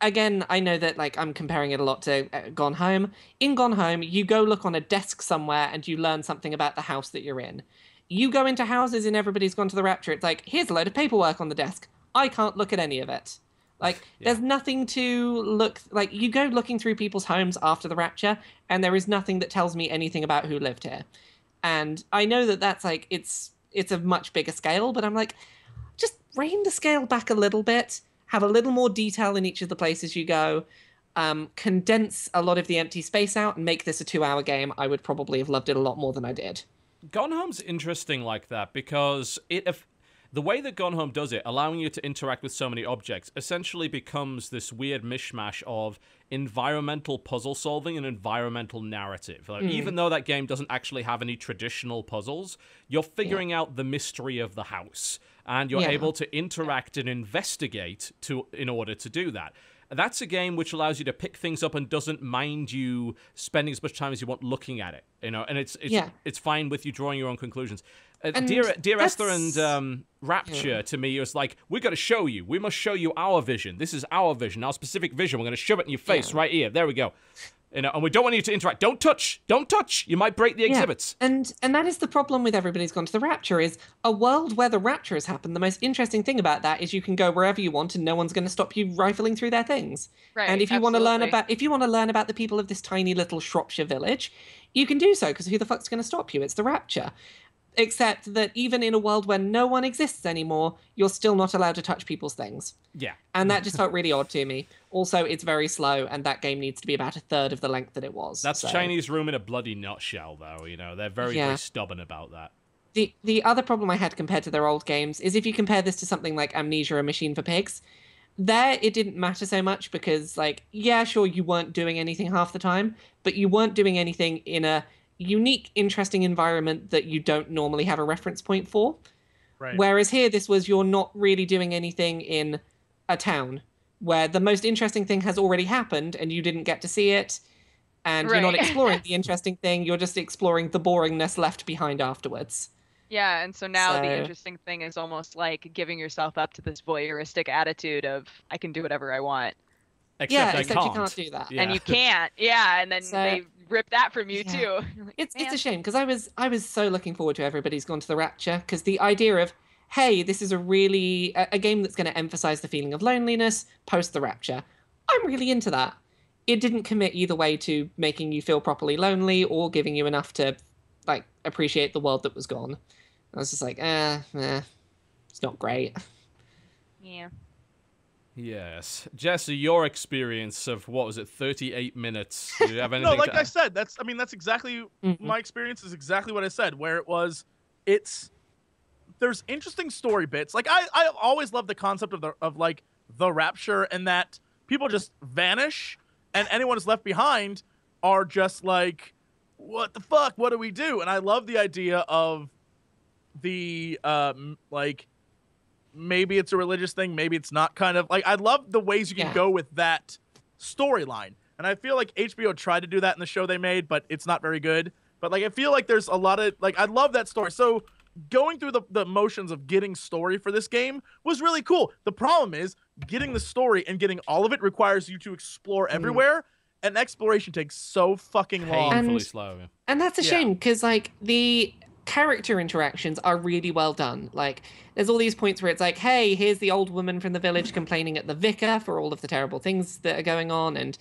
again, I know that I'm comparing it a lot to Gone Home. In Gone Home, you go look on a desk somewhere and you learn something about the house that you're in. You go into houses in Everybody's Gone to the Rapture, it's like, here's a load of paperwork on the desk. I can't look at any of it. Like, there's nothing to look like. You go looking through people's homes after the Rapture, and there is nothing that tells me anything about who lived here. And I know that that's like it's a much bigger scale, but I'm like, just rein the scale back a little bit. Have a little more detail in each of the places you go. Condense a lot of the empty space out and make this a 2-hour game. I would probably have loved it a lot more than I did. Gone Home's interesting like that because the way that Gone Home does it, allowing you to interact with so many objects, essentially becomes this weird mishmash of environmental puzzle solving and environmental narrative. Like, even though that game doesn't actually have any traditional puzzles, you're figuring out the mystery of the house, and you're able to interact and investigate in order to do that. That's a game which allows you to pick things up and doesn't mind you spending as much time as you want looking at it, you know. And it's fine with you drawing your own conclusions. Dear Esther and Rapture to me was like, we got to show you. We must show you our vision. This is our vision, our specific vision. We're going to shove it in your face right here. There we go. You know, and we don't want you to interact. Don't touch. Don't touch. You might break the exhibits. And that is the problem with Everybody's Gone to the Rapture is a world where the Rapture has happened. The most interesting thing about that is you can go wherever you want and no one's going to stop you rifling through their things. Right. And if you want to learn about the people of this tiny little Shropshire village, you can do so because who the fuck's going to stop you? It's the Rapture. Except that even in a world where no one exists anymore, you're still not allowed to touch people's things. Yeah. And that just felt really odd to me. Also, it's very slow, and that game needs to be about a third of the length that it was. That's Chinese Room in a bloody nutshell, though. You know, they're very, very stubborn about that. The other problem I had compared to their old games is if you compare this to something like Amnesia: A Machine for Pigs, there it didn't matter so much because, like, yeah, sure, you weren't doing anything half the time, but you weren't doing anything in a unique, interesting environment that you don't normally have a reference point for. Right. Whereas here, this was you're not really doing anything in a town where the most interesting thing has already happened and you didn't get to see it. And you're not exploring the interesting thing. You're just exploring the boringness left behind afterwards. Yeah, and so now the interesting thing is almost like giving yourself up to this voyeuristic attitude of, I can do whatever I want. Except you can't do that. Yeah. And you can't. Yeah, and then they rip that from you too. Like, it's a shame because I was so looking forward to Everybody's Gone to the Rapture because the idea of, hey, this is a game that's going to emphasize the feeling of loneliness post the Rapture. I'm really into that. It didn't commit either way to making you feel properly lonely or giving you enough to like appreciate the world that was gone. I was just like, it's not great. Yeah. Yes. Jesse, your experience of, what was it, 38 minutes? Do you have anything No, like I said, that's exactly, my experience is exactly what I said, where it was, there's interesting story bits. Like, I always love the concept of the Rapture and that people just vanish and anyone who's left behind are just like, what the fuck? What do we do? And I love the idea of the, maybe it's a religious thing, maybe it's not, kind of like I love the ways you can go with that storyline. And I feel like HBO tried to do that in the show they made, but it's not very good. But like I feel like there's a lot of I love that story. So going through the motions of getting story for this game was really cool. The problem is getting the story and getting all of it requires you to explore everywhere, and exploration takes so fucking long. Painfully slow. And that's a shame because like the character interactions are really well done. Like there's all these points where it's like, hey, here's the old woman from the village complaining at the vicar for all of the terrible things that are going on, and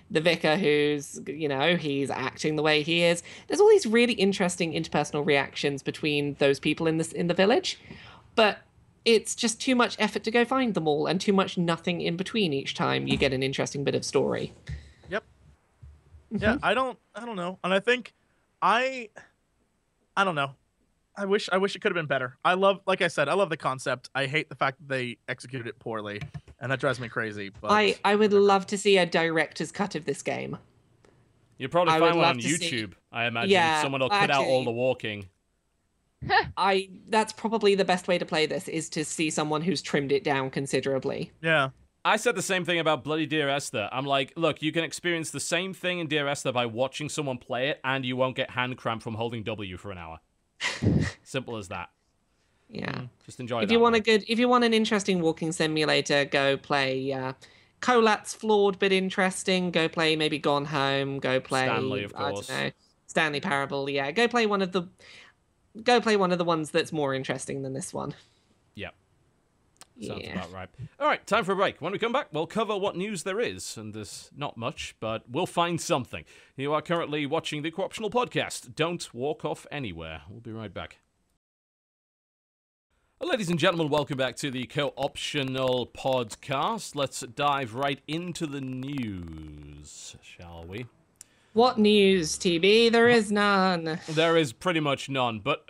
the vicar who's, you know, he's acting the way he is. There's all these really interesting interpersonal reactions between those people in the village, but it's just too much effort to go find them all and too much nothing in between each time you get an interesting bit of story. Yep. Yeah, I don't know. And I think I don't know. I wish it could have been better. Like I said, I love the concept. I hate the fact that they executed it poorly, and that drives me crazy. But I would love to see a director's cut of this game. You'll probably find one on YouTube, I imagine. Yeah, someone will cut out all the walking. That's probably the best way to play this, is to see someone who's trimmed it down considerably. Yeah. I said the same thing about bloody Dear Esther. I'm like, look, you can experience the same thing in Dear Esther by watching someone play it, and you won't get hand cramp from holding W for an hour. Simple as that. Yeah. Just enjoy if you want an interesting walking simulator, go play Colat's flawed but interesting. Go play maybe Gone Home. Go play Stanley, of course. I don't know, Stanley Parable. Yeah, go play one of the ones that's more interesting than this one. Yep. Sounds Yeah. about right. All right, time for a break. When we come back, we'll cover what news there is, and there's not much, but we'll find something. You are currently watching the Co-optional Podcast. Don't walk off anywhere. We'll be right back. Well, ladies and gentlemen, welcome back to the Co-optional Podcast. Let's dive right into the news, shall we? What news, TB? There is none. There is pretty much none, but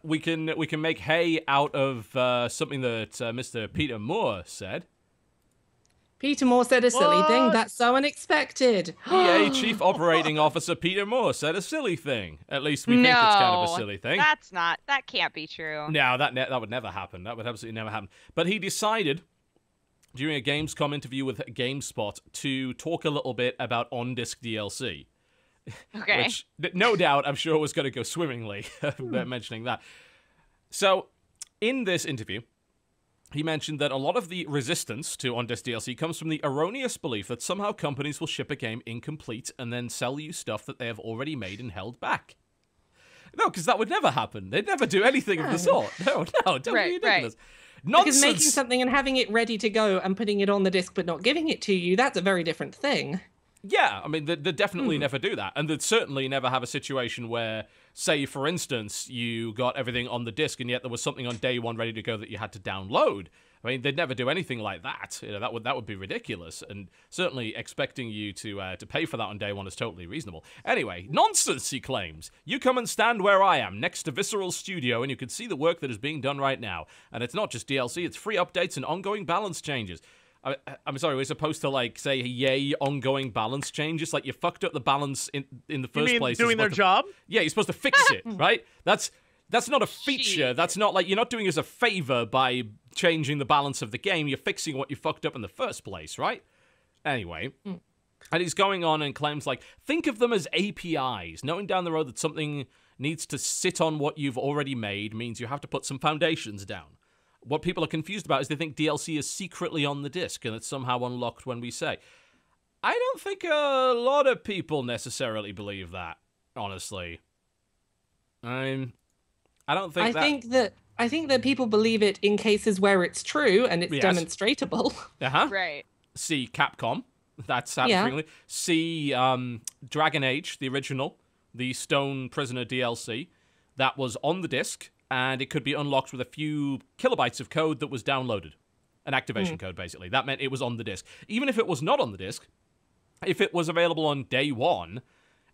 we can make hay out of something that Mr. Peter Moore said. Peter Moore said a silly thing. What? That's so unexpected. EA Chief Operating Officer Peter Moore said a silly thing. At least we think it's kind of a silly thing. That can't be true. No, that would never happen. That would absolutely never happen. But he decided during a Gamescom interview with GameSpot to talk a little bit about on-disc DLC. Okay. Which, no doubt, I'm sure was going to go swimmingly, mentioning that. So, in this interview, he mentioned that a lot of the resistance to on-disc DLC comes from the erroneous belief that somehow companies will ship a game incomplete and then sell you stuff that they have already made and held back. No, because that would never happen. They'd never do anything of the sort. No, don't be ridiculous. Nonsense. Because making something and having it ready to go and putting it on the disc but not giving it to you, that's a very different thing. Yeah, I mean, they'd definitely never do that. And they'd certainly never have a situation where, say, for instance, you got everything on the disc and yet there was something on day one ready to go that you had to download. I mean, they'd never do anything like that. You know, that would be ridiculous. And certainly expecting you to pay for that on day one is totally reasonable. Anyway, nonsense, he claims. You come and stand where I am, next to Visceral Studio, and you can see the work that is being done right now. And it's not just DLC, it's free updates and ongoing balance changes. I'm sorry, we're supposed to, like, say, yay, ongoing balance changes? Like, you fucked up the balance in the first place. Doing their job? Yeah, you're supposed to fix it, right? That's not a feature. That's not, like, you're not doing us a favor by changing the balance of the game. You're fixing what you fucked up in the first place, right? Anyway, and he's going on and claims, like, think of them as APIs. Knowing down the road that something needs to sit on what you've already made means you have to put some foundations down. What people are confused about is they think DLC is secretly on the disc and it's somehow unlocked when we say. I don't think a lot of people necessarily believe that, honestly. I don't think I think that people believe it in cases where it's true and it's Yes. demonstratable. Uh-huh. Right. See Capcom. That's happening. See Dragon Age, the original, the Stone Prisoner DLC. That was on the disc. And it could be unlocked with a few kilobytes of code that was downloaded. An activation code, basically. That meant it was on the disc. Even if it was not on the disc, if it was available on day one,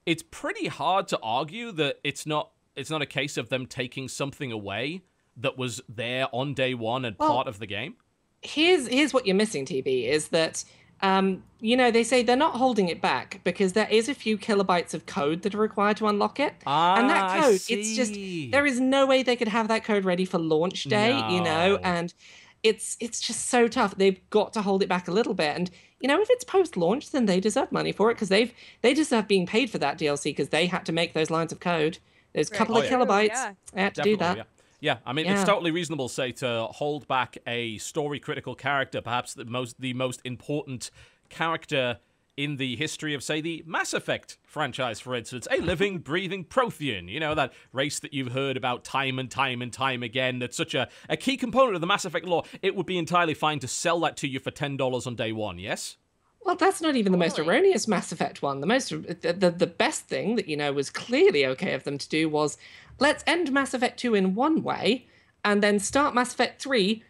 it's pretty hard to argue that it's not a case of them taking something away that was there on day one and part of the game. Here's what you're missing, TB, is that they say they're not holding it back because there is a few kilobytes of code that are required to unlock it. And that code, it's just, there is no way they could have that code ready for launch day, No. and it's just so tough. They've got to hold it back a little bit. And, if it's post-launch, then they deserve money for it because they deserve being paid for that DLC because they had to make those lines of code. Those couple of kilobytes. Yeah. They had to do that. Yeah. Yeah, I mean, it's totally reasonable, say, to hold back a story-critical character, perhaps the most important character in the history of, say, the Mass Effect franchise, for instance, a living, breathing Prothean, that race that you've heard about time and time and time again, that's such a key component of the Mass Effect lore. It would be entirely fine to sell that to you for $10 on day one, yes? Well, that's not even the most erroneous Mass Effect one. The best thing that, was clearly okay of them to do was, let's end Mass Effect 2 in one way, and then start Mass Effect 3.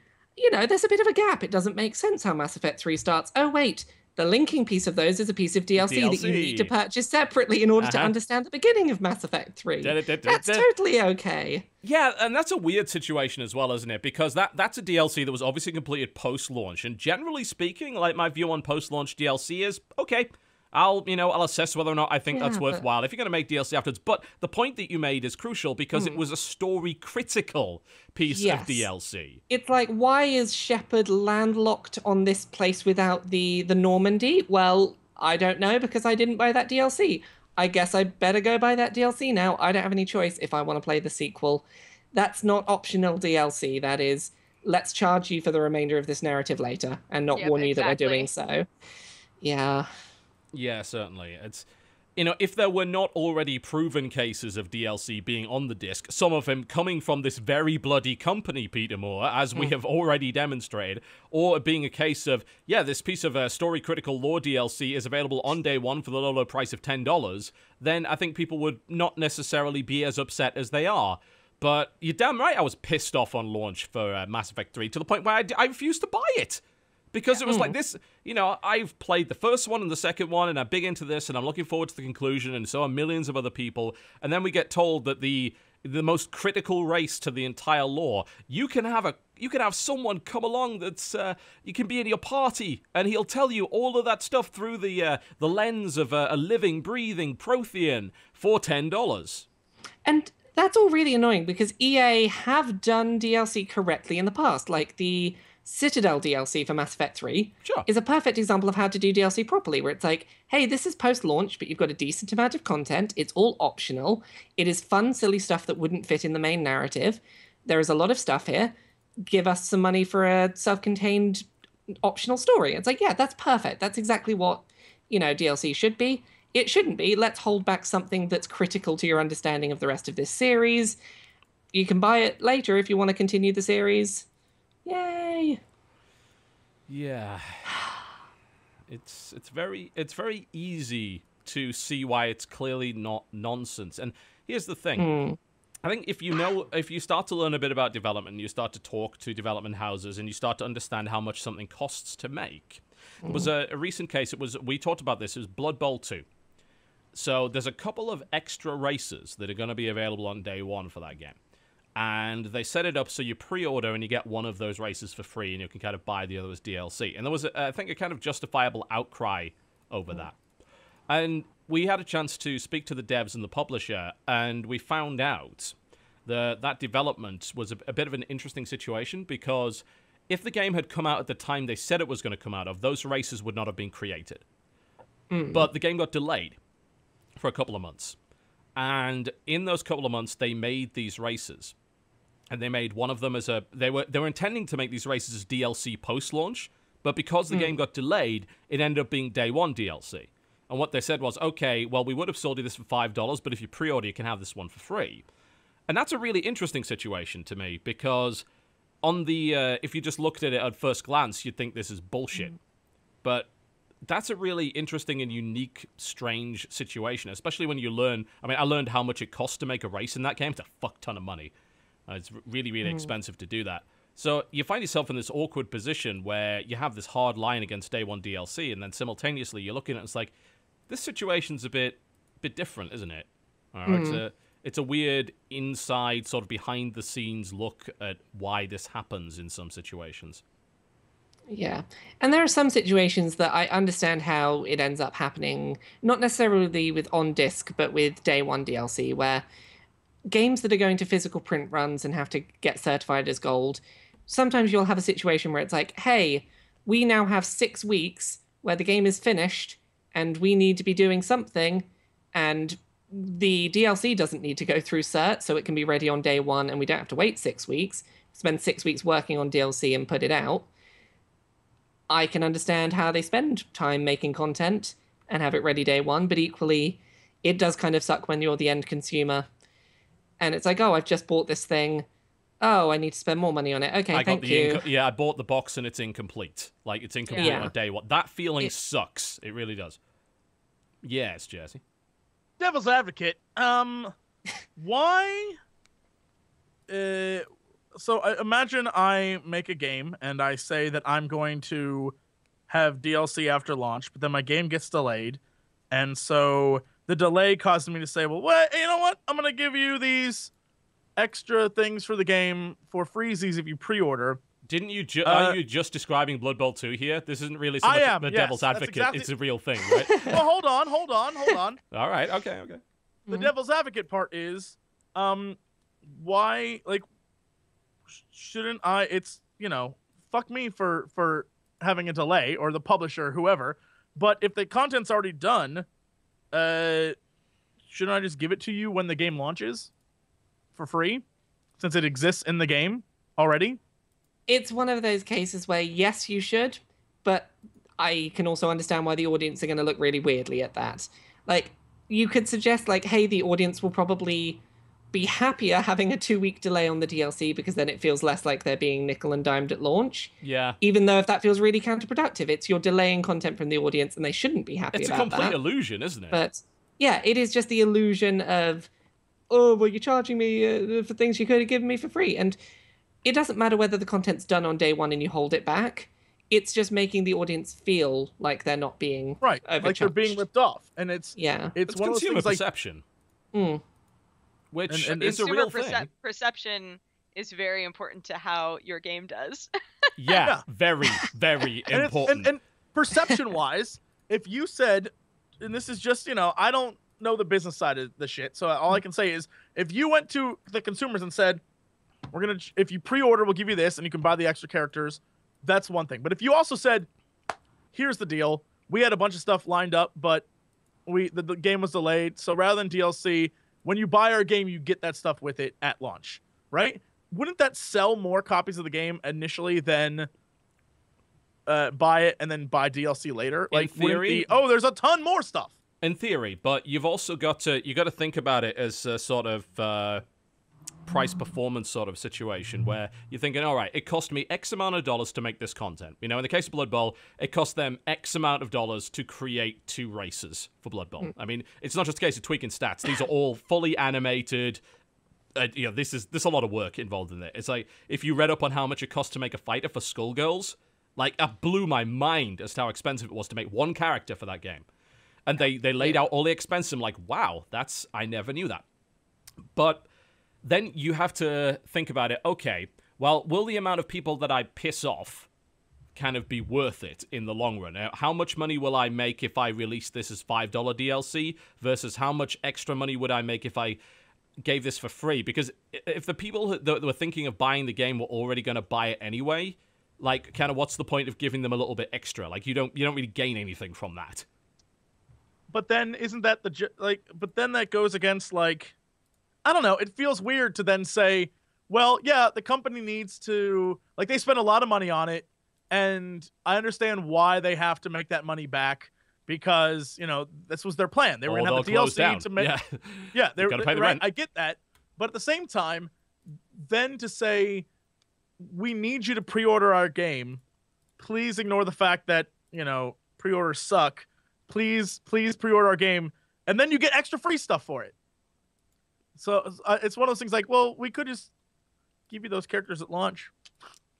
There's a bit of a gap. It doesn't make sense how Mass Effect 3 starts. Oh, wait, the linking piece of those is a piece of DLC that you need to purchase separately in order to understand the beginning of Mass Effect 3. That's totally okay. Yeah, and that's a weird situation as well, isn't it? Because that's a DLC that was obviously completed post-launch, and generally speaking, like, my view on post-launch DLC is, okay, I'll assess whether or not I think that's worthwhile if you're going to make DLC afterwards. But the point that you made is crucial because it was a story-critical piece of DLC. It's like, why is Shepard landlocked on this place without the Normandy? Well, I don't know because I didn't buy that DLC. I guess I better go buy that DLC now. I don't have any choice if I want to play the sequel. That's not optional DLC. That is, let's charge you for the remainder of this narrative later and not warn you that we're doing so. Yeah. Yeah, certainly. if there were not already proven cases of DLC being on the disc, some of them coming from this very bloody company, Peter Moore, as we have already demonstrated, or being a case of, this piece of story-critical lore DLC is available on day one for the low, low price of $10, then I think people would not necessarily be as upset as they are. But you're damn right I was pissed off on launch for Mass Effect 3 to the point where I refused to buy it. Because it was like this, I've played the first one and the second one, and I'm big into this, and I'm looking forward to the conclusion, and so are millions of other people. And then we get told that the most critical race to the entire lore, you can have someone come along that's you can be in your party, and he'll tell you all of that stuff through the lens of a living, breathing Prothean for $10. And that's all really annoying because EA have done DLC correctly in the past, like the Citadel DLC for Mass Effect 3 is a perfect example of how to do DLC properly, where it's like, hey, this is post-launch, but you've got a decent amount of content. It's all optional. It is fun, silly stuff that wouldn't fit in the main narrative. There is a lot of stuff here. Give us some money for a self-contained optional story. It's like, yeah, that's perfect. That's exactly what, DLC should be. It shouldn't be. Let's hold back something that's critical to your understanding of the rest of this series. You can buy it later if you want to continue the series. Yay! Yeah, it's very easy to see why it's clearly not nonsense. And here's the thing: I think if you start to learn a bit about development, you start to talk to development houses, and you start to understand how much something costs to make. It was a recent case. We talked about this. It was Blood Bowl 2. So there's a couple of extra races that are going to be available on day one for that game. And they set it up so you pre-order and you get one of those races for free, and you can kind of buy the other as DLC. And there was, I think, a kind of justifiable outcry over that. And we had a chance to speak to the devs and the publisher, and we found out that development was a bit of an interesting situation, because if the game had come out at the time they said it was going to come out of, those races would not have been created. But the game got delayed for a couple of months. And in those couple of months, they made these races. And they made one of them as they were intending to make these races as DLC post-launch, but because the game got delayed, it ended up being day one DLC. And what they said was, okay, well, we would have sold you this for $5, but if you pre-order, you can have this one for free. And that's a really interesting situation to me, because on the if you just looked at it at first glance, you'd think this is bullshit. But that's a really interesting and unique, strange situation, especially when you learn... I mean, I learned how much it costs to make a race in that game. It's a fuck ton of money. It's really, really expensive to do that. So you find yourself in this awkward position where you have this hard line against day one DLC, and then simultaneously you're looking at it, it's like, this situation's a bit different, isn't it? It's a weird inside, sort of behind-the-scenes look at why this happens in some situations. Yeah. And there are some situations that I understand how it ends up happening, not necessarily with on-disc, but with day one DLC, where games that are going to physical print runs and have to get certified as gold, sometimes you'll have a situation where it's like, hey, we now have 6 weeks where the game is finished and we need to be doing something, and the DLC doesn't need to go through cert, so it can be ready on day one and we don't have to wait 6 weeks, spend 6 weeks working on DLC and put it out. I can understand how they spend time making content and have it ready day one, but equally, it does kind of suck when you're the end consumer. And it's like, oh, I've just bought this thing. Oh, I need to spend more money on it. Okay, thank you. I bought the box and it's incomplete. Like, it's incomplete on day one. That feeling sucks. It really does. Yes, Jesse. Devil's advocate. Why? So imagine I make a game and I say that I'm going to have DLC after launch, but then my game gets delayed. And so the delay causes me to say, well, you know what? I'm going to give you these extra things for the game for freezies if you pre-order. Didn't you are you just describing Blood Bowl 2 here? This isn't really so much the devil's advocate. It's a real thing, right? Well, hold on. All right, okay. The devil's advocate part is, why, like, shouldn't I, it's, fuck me for having a delay, or the publisher, whoever, but if the content's already done, shouldn't I just give it to you when the game launches for free, since it exists in the game already? It's one of those cases where, yes, you should, but I can also understand why the audience are going to look really weirdly at that. Like, you could suggest like, hey, the audience will probably be happier having a 2-week delay on the DLC because then it feels less like they're being nickel and dimed at launch. Yeah. Even though if that feels really counterproductive, it's you're delaying content from the audience and they shouldn't be happy It's a about complete that. illusion, isn't it? But yeah, it is just the illusion of, oh, well, you're charging me for things you could have given me for free. And it doesn't matter whether the content's done on day one and you hold it back. It's just making the audience feel like they're not being Right, overcharged. like they're being ripped off, and it's It's one of those consumer things like perception, which And is a Consumer real thing. perception is very important to how your game does. Yeah, very, very and important. and perception wise, if you said, and this is just, I don't know the business side of the shit, so all I can say is if you went to the consumers and said, if you pre-order, we'll give you this and you can buy the extra characters, that's one thing. But if you also said, here's the deal, we had a bunch of stuff lined up, but the game was delayed, so rather than DLC, when you buy our game, you get that stuff with it at launch, right? Wouldn't that sell more copies of the game initially than buy it and then buy DLC later? In Like, wouldn't it theory- be, oh, there's a ton more stuff. In theory, but you've also got to think about it as a sort of price performance sort of situation where you're thinking, all right, it cost me X amount of dollars to make this content. In the case of Blood Bowl, it cost them X amount of dollars to create 2 races for Blood Bowl. I mean, it's not just a case of tweaking stats. These are all fully animated. There's a lot of work involved in it. It's like, if you read up on how much it cost to make a fighter for Skullgirls, like, that blew my mind as to how expensive it was to make one character for that game. And they laid out all the expense. I'm like, wow, I never knew that. But then you have to think about it. Okay, well, will the amount of people that I piss off kind of be worth it in the long run? How much money will I make if I release this as $5 DLC versus how much extra money would I make if I gave this for free? Because if the people that were thinking of buying the game were already going to buy it anyway, like, kind of what's the point of giving them a little bit extra? Like, you don't really gain anything from that. But then isn't that but then that goes against, like, I don't know, it feels weird to then say, well, yeah, the company needs to, like, they spend a lot of money on it, and I understand why they have to make that money back because, this was their plan. They were going to have the DLC to make, they got to pay the right, rent. I get that. But at the same time, then to say, we need you to pre-order our game, please ignore the fact that, pre-orders suck. Please pre-order our game, and then you get extra free stuff for it. So it's one of those things like, well, we could just give you those characters at launch.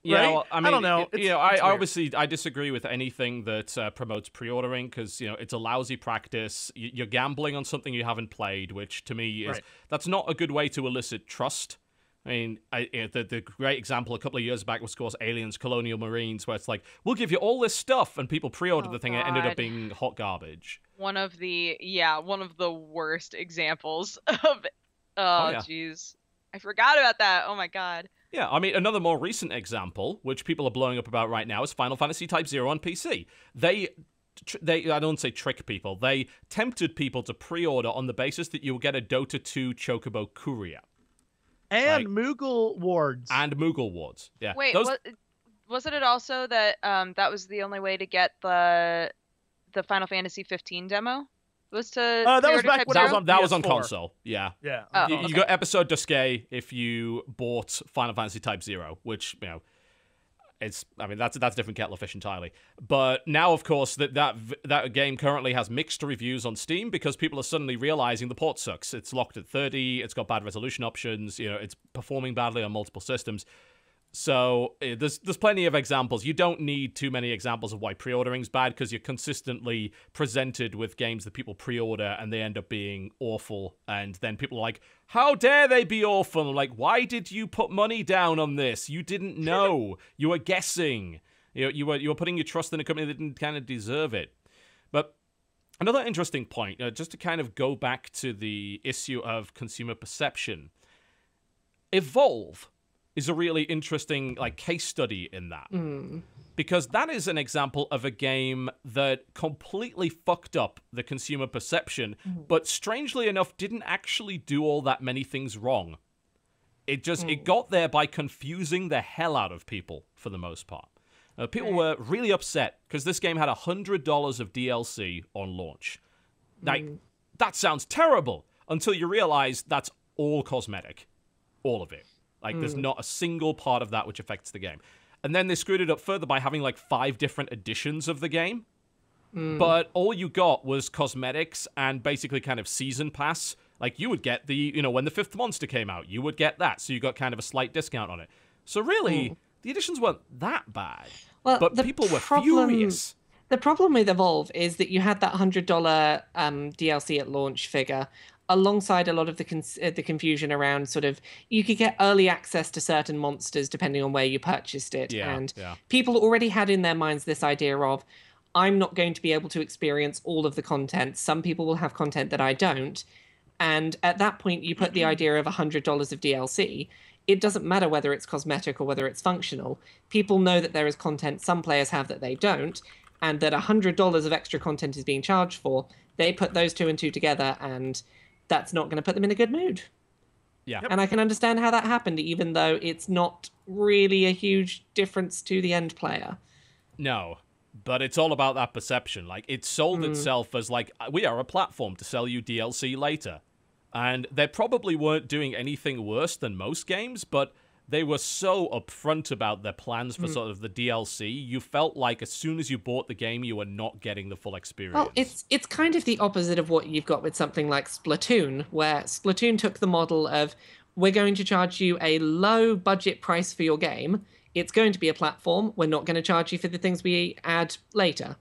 Yeah, right? well, I mean, I don't know. I disagree with anything that promotes pre-ordering because it's a lousy practice. You're gambling on something you haven't played, which to me is that's not a good way to elicit trust. I mean, the great example a couple of years back was, of course, Aliens Colonial Marines, where it's like, we'll give you all this stuff, and people pre-ordered the thing, and it ended up being hot garbage. One of the worst examples of, jeez. I forgot about that. Oh my god. Yeah, I mean, another more recent example, which people are blowing up about right now, is Final Fantasy Type 0 on PC. They I don't say trick people, they tempted people to pre-order on the basis that you'll get a Dota 2 Chocobo Courier. And Moogle Wards. And Moogle Wards, yeah. Wait, wasn't it also that that was the only way to get the Final Fantasy 15 demo? Was to that was back when that was on PS4. console, yeah. Yeah. Oh, You got Episode Dusque if you bought Final Fantasy Type 0, which, that's a different kettle of fish entirely. But now, of course, that game currently has mixed reviews on Steam because people are suddenly realizing the port sucks. It's locked at 30, it's got bad resolution options, it's performing badly on multiple systems. So there's plenty of examples. You don't need too many examples of why pre-ordering's bad because you're consistently presented with games that people pre-order and they end up being awful. And then people are like, how dare they be awful? I'm like, why did you put money down on this? You didn't know. You were guessing. You were putting your trust in a company that didn't kind of deserve it. But another interesting point, just to kind of go back to the issue of consumer perception, Evolve is a really interesting case study in that. Because that is an example of a game that completely fucked up the consumer perception, but strangely enough didn't actually do all that many things wrong. It got there by confusing the hell out of people for the most part. People were really upset because this game had $100 of DLC on launch. Like, that sounds terrible, until you realize that's all cosmetic. All of it. Like, there's not a single part of that which affects the game. And then they screwed it up further by having, like, 5 different editions of the game. But all you got was cosmetics and basically kind of season pass. Like, you would get when the 5th monster came out, you would get that. So you got kind of a slight discount on it. So really, the editions weren't that bad. Well, but people were furious. The problem with Evolve is that you had that $100 DLC at launch figure, alongside a lot of the confusion around sort of, you could get early access to certain monsters depending on where you purchased it. And people already had in their minds this idea of, I'm not going to be able to experience all of the content. Some people will have content that I don't. And at that point, you put the idea of $100 of DLC. It doesn't matter whether it's cosmetic or whether it's functional. People know that there is content some players have that they don't, and that $100 of extra content is being charged for. They put those 2 and 2 together, and that's not going to put them in a good mood. Yeah. And I can understand how that happened, even though it's not really a huge difference to the end player. No. But it's all about that perception. Like, it sold itself as, like, we are a platform to sell you DLC later. And they probably weren't doing anything worse than most games, but they were so upfront about their plans for sort of the DLC. You felt like as soon as you bought the game, you were not getting the full experience. Well, it's kind of the opposite of what you've got with something like Splatoon, where Splatoon took the model of, we're going to charge you a low budget price for your game. It's going to be a platform. We're not going to charge you for the things we add later.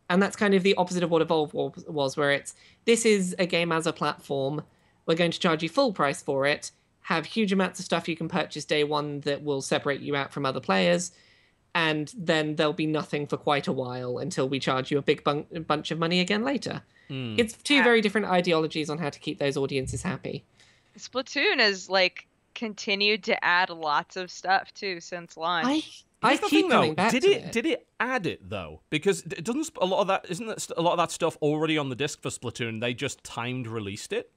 And that's kind of the opposite of what Evolve was, where this is a game as a platform. We're going to charge you full price for it, have huge amounts of stuff you can purchase day one that will separate you out from other players, and then there'll be nothing for quite a while until we charge you a big bunch of money again later. It's 2 very different ideologies on how to keep those audiences happy. Splatoon has, like, continued to add lots of stuff, too, since launch. I Here's the keep thing, coming though. back to it. Did it add it though? Because it doesn't a lot of that a lot of that stuff already on the disc for Splatoon? They just timed released it.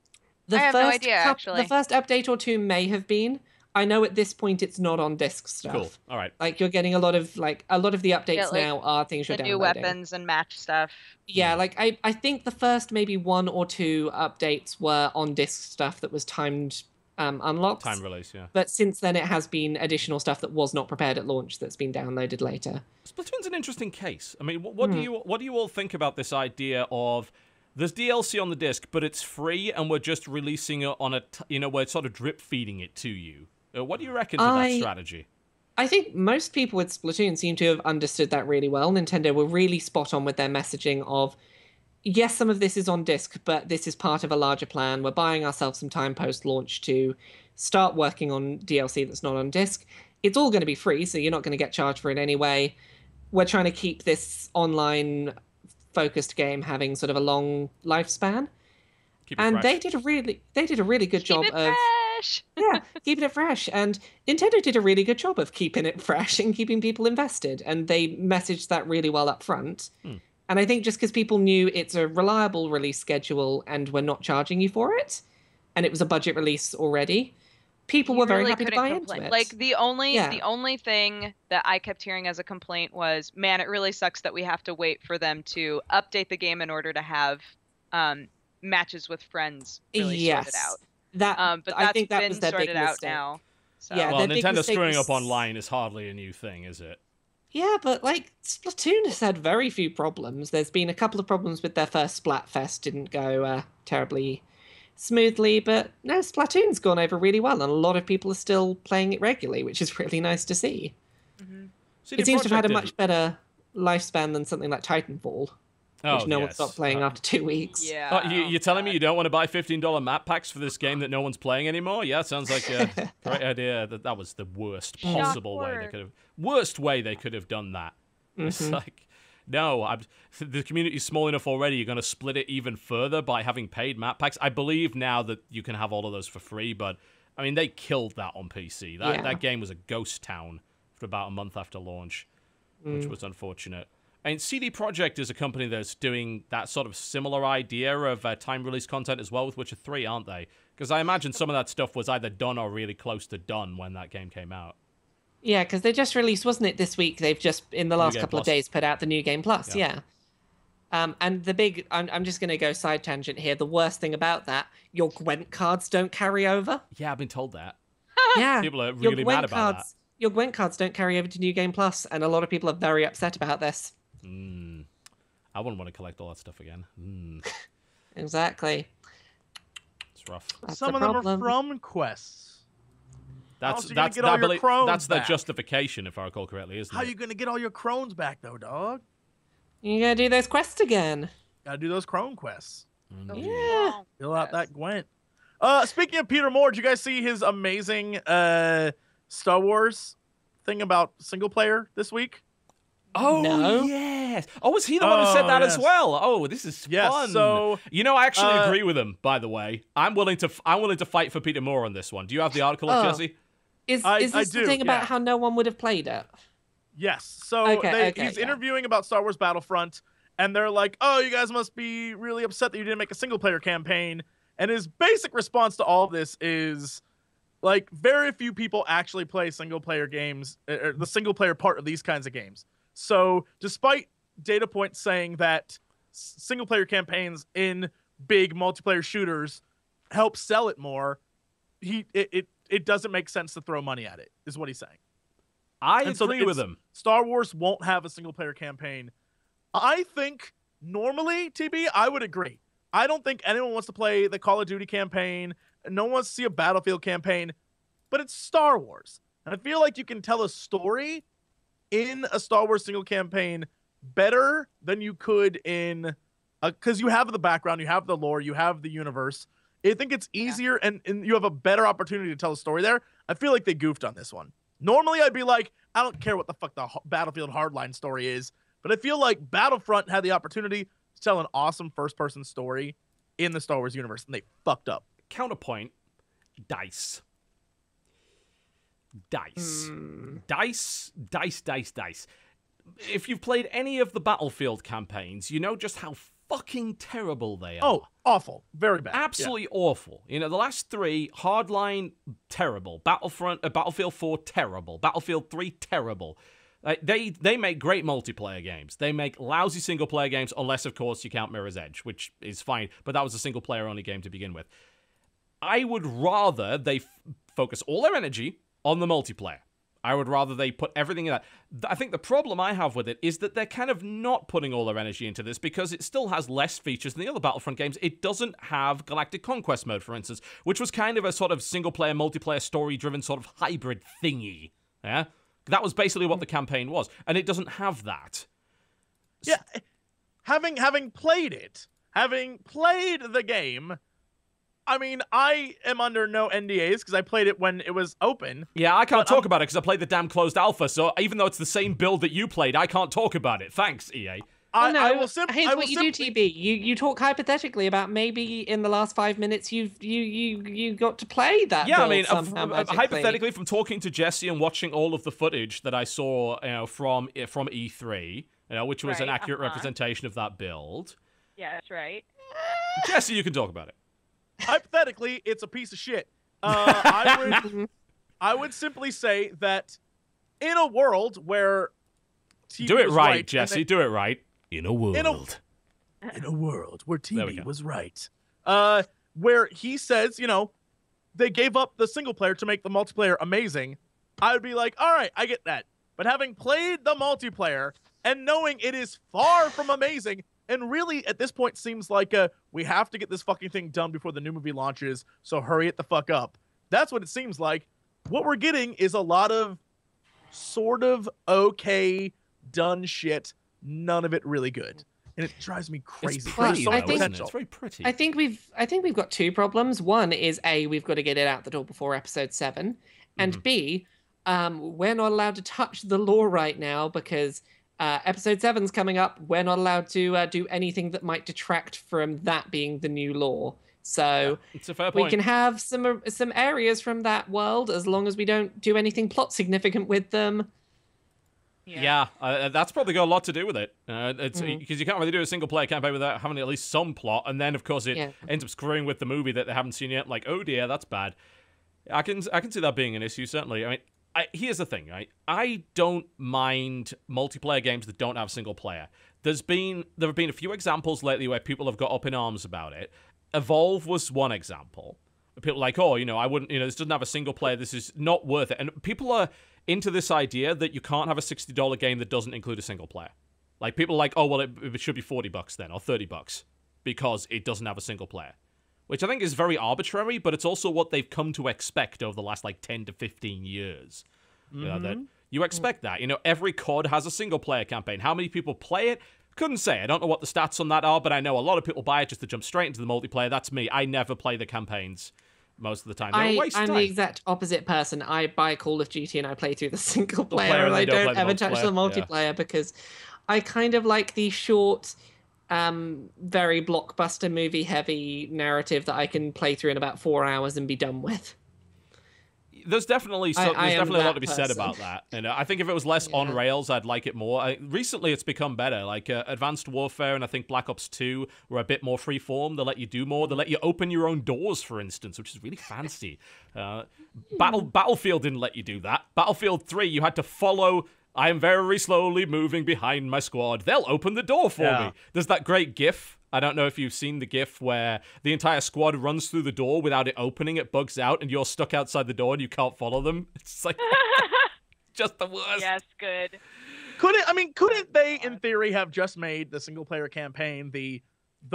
I have no idea, actually. The first update or 2 may have been. I know at this point it's not on disc stuff. Cool. All right. Like, you're getting a lot of the updates now are things you're the downloading. new weapons and match stuff. Yeah, like I think the first maybe 1 or 2 updates were on disc stuff that was timed unlocks. Time release, yeah. But since then it has been additional stuff that was not prepared at launch that's been downloaded later. Splatoon's an interesting case. I mean, what do you all think about this idea of there's DLC on the disc, but it's free, and we're just releasing it on we're sort of drip feeding it to you? What do you reckon to that strategy? I think most people with Splatoon seem to have understood that really well. Nintendo were really spot on with their messaging of, yes, some of this is on disc, but this is part of a larger plan. We're buying ourselves some time post-launch to start working on DLC that's not on disc. It's all going to be free, so you're not going to get charged for it anyway. We're trying to keep this online-focused game having sort of a long lifespan. And they did a really good job of keeping it fresh. And Nintendo did a really good job of keeping it fresh and keeping people invested. And they messaged that really well up front. And I think just because people knew it's a reliable release schedule and we're not charging you for it, and it was a budget release already, people were very happy to buy into it. Like, the only thing that I kept hearing as a complaint was, man, it really sucks that we have to wait for them to update the game in order to have matches with friends really sorted out. But I think that been was their sorted big out mistake. now. So. Yeah, Well, their big Nintendo mistake screwing was- up online is hardly a new thing, is it? Yeah, but like Splatoon has had very few problems. There's been a couple of problems with their first Splatfest, didn't go terribly smoothly, but no, Splatoon's gone over really well, and a lot of people are still playing it regularly, which is really nice to see. CD It seems to have had a Projekt much better lifespan than something like Titanfall, which no one stopped playing after 2 weeks. Yeah. You're telling me you don't want to buy $15 map packs for this game that no one's playing anymore? Yeah, sounds like a great idea. That was the worst possible way they could have done that. It's like, no, the community's small enough already. You're going to split it even further by having paid map packs. I believe now that you can have all of those for free, but I mean, they killed that on PC. That game was a ghost town for about a month after launch, which was unfortunate. And CD Projekt is a company that's doing that sort of similar idea of time release content as well with Witcher 3, aren't they? Because I imagine some of that stuff was either done or really close to done when that game came out. Yeah, because they just released, wasn't it, this week? They've just, in the last couple of days, put out the New Game Plus, yeah. And the big, I'm just going to go side tangent here. The worst thing about that, your Gwent cards don't carry over. Yeah, I've been told that. Yeah. People are your really Gwent mad about cards, Your Gwent cards don't carry over to New Game Plus, and a lot of people are very upset about this. that. I wouldn't want to collect all that stuff again. Exactly. It's rough. That's Some the of them are problem. from quests. That's How else are you gonna get all your crones that's their back? justification, if I recall correctly, isn't How it? you gonna get all your crones back though, dog? You gotta do those quests again. Gotta do those crone quests. Yeah. Fill out that Gwent. Speaking of Peter Moore, did you guys see his amazing Star Wars thing about single player this week? Oh, No. yes. Oh, was he the one who said that as yes. well? Oh, this is Yes, fun. so, you know, I actually agree with him, by the way. I'm willing to fight for Peter Moore on this one. Do you have the article up, Oh. Jesse? Is I this do, the thing about yeah. how no one would have played it? Yes. So Okay, he's yeah. interviewing about Star Wars Battlefront, and they're like, "Oh, you guys must be really upset that you didn't make a single player campaign." And his basic response to all of this is, like, very few people actually play single player games, or the single player part of these kinds of games. So, despite data points saying that single player campaigns in big multiplayer shooters help sell it more, it doesn't make sense to throw money at it, is what he's saying. I And so agree with it's- him. Star Wars won't have a single player campaign. I think normally, TB, I would agree. I don't think anyone wants to play the Call of Duty campaign. No one wants to see a Battlefield campaign, but it's Star Wars. And I feel like you can tell a story in a Star Wars single campaign better than you could in, because you have the background, you have the lore, you have the universe. I think it's easier and you have a better opportunity to tell a story there. I feel like they goofed on this one. Normally, I'd be like, I don't care what the fuck the Battlefield Hardline story is, but I feel like Battlefront had the opportunity to tell an awesome first-person story in the Star Wars universe, and they fucked up. Counterpoint, dice. Dice. Dice. If you've played any of the Battlefield campaigns, you know just how fucking terrible they are. Oh, awful. Very bad. Absolutely awful. You know, the last three, Hardline, terrible. Battlefield 4, terrible. Battlefield 3, terrible. They make great multiplayer games. They make lousy single-player games, unless, of course, you count Mirror's Edge, which is fine, but that was a single-player-only game to begin with. I would rather they focus all their energy on the multiplayer. I would rather they put everything in that. I think the problem I have with it is that they're kind of not putting all their energy into this because it still has less features than the other Battlefront games. It doesn't have Galactic Conquest mode, for instance, which was kind of a sort of single-player, multiplayer, story-driven sort of hybrid thingy. Yeah? That was basically what the campaign was, and it doesn't have that. Yeah, having played it, having played the game, I mean, I am under no NDAs because I played it when it was open. Yeah, I can't talk about it because I played the damn closed alpha, so even though it's the same build that you played, I can't talk about it. Thanks, EA. I will simply. Here's what you do, TB. You talk hypothetically about maybe in the last 5 minutes you got to play that. Yeah, I build mean, somehow magically. hypothetically, from talking to Jesse and watching all of the footage that I saw, from E3, which was an Right, accurate representation of that build. Yeah, that's right. Jesse, you can talk about it. Hypothetically, it's a piece of shit. I would simply say that in a world where TV Do it was right, and Jesse. Do it right. In a world. in a world where There we TV go. was right, where he says, they gave up the single player to make the multiplayer amazing, I would be like, all right, I get that. But having played the multiplayer and knowing it is far from amazing, and really at this point seems like we have to get this fucking thing done before the new movie launches, so hurry it the fuck up. That's what it seems like. What we're getting is a lot of sort of okay done shit, none of it really good. And it drives me crazy. It's There's pretty, so though, much isn't it? potential. It's very pretty. I think we've got two problems. One is we've got to get it out the door before episode 7, and B, we're not allowed to touch the lore right now because episode 7's coming up. We're not allowed to do anything that might detract from that being the new lore. So It's a fair we point. can have some areas from that world as long as we don't do anything plot significant with them. Yeah, that's probably got a lot to do with it. It's because you can't really do a single player campaign without having at least some plot, and then of course it ends up screwing with the movie that they haven't seen yet. Like, oh dear, that's bad. I can see that being an issue certainly. I mean, here's the thing, right? I don't mind multiplayer games that don't have single player. There have been a few examples lately where people have got up in arms about it. Evolve was one example. People are like, oh, I wouldn't, this doesn't have a single player. This is not worth it. And people are into this idea that you can't have a $60 game that doesn't include a single player. Like, people are like, oh, well, it should be $40 then, or $30, because it doesn't have a single player. Which I think is very arbitrary, but it's also what they've come to expect over the last, 10 to 15 years. That you expect that. Every COD has a single-player campaign. How many people play it? Couldn't say. I don't know what the stats on that are, but I know a lot of people buy it just to jump straight into the multiplayer. That's me. I never play the campaigns most of the time. I'm the exact opposite person. I buy Call of Duty and I play through the single player, and I don't ever touch the multiplayer because I kind of like the short, very blockbuster movie heavy narrative that I can play through in about 4 hours and be done with. There's definitely a lot to be said person. about that. And I think if it was less on rails, I'd like it more. Recently, it's become better. Like Advanced Warfare and I think Black Ops 2 were a bit more freeform. They let you do more. They let you open your own doors, for instance, which is really fancy. Battlefield didn't let you do that. Battlefield 3, you had to follow. I am very slowly moving behind my squad. They'll open the door for me. There's that great GIF. I don't know if you've seen the GIF where the entire squad runs through the door without it opening. It bugs out, and you're stuck outside the door, and you can't follow them. It's like just the worst. Yes, good. Couldn't they, in theory, have just made the single-player campaign the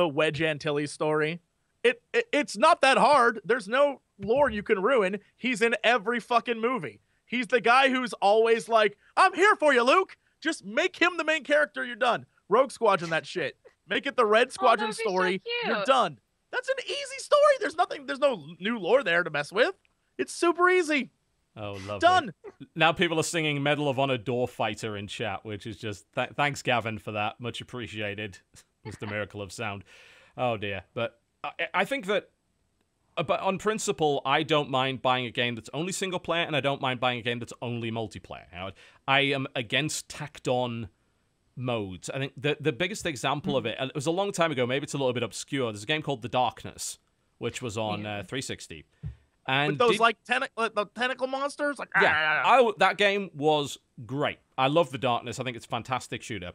Wedge Antilles story? It's not that hard. There's no lore you can ruin. He's in every fucking movie. He's the guy who's always like, I'm here for you, Luke. Just make him the main character. You're done. Rogue Squadron that shit. Make it the Red Squadron that'd be so story. cute. You're done. That's an easy story. There's no new lore there to mess with. It's super easy. Oh, lovely. Done. Now people are singing Medal of Honor Door Fighter in chat, which is just... thanks, Gavin, for that. Much appreciated. It's the miracle of sound. Oh, dear. But I think that... But on principle, I don't mind buying a game that's only single player, and I don't mind buying a game that's only multiplayer. I am against tacked-on modes. I think the biggest example of it, and it was a long time ago, maybe it's a little bit obscure, there's a game called The Darkness, which was on 360. And with those the tentacle monsters? That game was great. I love The Darkness. I think it's a fantastic shooter.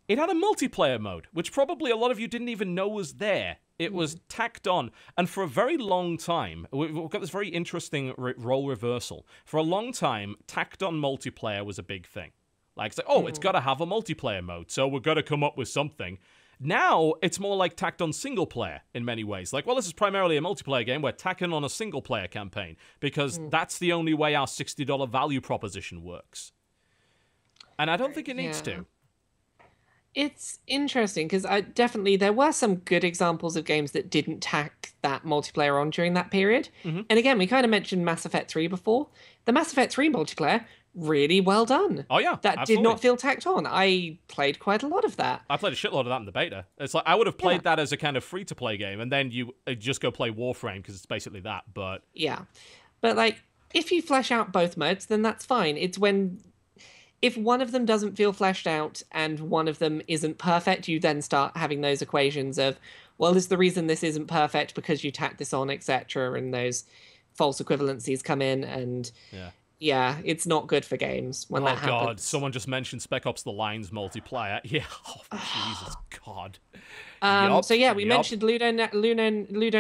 It had a multiplayer mode, which probably a lot of you didn't even know was there. It was tacked on. And for a very long time, we've got this very interesting role reversal. For a long time, tacked on multiplayer was a big thing. Like, it's like, it's got to have a multiplayer mode, so we've got to come up with something. Now, it's more like tacked on single player in many ways. Like, well, this is primarily a multiplayer game. We're tacking on a single player campaign because that's the only way our $60 value proposition works. And I don't think it needs to. It's interesting because there were some good examples of games that didn't tack that multiplayer on during that period. And again, we kind of mentioned Mass Effect 3 before. The Mass Effect 3 multiplayer, really well done. Oh, yeah. That absolutely. did not feel tacked on. I played quite a lot of that. I played a shitload of that in the beta. It's like I would have played that as a kind of free-to-play game, and then you just go play Warframe because it's basically that, but... Yeah. But, if you flesh out both modes, then that's fine. It's when... If one of them doesn't feel fleshed out and one of them isn't perfect, you then start having those equations of, well, is the reason this isn't perfect because you tacked this on, etc., and those false equivalencies come in, and yeah, it's not good for games when that happens. Oh, God, someone just mentioned Spec Ops The Lines multiplayer. Yeah, Jesus, God. We mentioned Ludo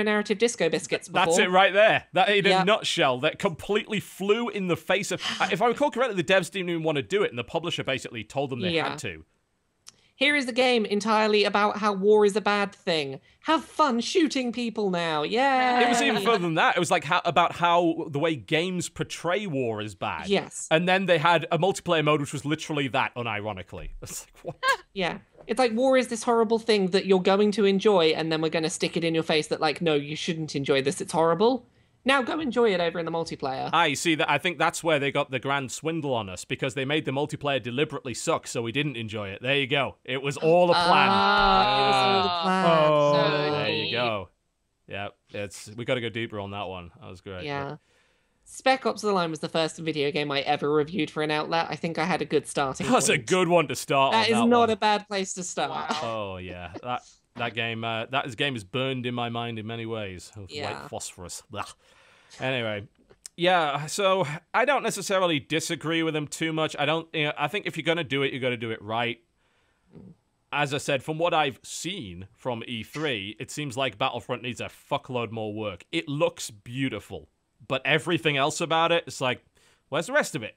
Narrative Disco Biscuits before. That's it right there. That in a nutshell, that completely flew in the face of... If I recall correctly, the devs didn't even want to do it, and the publisher basically told them they had to. Here is the game entirely about how war is a bad thing. Have fun shooting people now. Yeah. It was even further than that. It was like about how the way games portray war is bad. Yes. And then they had a multiplayer mode which was literally that, unironically. It's like, what? Yeah. It's like war is this horrible thing that you're going to enjoy, and then we're going to stick it in your face that, no, you shouldn't enjoy this. It's horrible. Now go enjoy it over in the multiplayer. You see, that I think that's where they got the grand swindle on us, because they made the multiplayer deliberately suck, so we didn't enjoy it. There you go. It was all a plan. It was all the plan. So there you go. Yeah, we got to go deeper on that one. That was great. Yeah. Spec Ops The Line was the first video game I ever reviewed for an outlet. I think I had a good starting point. That's a good one to start on. That is not a bad place to start. Wow. Oh, yeah. That game is burned in my mind in many ways. White phosphorus. Blah. Anyway, Yeah, so I don't necessarily disagree with him too much. I think if you're going to do it, you're going to do it right. As I said, from what I've seen from E3, it seems like Battlefront needs a fuckload more work. It looks beautiful, but everything else about it, it's like, where's the rest of it?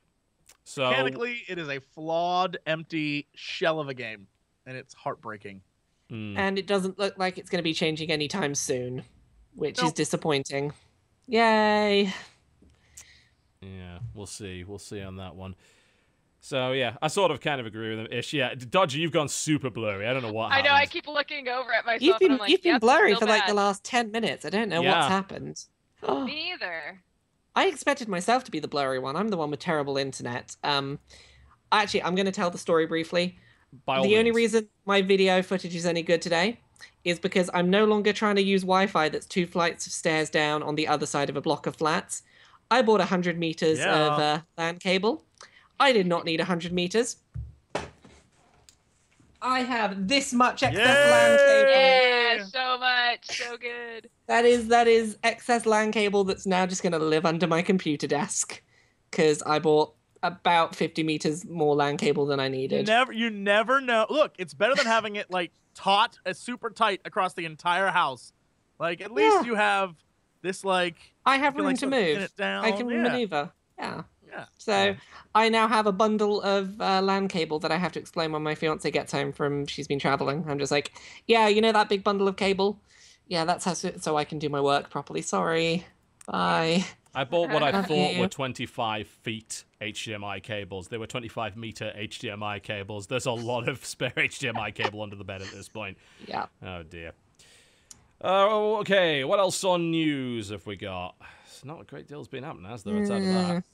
So Mechanically, it is a flawed, empty shell of a game, and it's heartbreaking. And it doesn't look like it's going to be changing anytime soon, which is Nope. disappointing. Yay. yeah, we'll see. We'll see on that one. So, yeah, I sort of kind of agree with him ish. Yeah, Dodger, you've gone super blurry. I don't know what I know. I happened. keep looking over at myself. You've been, and I'm like, you've been "Yep, blurry still for like the bad." last 10 minutes. I don't know Yeah. what's happened. Me either. I expected myself to be the blurry one. I'm the one with terrible internet. Actually, I'm going to tell the story briefly. By all The only means. reason my video footage is any good today is because I'm no longer trying to use Wi-Fi that's 2 flights of stairs down on the other side of a block of flats. I bought 100 meters of LAN cable. I did not need 100 meters. I have this much excess LAN cable. Yeah, so much, so good. That is excess LAN cable that's now just going to live under my computer desk because I bought about 50 meters more LAN cable than I needed. You never know. Look, it's better than having it like taut, super tight across the entire house. Like at least you have this like. I have you can, room like, to sort of pin move. it down. I can Yeah. maneuver. Yeah. Yeah. So I now have a bundle of LAN cable that I have to explain when my fiance gets home from she's been traveling. I'm just like, yeah, you know that big bundle of cable? Yeah, that's how so I can do my work properly. Sorry. Bye. I bought what I Love thought you. were 25 feet HDMI cables. They were 25 meter HDMI cables. There's a lot of spare HDMI cable under the bed at this point. Yeah. Oh, dear. Oh, okay. What else on news have we got? It's not a great deal's been happening, has there, outside of that?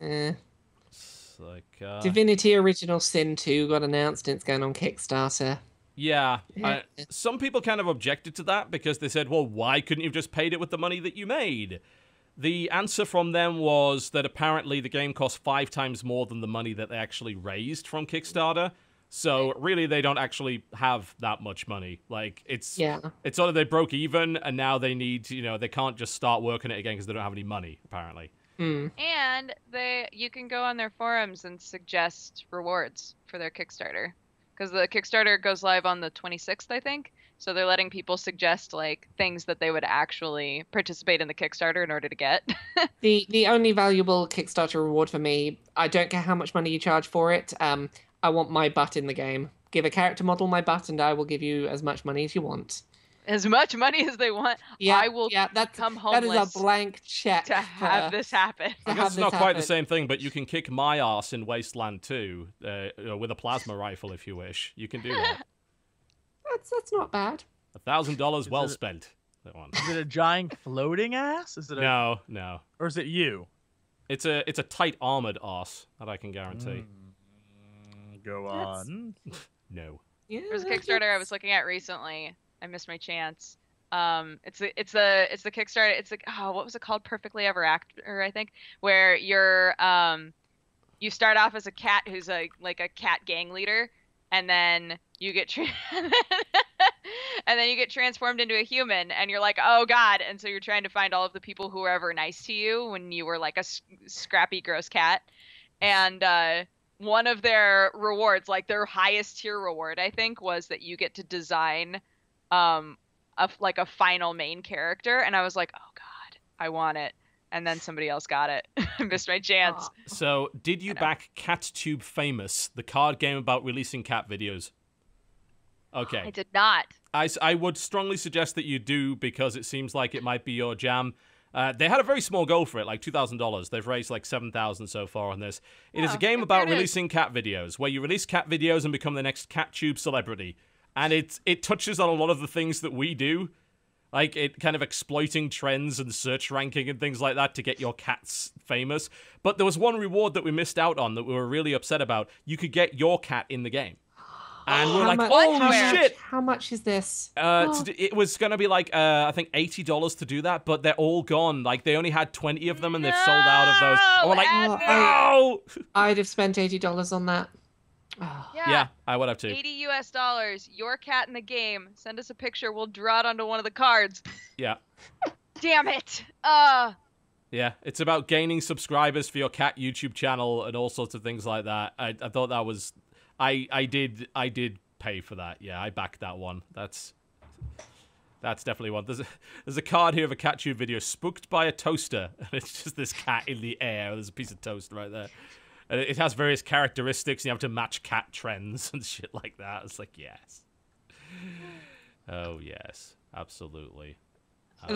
It's like, Divinity Original Sin 2 got announced and it's going on Kickstarter. yeah. Yeah. Some people kind of objected to that because they said, well, why couldn't you have just paid it with the money that you made? The answer from them was that apparently the game cost 5 times more than the money that they actually raised from Kickstarter. So really, they don't actually have that much money. Like it's sort of they broke even, and now they need they can't just start working it again because they don't have any money apparently. And you can go on their forums and suggest rewards for their Kickstarter. Because the Kickstarter goes live on the 26th, I think. So they're letting people suggest like things that they would actually participate in the Kickstarter in order to get. The only valuable Kickstarter reward for me, I don't care how much money you charge for it. I want my butt in the game. Give a character model my butt, and I will give you as much money as you want. As much money as they want. Yeah, I will become homeless that is a blank check to have this happen. I guess it's not quite the same thing, but you can kick my ass in Wasteland 2 with a plasma rifle if you wish. You can do that. That's not bad. $1,000 well spent. That one. Is it a giant floating ass? Is it No. or is it you? It's a tight armored ass that I can guarantee. Go on. No. Yeah, There's a Kickstarter I was looking at recently. I missed my chance. It's the Kickstarter. It's like what was it called? Perfectly Ever Actor, I think, where you're you start off as a cat who's like a cat gang leader, and then you get and then you get transformed into a human, and you're like, oh god, and so you're trying to find all of the people who were ever nice to you when you were like a scrappy, gross cat, and one of their rewards, like their highest tier reward, I think, was that you get to design a final main character, and I was like, oh god, I want it. And then somebody else got it. I missed my chance. So, did you back CatTube Famous, the card game about releasing cat videos? Okay. I did not. I would strongly suggest that you do, because it seems like it might be your jam. They had a very small goal for it, like $2,000. They've raised like $7,000 so far on this. It is a game about releasing cat videos, where you release cat videos and become the next CatTube celebrity. And it touches on a lot of the things that we do. Like, it kind of exploiting trends and search ranking and things like that to get your cats famous. But there was one reward that we missed out on that we were really upset about. You could get your cat in the game. And we were like, holy shit! How much is this? It was going to be like, I think $80 to do that, but they're all gone. Like, they only had 20 of them, and they've sold out of those. And we're like, no! I'd have spent $80 on that. Yeah, I would have too. $80 US, your cat in the game. Send us a picture. We'll draw it onto one of the cards. Yeah. Damn it. Yeah, it's about gaining subscribers for your cat YouTube channel and all sorts of things like that. I thought that was, I did pay for that. Yeah, I backed that one. That's definitely one. There's a card here of a cat tube video, spooked by a toaster, and it's just this cat in the air. There's a piece of toast right there. And it has various characteristics, and you have to match cat trends and shit like that. It's like, yes. Oh, yes. Absolutely. Is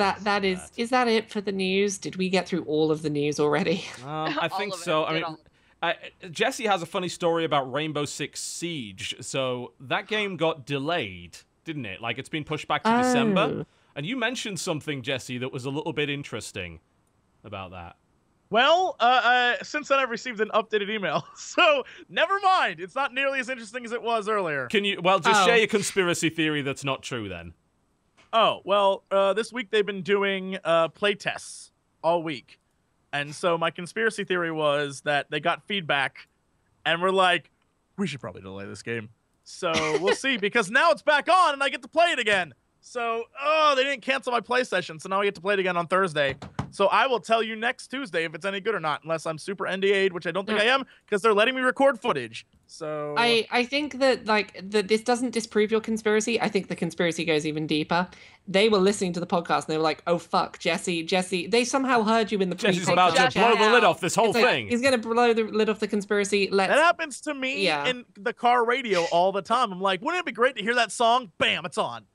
that it for the news? Did we get through all of the news already? I think so. I mean, Jesse has a funny story about Rainbow Six Siege. So that game got delayed, didn't it? Like, it's been pushed back to December. And you mentioned something, Jesse, that was a little bit interesting about that. Well, since then I've received an updated email, so never mind. It's not nearly as interesting as it was earlier. Can you, well, just share your conspiracy theory that's not true then. Oh, well, this week they've been doing play tests all week. And so my conspiracy theory was that they got feedback and were like, we should probably delay this game. So we'll see, because now it's back on and I get to play it again. So, they didn't cancel my play session, so now I get to play it again on Thursday. So I will tell you next Tuesday if it's any good or not, unless I'm super NDA'd, which I don't think I am, because they're letting me record footage. So I think that this doesn't disprove your conspiracy. I think the conspiracy goes even deeper. They were listening to the podcast and they were like, "Oh fuck, Jesse." They somehow heard you in the Jesse's about to blow the lid off this whole thing. He's gonna blow the lid off the conspiracy. that happens to me in the car radio all the time. I'm like, wouldn't it be great to hear that song? Bam, it's on.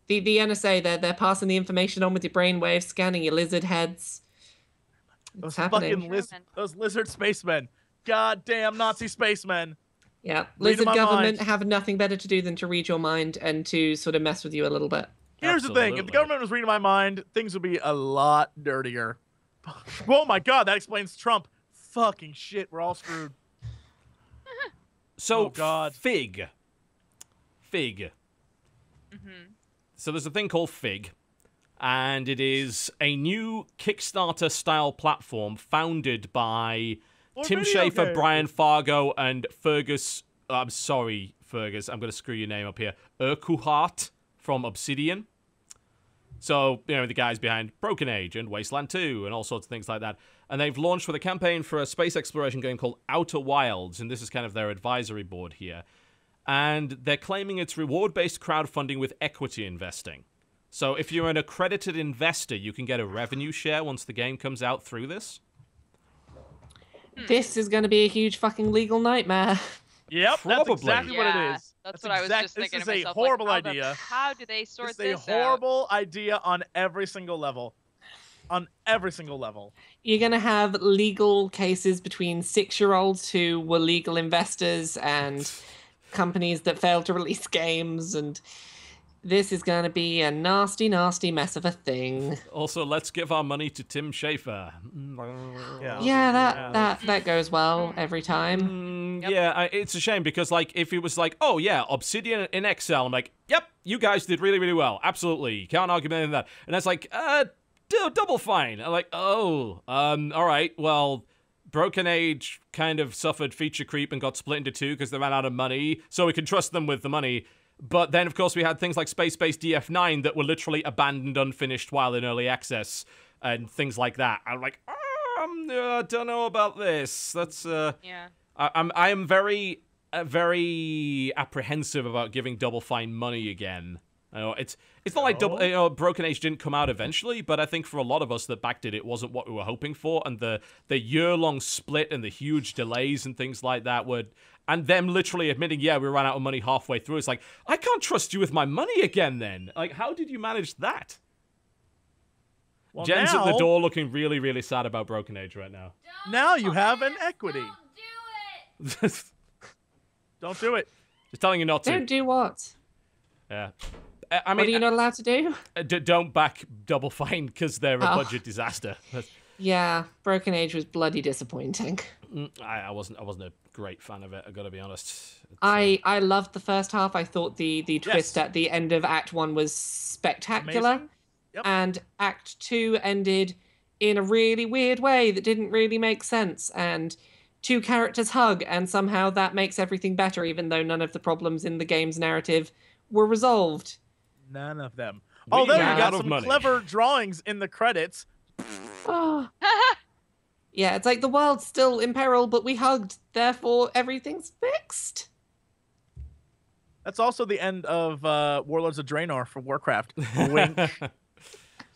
The NSA, they're passing the information on with your brainwaves, scanning your lizard heads. Those happening. fucking those lizard spacemen. Goddamn Nazi spacemen. Yeah, lizard government have nothing better to do than to read your mind and to sort of mess with you a little bit. Here's the thing. If the government was reading my mind, things would be a lot dirtier. Oh my god, that explains Trump. Fucking shit, we're all screwed. So, oh god. Fig. Mm-hmm. So there's a thing called Fig, and it is a new Kickstarter-style platform founded by Tim Schafer, Brian Fargo, and Fergus... I'm sorry, Fergus, I'm going to screw your name up here. Urquhart from Obsidian. So, you know, the guys behind Broken Age and Wasteland 2 and all sorts of things like that. And they've launched with a campaign for a space exploration game called Outer Wilds, and this is kind of their advisory board here. And they're claiming it's reward-based crowdfunding with equity investing. So if you're an accredited investor, you can get a revenue share once the game comes out through this. This is going to be a huge fucking legal nightmare. Yep, Probably. that's exactly what it is. That's what I was just thinking to This is myself. a horrible like, idea. How do they sort It's this a out? horrible idea on every single level. On every single level. You're going to have legal cases between 6-year-olds who were legal investors and companies that failed to release games, and this is going to be a nasty, nasty mess of a thing. Also, let's give our money to Tim Schafer. Yeah, that goes well every time. Yeah, it's a shame because, like, if it was like, oh yeah, Obsidian in Excel, I'm like, yep, you guys did really, really well. Absolutely. Can't argue with that. And that's like, Double Fine. I'm like, oh, all right, well, Broken Age kind of suffered feature creep and got split into two because they ran out of money, so we can trust them with the money. But then, of course, we had things like Space Base DF9 that were literally abandoned, unfinished while in early access, and things like that. I'm like, I don't know about this. That's Yeah. I am very apprehensive about giving Double Fine money again. You know, it's not like Broken Age didn't come out eventually, but I think for a lot of us that backed it, it wasn't what we were hoping for, and the year-long split and the huge delays and things like that would, and them literally admitting, yeah, we ran out of money halfway through. It's like, I can't trust you with my money again then. Like, how did you manage that? Well, Jen's now, at the door looking really, really sad about Broken Age right now. Now you have an equity. Don't do it. Don't do it. Just telling you not to. Don't do what? Yeah. I mean, What are you not allowed to do? Don't back Double Fine because they're a budget disaster. Yeah, Broken Age was bloody disappointing. I wasn't a great fan of it. I gotta be honest. I loved the first half. I thought the twist at the end of Act 1 was spectacular. Amazing. Yep. And Act 2 ended in a really weird way that didn't really make sense. And two characters hug, and somehow that makes everything better, even though none of the problems in the game's narrative were resolved. None of them. We Although you ran got out of some money. clever drawings in the credits. Oh. Yeah, it's like the world's still in peril, but we hugged, therefore everything's fixed. That's also the end of Warlords of Draenor for Warcraft. Wink.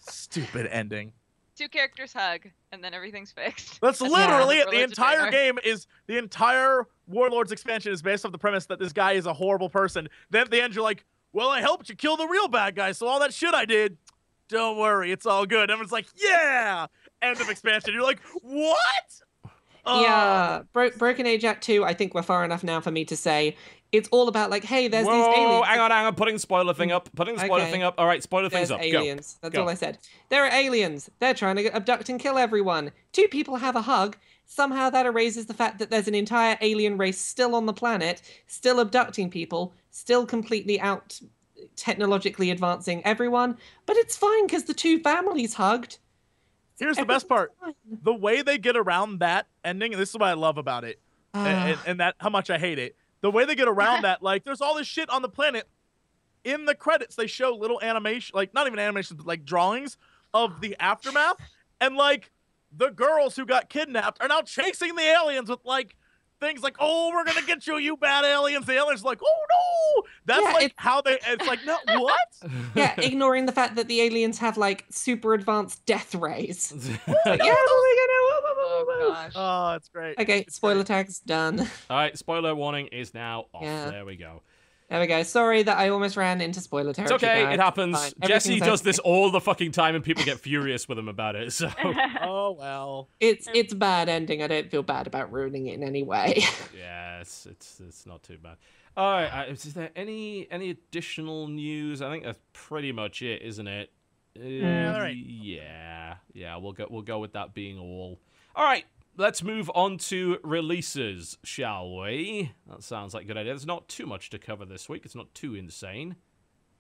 Stupid ending. 2 characters hug, and then everything's fixed. That's That's literally the it. The Warlords of entire Draenor. game is the entire Warlords expansion is based off the premise that this guy is a horrible person. Then at the end, you're like, well, I helped you kill the real bad guy, so all that shit I did, don't worry, it's all good. Everyone's like, yeah! End of expansion. You're like, what? Yeah, Broken Age Act 2, I think we're far enough now for me to say it's all about like, hey, there's these aliens. Hang on. Putting the spoiler thing up. All right, spoiler things There's up. aliens. Go. That's Go. all I said. There are aliens. They're trying to abduct and kill everyone. 2 people have a hug. Somehow that erases the fact that there's an entire alien race still on the planet, still abducting people, still completely out technologically advancing everyone. But it's fine because the 2 families hugged. Here's the best part. Fine. The way they get around that ending, and this is what I love about it, and that how much I hate it. The way they get around that, like, there's all this shit on the planet. In the credits, they show little animation, like, not even animations, but, like, drawings of the aftermath. And, like, the girls who got kidnapped are now chasing the aliens with, like, things like, oh, we're gonna get you, you bad aliens. The aliens are like, oh, no! That's, Yeah, like, how they, it's like, no, what? Yeah, ignoring the fact that the aliens have like super advanced death rays. Like, yeah, Oh, gosh. Oh, it's great. okay, It's spoiler great. tags done. All right, spoiler warning is now off. Yeah. There we go. There we go. Sorry that I almost ran into spoiler It's territory. okay. guys. It happens. Fine. Jesse Everything's does this okay. all the fucking time, and people get furious with him about it. So Oh, well. It's a bad ending. I don't feel bad about ruining it in any way. yeah, it's not too bad. All right. Is there any additional news? I think that's pretty much it, isn't it? Yeah, all right. Yeah. We'll go with that being all. All right. Let's move on to releases, shall we? That sounds like a good idea. There's not too much to cover this week. It's not too insane.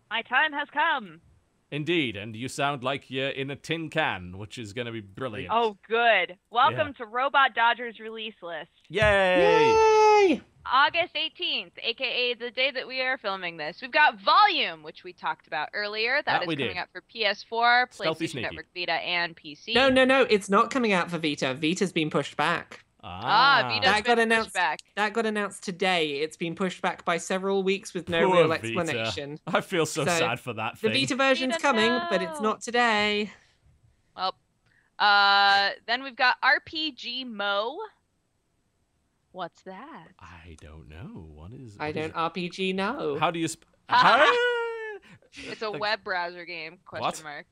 My time has come. Indeed, and you sound like you're in a tin can, which is going to be brilliant. Oh, good. Welcome to Robot Dodgers release list. Yay! Yay! August 18th, aka the day that we are filming this. We've got Volume, which we talked about earlier. That That we is coming did. out for PS4, Stealthy PlayStation sneaky. Network Vita, and PC. No, it's not coming out for Vita. Vita's been pushed back. Vita's That got been pushed announced. back. That got announced today. It's been pushed back by seveul weeks with no Poor real Vita. explanation. I feel so So, sad for that The thing. Vita version's Vita, coming, but it's no. not today. Well, then we've got RPG Mo. What's that? I don't know. What is? I what is don't RPG know. How do you? It's a web browser game? Question What? mark.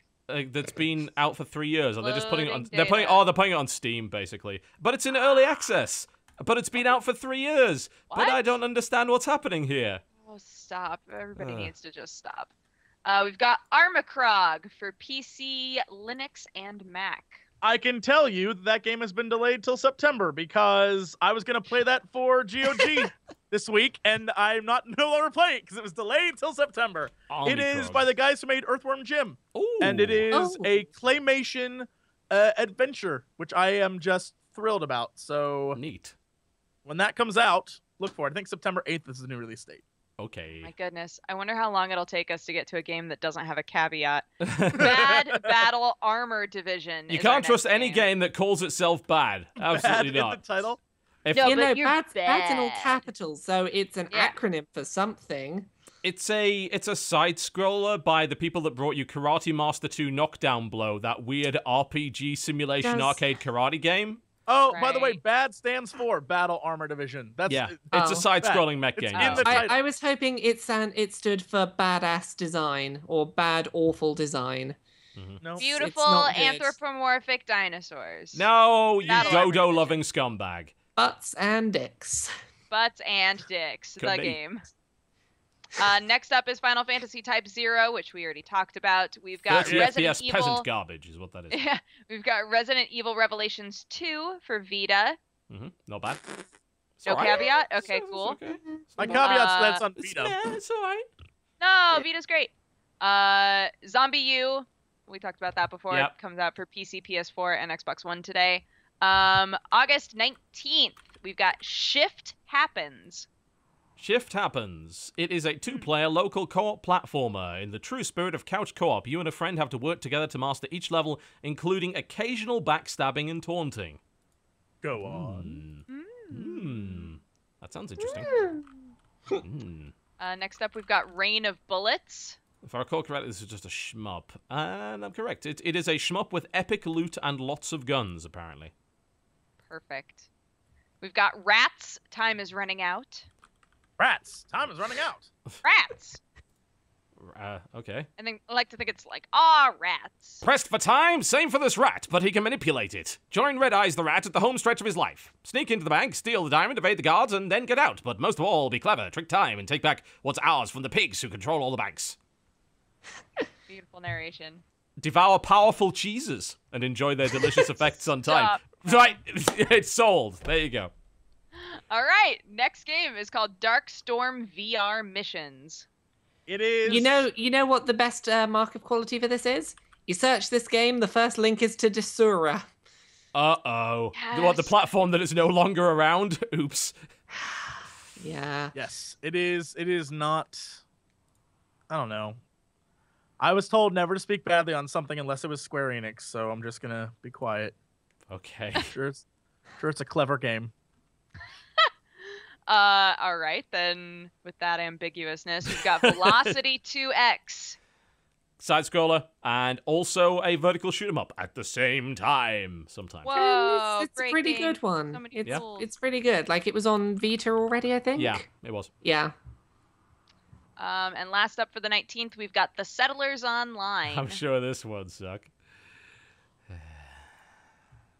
That's been out for 3 years. Are they just putting it on? Loading They're putting. data. Oh, they're putting it on Steam basically. But it's in early access. But it's been out for 3 years. But I What? don't understand what's happening here. Oh, stop. Everybody Ugh. needs to just stop. We've got Armacrog for PC, Linux, and Mac. I can tell you that game has been delayed till September because I was going to play that for GOG this week, and I'm no longer playing it because it was delayed till September. It is by the guys who made Earthworm Jim, Ooh. and it is Oh. a claymation adventure, which I am just thrilled about. So Neat. when that comes out, look for it. I think September 8th is the new release date. Okay. My goodness. I wonder how long it'll take us to get to a game that doesn't have a caveat. Bad Battle Armor Division. You is our can't trust next any game that calls itself bad. Absolutely Bad in not. the title. If No, you but know, you're bad's in all bad. capitals, so it's an Yeah. acronym for something. it's a side scroller by the people that brought you Karate Master 2 Knockdown Blow, that weird RPG simulation Does- arcade karate game. Oh, by the way, Right. BAD stands for Battle Armor Division. That's Yeah, Oh. it's a side-scrolling mech It's game. in yeah. the title. I was hoping it stood for badass design or bad awful design. No. Beautiful not good. anthropomorphic dinosaurs. No, you Battle Armor dodo-loving scumbag. Butts and dicks. Butts and dicks. Could the be. game. Next up is Final Fantasy Type 0, which we already talked about. We've got 30 Resident FPS Evil. peasant garbage is what that is. Yeah, we've got Resident Evil Revelations 2 for Vita. Not bad. It's No alright. caveat? Okay, It's cool. okay. It's My not bad. caveat's that's on It's, Vita. yeah, it's alright. No, Vita's great. Zombie U. We talked about that before. Yep. It comes out for PC, PS4, and Xbox One today. August 19th, we've got Shift Happens. Shift Happens. It is a two-player local co-op platformer. In the true spirit of couch co-op, you and a friend have to work together to master each level, including occasional backstabbing and taunting. Go on. That sounds interesting. Next up, we've got Rain of Bullets. If I recall correctly, this is just a shmup. And I'm correct. It is a shmup with epic loot and lots of guns, apparently. Perfect. We've got Rats. Time is running out. Rats. Time is running out. Rats. Okay. And then I like to think it's like, rats. Pressed for time? Same for this rat, but he can manipulate it. Join Red Eyes the Rat at the home stretch of his life. Sneak into the bank, steal the diamond, evade the guards, and then get out. But most of all, be clever, trick time, and take back what's ours from the pigs who control all the banks. Beautiful narration. Devour powerful cheeses and enjoy their delicious effects on time. Stop. Right, it's sold. There you go. All right. Next game is called Dark Storm VR Missions. It is. You know what the best mark of quality for this is? You search this game, the first link is to Desura. Uh-oh. Yes. What, the platform that is no longer around? Oops. Yeah. Yes, it is. It is not. I don't know. I was told never to speak badly on something unless it was Square Enix, so I'm just gonna be quiet. Okay. Sure, it's a clever game. All right, then with that ambiguousness, we've got Velocity 2X. Side-scroller, and also a vertical shoot-'em-up at the same time, sometimes. Whoa, It's a pretty breaking. good one. So many Yeah. rules. It's pretty good. Like, it was on Vita already, I think? Yeah, it was. Yeah. And last up for the 19th, we've got The Settlers Online. I'm sure this would suck.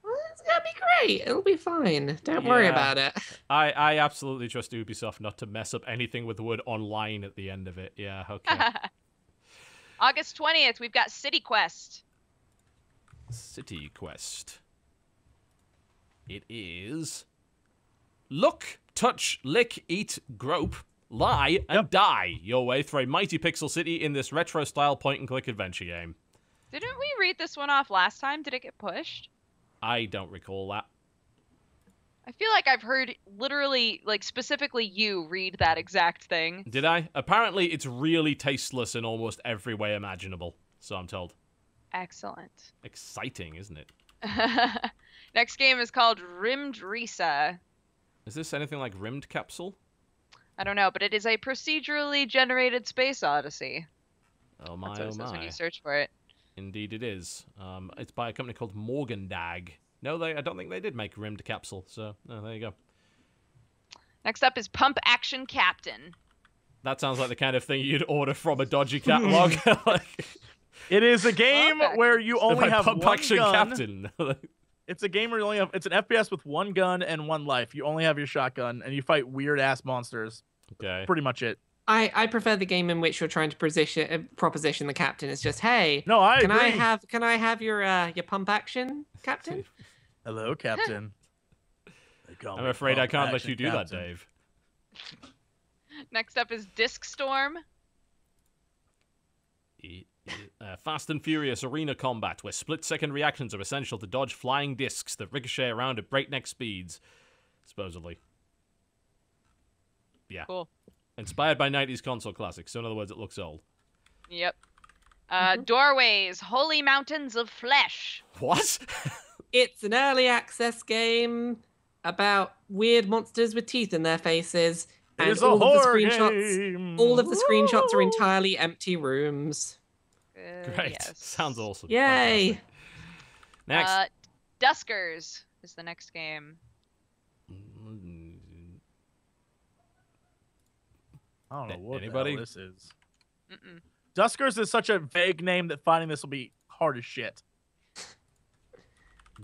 Well, it's gonna be great. It'll be fine. Don't worry Yeah. about it. I absolutely trust Ubisoft not to mess up anything with the word online at the end of it. Yeah, okay. August 20th, we've got City Quest. City Quest. It is... Look, touch, lick, eat, grope, lie, and die your way through a mighty pixel city in this retro-style point-and-click adventure game. Didn't we read this one off last time? Did it get pushed? I don't recall that. I feel like I've heard literally, like, specifically you read that exact thing. Did I? Apparently, it's really tasteless in almost every way imaginable, so I'm told. Excellent. Exciting, isn't it? Next game is called Rimmed Risa. Is this anything like Rimmed Capsule? I don't know, but it is a procedurally generated space odyssey. Oh my, That's what oh it says when my. you search for it. Indeed it is. It's by a company called Morgandag. No, I don't think they did make Rimmed Capsule, so there you go. Next up is Pump Action Captain. That sounds like the kind of thing you'd order from a dodgy catalog. It is a game Pump where you only Like have Pump one Action gun. Captain. It's a game where you only have. It's an FPS with one gun and one life. You only have your shotgun, and you fight weird ass monsters. Okay. Pretty much it. I prefer the game in which you're trying to proposition the captain. It's just, hey, No, I can agree. I have your pump action, captain? Hello, Captain. They call I'm me afraid I Pump can't let Action you do Captain. that, Dave. Next up is Disc Storm. Fast and Furious arena combat, where split-second reactions are essential to dodge flying discs that ricochet around at breakneck speeds, supposedly. Yeah. Cool. Inspired by 90s console classics, so in other words, it looks old. Yep. Doorways, Holy Mountains of Flesh. What? It's an early access game about weird monsters with teeth in their faces. And It's a horror game. all of the screenshots are entirely empty rooms. Great. Yes. Sounds awesome. Yay! Fantastic. Next. Duskers is the next game. I don't know what Anybody? the hell this is. Mm-mm. Duskers is such a vague name that finding this will be hard as shit.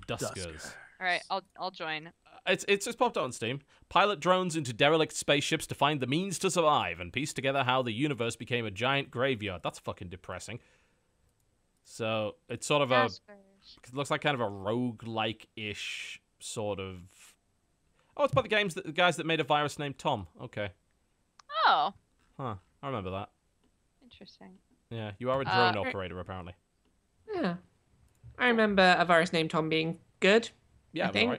Duskers. All right, I'll join. It's just popped out on Steam. Pilot drones into derelict spaceships to find the means to survive and piece together how the universe became a giant graveyard. That's fucking depressing. So it's sort of Duskers. it looks like kind of a roguelike-ish sort of. Oh, it's by the guys that made a virus named Tom. Okay. Oh, Huh. I remember that. interesting. Yeah, you are a drone right. operator apparently. Yeah. I remember a virus named Tom being good. Yeah, I think.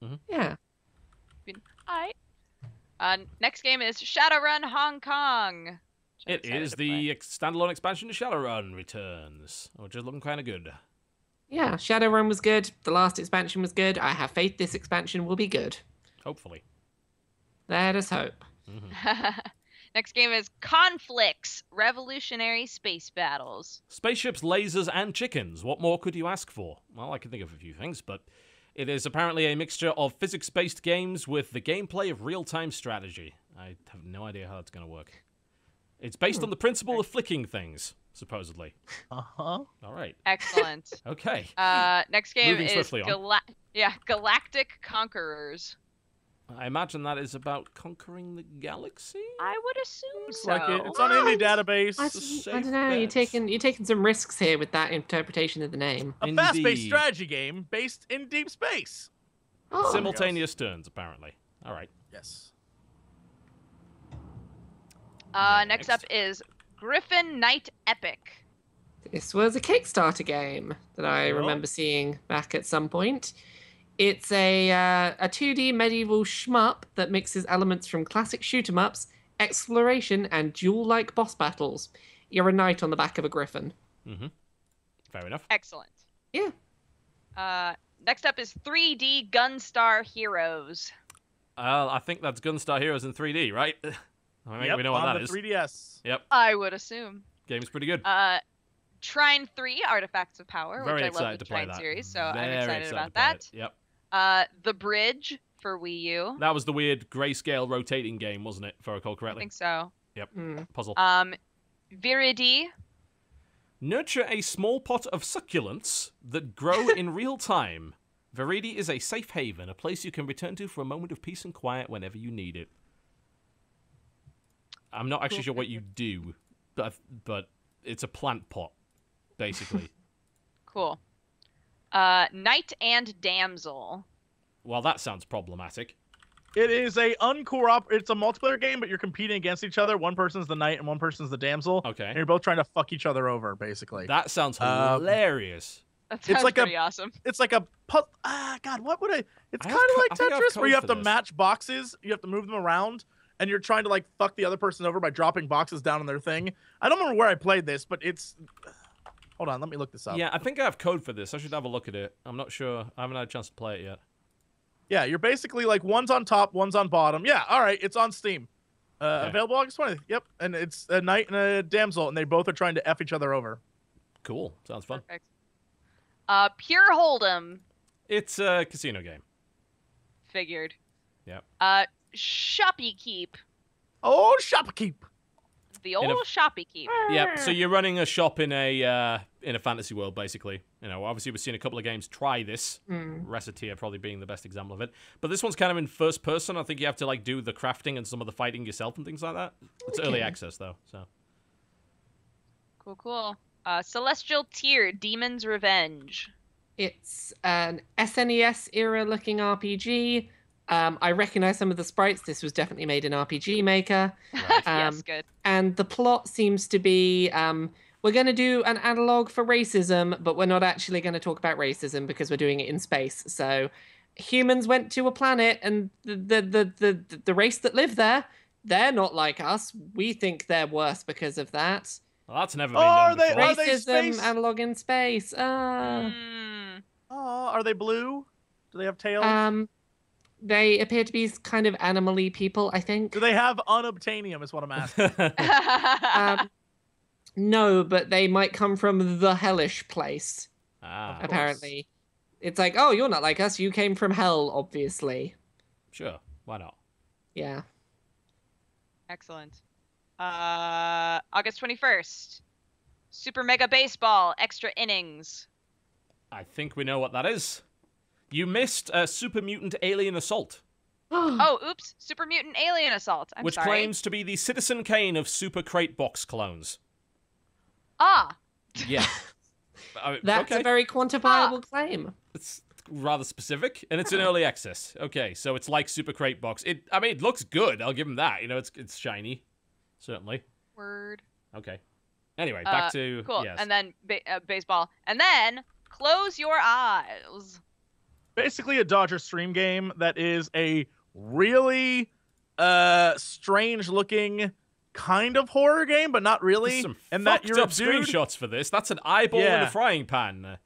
right. Yeah. All right. Next game is Shadowrun Hong Kong. which I'm It excited is to play. the standalone expansion to Shadowrun returns, which is looking kind of good. Yeah, Shadowrun was good. The last expansion was good. I have faith this expansion will be good. Hopefully. Let us hope. Next game is Conflicts Revolutionary Space Battles. Spaceships, lasers, and chickens. What more could you ask for? Well, I can think of a few things, but it is apparently a mixture of physics-based games with the gameplay of real-time strategy. I have no idea how that's going to work. It's based on the principle of flicking things, supposedly. Uh-huh. All right. Excellent. Okay. Next game Moving is swiftly on. Galactic Conquerors. I imagine that is about conquering the galaxy? I would assume Looks so. like it. It's on indie database. I safe don't know. You're bet. taking some risks here with that interpretation of the name. A fast-paced Indeed. strategy game based in deep space. Oh, Simultaneous turns, apparently. All right. Yes. Next up is Griffin Knight Epic. this was a Kickstarter game that I Oh. remember seeing back at some point. It's a 2D medieval shmup that mixes elements from classic shoot 'em ups, exploration, and duel-like boss battles. You're a knight on the back of a griffin. Mm-hmm. Fair enough. Excellent. Yeah. Next up is 3D Gunstar Heroes. I think that's Gunstar Heroes in 3D, right? I think Yep, we know what on that the is. 3DS. Yep. I would assume. Game's pretty good. Trine 3 Artifacts of Power, Very which I excited love to the play Trine that. series, so I'm Very excited about to play that. it. Yep. The Bridge for Wii U. That was the weird grayscale rotating game, wasn't it? If I recall I correctly. think so. Puzzle. Viridi. Nurture a small pot of succulents that grow in real time. Viridi is a safe haven, a place you can return to for a moment of peace and quiet whenever you need it. I'm not actually sure what you do, but it's a plant pot, basically. Cool. Knight and Damsel. Well, that sounds problematic. It is it's a multiplayer game, but you're competing against each other. One person's the knight and one person's the damsel. Okay. And you're both trying to fuck each other over, basically. That sounds hilarious. That sounds like a- pretty awesome. It's like a God, what would I? It's I kind have of co- like I think I have Tetris, where code you have for to this. match boxes. You have to move them around, and you're trying to like fuck the other person over by dropping boxes down on their thing. I don't remember where I played this, but it's. Hold on, let me look this up. Yeah, I think I have code for this. I should have a look at it. I'm not sure. I haven't had a chance to play it yet. Yeah, you're basically like one's on top, one's on bottom. Yeah, all right, it's on Steam. Okay. Available August 20th. Yep, and it's a knight and a damsel, and they both are trying to F each other over. Cool. Sounds fun. Perfect. Pure Hold'em. It's a casino game. Figured. Yep. Shoppy Keep. Oh, Shopkeep. The In old a- Shoppy Keep. Yep. So you're running a shop in a fantasy world, basically. You know, obviously we've seen a couple of games try this. Recettear probably being the best example of it. But this one's kind of in first person. I think you have to like do the crafting and some of the fighting yourself and things like that. It's early access though, so. Cool. Celestial Tier Demon's Revenge. It's an SNES era looking RPG. I recognize some of the sprites. This was definitely made in RPG Maker. Yes, good. And the plot seems to be we're going to do an analog for racism, but we're not actually going to talk about racism because we're doing it in space. So humans went to a planet, and the race that live there, they're not like us. We think they're worse because of that. Well, that's never been Are done they- before. are they Racism, space? analog in space. Mm. Oh, are they blue? Do they have tails? They appear to be kind of animal-y people, I think. Do they have unobtainium is what I'm asking. No, but they might come from the hellish place, Ah, apparently. It's like, oh, you're not like us. You came from hell, obviously. sure. Why not? Yeah. Excellent. August 21st. Super Mega Baseball Extra Innings. I think we know what that is. You missed Super Mutant Alien Assault, Oh, oops. Super Mutant Alien Assault. I'm which sorry. claims to be the Citizen Kane of Super Crate Box clones. Ah. Yeah. That's okay. a very quantifiable claim. It's rather specific, and it's in early access. Okay, so it's like Super Crate Box. It looks good. I'll give them that. You know, it's shiny, certainly. Word. Okay. Anyway, back to Cool. yes. And then baseball. And then Close Your Eyes. Basically a Dodger Stream game that is a really strange looking kind of horror game, but not really. There's some and fucked that you're a up dude. screenshots for this. That's an eyeball in Yeah. a frying pan.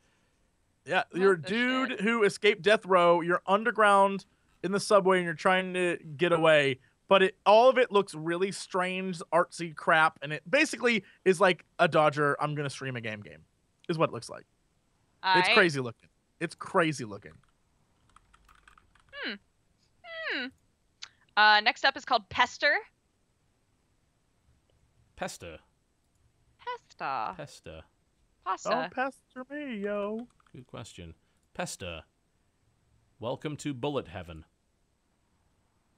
Yeah, you're a the dude shit? who escaped death row. You're underground in the subway and you're trying to get away. But all of it looks really strange, artsy crap, and it basically is like a Dodger. I'm gonna stream a game, is what it looks like. It's Alright. crazy looking. It's crazy looking. Next up is called Pester. Pester. Pesta. Pester. Pasta. Don't pester me, yo. Good question. Pester. Welcome to Bullet Heaven.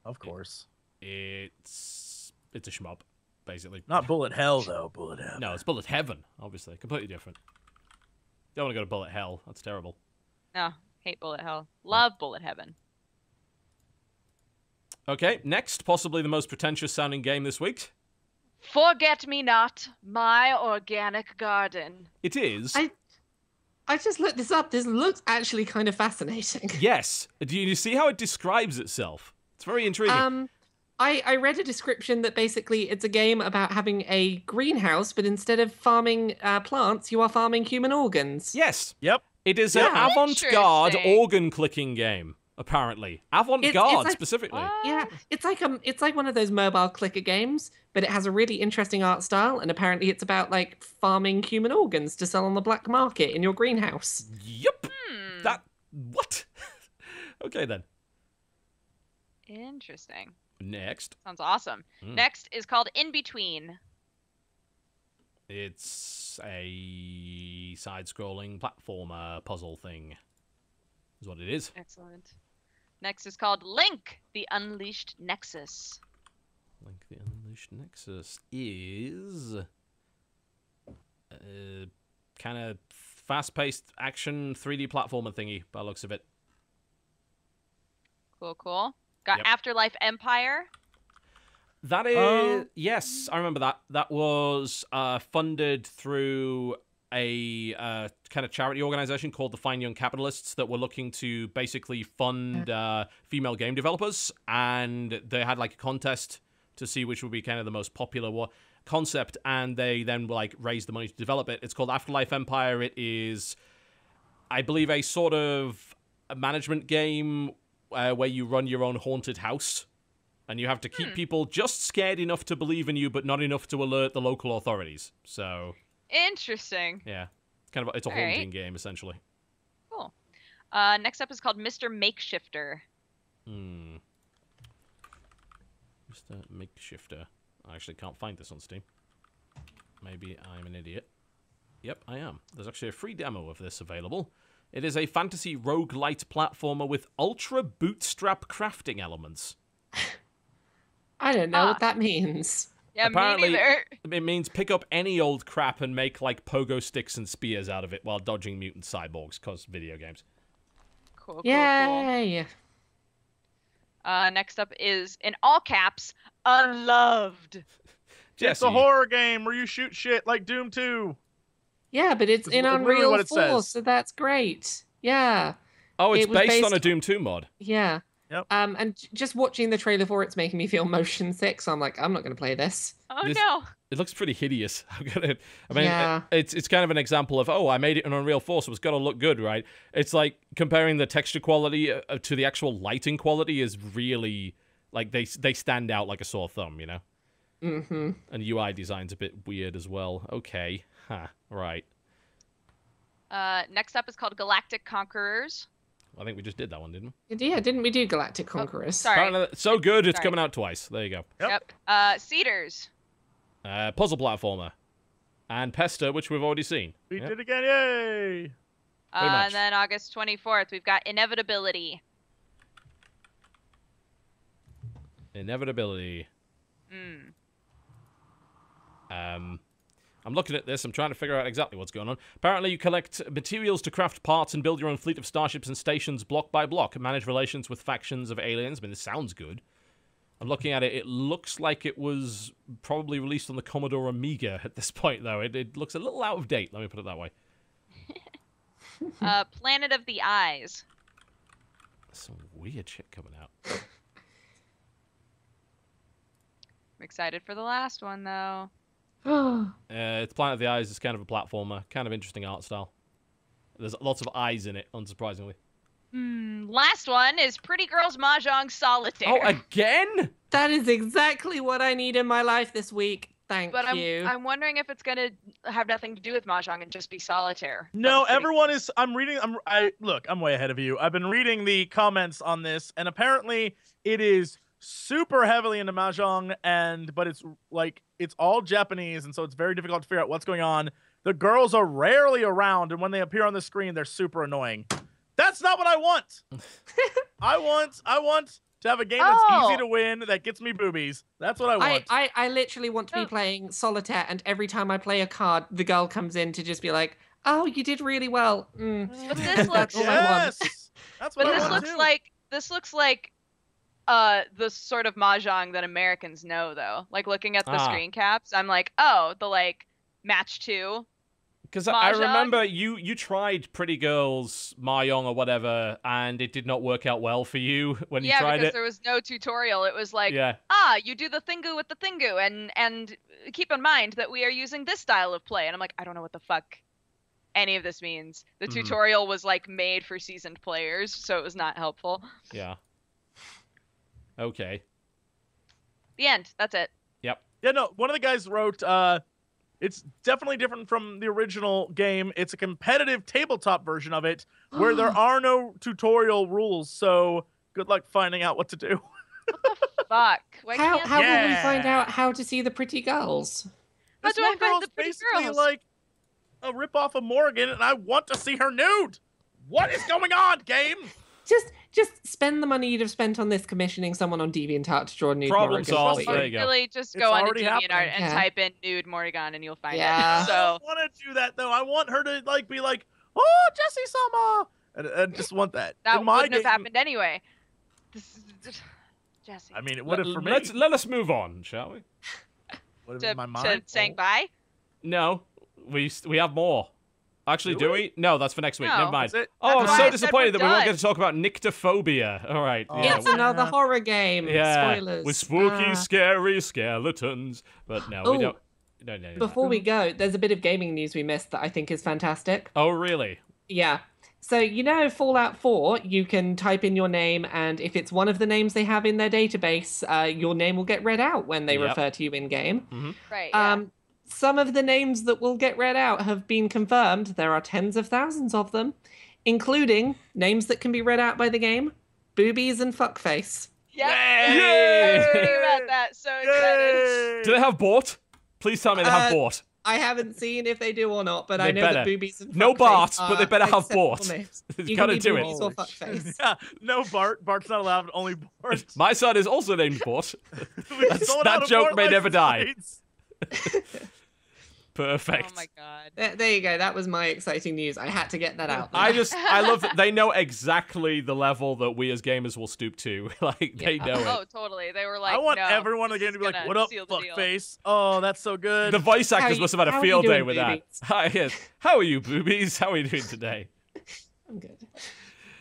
Of course. It's a shmup, basically. Not bullet hell though. Bullet hell. No, it's Bullet Heaven, obviously. Completely different. Don't want to go to Bullet Hell. That's terrible. No, hate Bullet Hell. Love Bullet Heaven. Okay, next, possibly the most pretentious sounding game this week. Forget Me Not, My Organic Garden. It is. I just looked this up. This looks actually kind of fascinating. Yes. Do you see how it describes itself? It's very intriguing. I read a description that basically it's a game about having a greenhouse, but instead of farming plants, you are farming human organs. Yes. Yep. It is an Yeah. avant-garde Interesting. organ clicking game, apparently. Avant-garde, like- specifically. What? Yeah, it's like one of those mobile clicker games, but it has a really interesting art style, and apparently it's about like farming human organs to sell on the black market in your greenhouse. Yep. Hmm. That... What? Okay, then. Interesting. Next. Sounds awesome. Hmm. Next is called In Between. It's a side-scrolling platformer puzzle thing. Is what it is. Excellent. Next is called Link, the Unleashed Nexus. Link the Unleashed Nexus is kind of fast-paced action 3D platformer thingy by the looks of it. Cool, cool. Got Yep. Afterlife Empire. That is yes, I remember that. That was funded through a kind of charity organization called the Fine Young Capitalists that were looking to basically fund female game developers, and they had like a contest to see which would be kind of the most popular concept, and they then like raised the money to develop it. It's called Afterlife Empire. It is, I believe, a sort of a management game where you run your own haunted house. And you have to keep people just scared enough to believe in you, but not enough to alert the local authorities. So, Interesting. yeah. It's a All right. haunting game, essentially. Cool. Next up is called Mr. Makeshifter. Mr. Makeshifter. I actually can't find this on Steam. Maybe I'm an idiot. Yep, I am. There's actually a free demo of this available. It is a fantasy roguelite platformer with ultra bootstrap crafting elements. I don't know Ah. what that means. Yeah, Apparently- me neither. It means pick up any old crap and make, like, pogo sticks and spears out of it while dodging mutant cyborgs, cause video games. Cool, cool, Yay! cool. Next up is, in all caps, Unloved. Jesse, It's a horror game where you shoot shit like Doom 2. Yeah, but it's It's in literally Unreal what it 4, says. so that's great. Yeah, Oh, it's it was based on a based- Doom 2 mod. yeah. Yep. And just watching the trailer for it's making me feel motion sick, so I'm like, I'm not going to play this. Oh This- no. It looks pretty hideous. I mean, Yeah. it's kind of an example of, oh, I made it in Unreal 4, so it's got to look good, right? It's like comparing the texture quality to the actual lighting quality is really, like, they stand out like a sore thumb, you know? Mm-hmm. And UI design's a bit weird as well. Okay. Huh. Right. Next up is called Galactic Conquerors. I think we just did that one, didn't we? Yeah, didn't we do Galactic Conquerors? Sorry. Apparently, so good, it's Sorry. coming out twice. There you go. Yep. Cedars. Puzzle platformer. And Pester, which we've already seen. We Yep. did it again, yay! Very much. And then August 24th, we've got Inevitability. Inevitability. Mm. I'm looking at this. I'm trying to figure out exactly what's going on. Apparently, you collect materials to craft parts and build your own fleet of starships and stations block by block. Manage relations with factions of aliens. I mean, this sounds good. I'm looking at it. It looks like it was probably released on the Commodore Amiga at this point, though. It looks a little out of date, let me put it that way. Planet of the Eyes. Some weird shit coming out. excited for the last one though. It's Planet of the Eyes. It's kind of a platformer. Kind of interesting art style. There's lots of eyes in it, unsurprisingly. Last one is Pretty Girls Mahjong Solitaire. Oh, again? That is exactly what I need in my life this week. Thank But you. I'm wondering if it's gonna have nothing to do with mahjong and just be solitaire. No, But pretty- everyone is. I'm reading. Look. I'm way ahead of you. I've been reading the comments on this, and apparently it is super heavily into mahjong, but it's all Japanese, and so it's very difficult to figure out what's going on. The girls are rarely around, and when they appear on the screen, they're super annoying. That's not what I want. I want to have a game that's easy to win that gets me boobies. That's what I want. I literally want to be playing solitaire, and every time I play a card, the girl comes in to just be like, "Oh, you did really well." But this looks. That's all I want. Yes, that's what But I this want looks too. like the sort of mahjong that Americans know though. Like looking at the screen caps, I'm like, oh, the like match 2. Because I Mahjong? remember you tried Pretty Girls Mahjong or whatever, and it did not work out well for you when you Yeah, tried because it. there was no tutorial. It was like, Yeah. you do the thingu with the thingu, and keep in mind that we are using this style of play. And I'm like, I don't know what the fuck any of this means. The tutorial was like made for seasoned players, so it was not helpful. Yeah. Okay. The end. That's it. Yep. Yeah, no. One of the guys wrote, it's definitely different from the original game. It's a competitive tabletop version of it where there are no tutorial rules. So good luck finding out what to do. Fuck. Why How can't will we Yeah. find out how to see the pretty girls? How This do I one find girl's the pretty basically girls? like a ripoff of Morgan, and I want to see her nude. What is going on, game? Just spend the money you'd have spent on this commissioning someone on DeviantArt to draw nude Problem Morrigan solved. for There you. you go. Really, just It's go onto already DeviantArt happening. and Yeah. type in nude Morrigan, and you'll find Yeah. it. I So don't want to do that though. I want her to like be like, "Oh, Jesse Sama," and I just want that. that In my wouldn't have game- happened anyway. This is, Jesse. I mean, it would have for me. Let us move on, shall we? Would have to, in my to mind. saying bye. No, we have more. Actually, do we? No, that's for next week. No. Never mind. That's it. Oh, I'm That's why so I said disappointed we're that we won't done. get to talk about nyctophobia. All right. Oh, Yeah. It's another horror game. Yeah. Spoilers. With spooky, Ah. scary skeletons. But no, we Oh, don't. No. Before we go, there's a bit of gaming news we missed that I think is fantastic. Oh, really? Yeah. So, you know, Fallout 4, you can type in your name, and if it's one of the names they have in their database, your name will get read out when they Yep. refer to you in game. Right. Yeah. Some of the names that will get read out have been confirmed. There are tens of thousands of them, including names that can be read out by the game, Boobies and Fuckface. Yep. Yay! I was reading about that. So excited. Yay! Do they have bought? Please tell me they have bought. I haven't seen if they do or not, but They I know better. that Boobies and Fuckface No Bart, but they are better have acceptable Bart. names. They've You gotta can be do it. Boobies or Fuckface. Yeah, no Bart. Bart's not allowed. Only Bart. My son is also named Bort. We sold that out of joke Bart may never license die. plates. Perfect. Oh my god. There you go. That was my exciting news. I had to get that out. there. I love that they know exactly the level that we as gamers will stoop to. Like, they know it. Oh, totally. They were like, I want no, everyone in the this game to is be like, gonna "What up, seal the deal." fuckface?" Oh, that's so good. The voice actors you- must have had how a are you field day doing, with that. boobies? Hi, yes. How are you, boobies? How are you doing today? I'm good.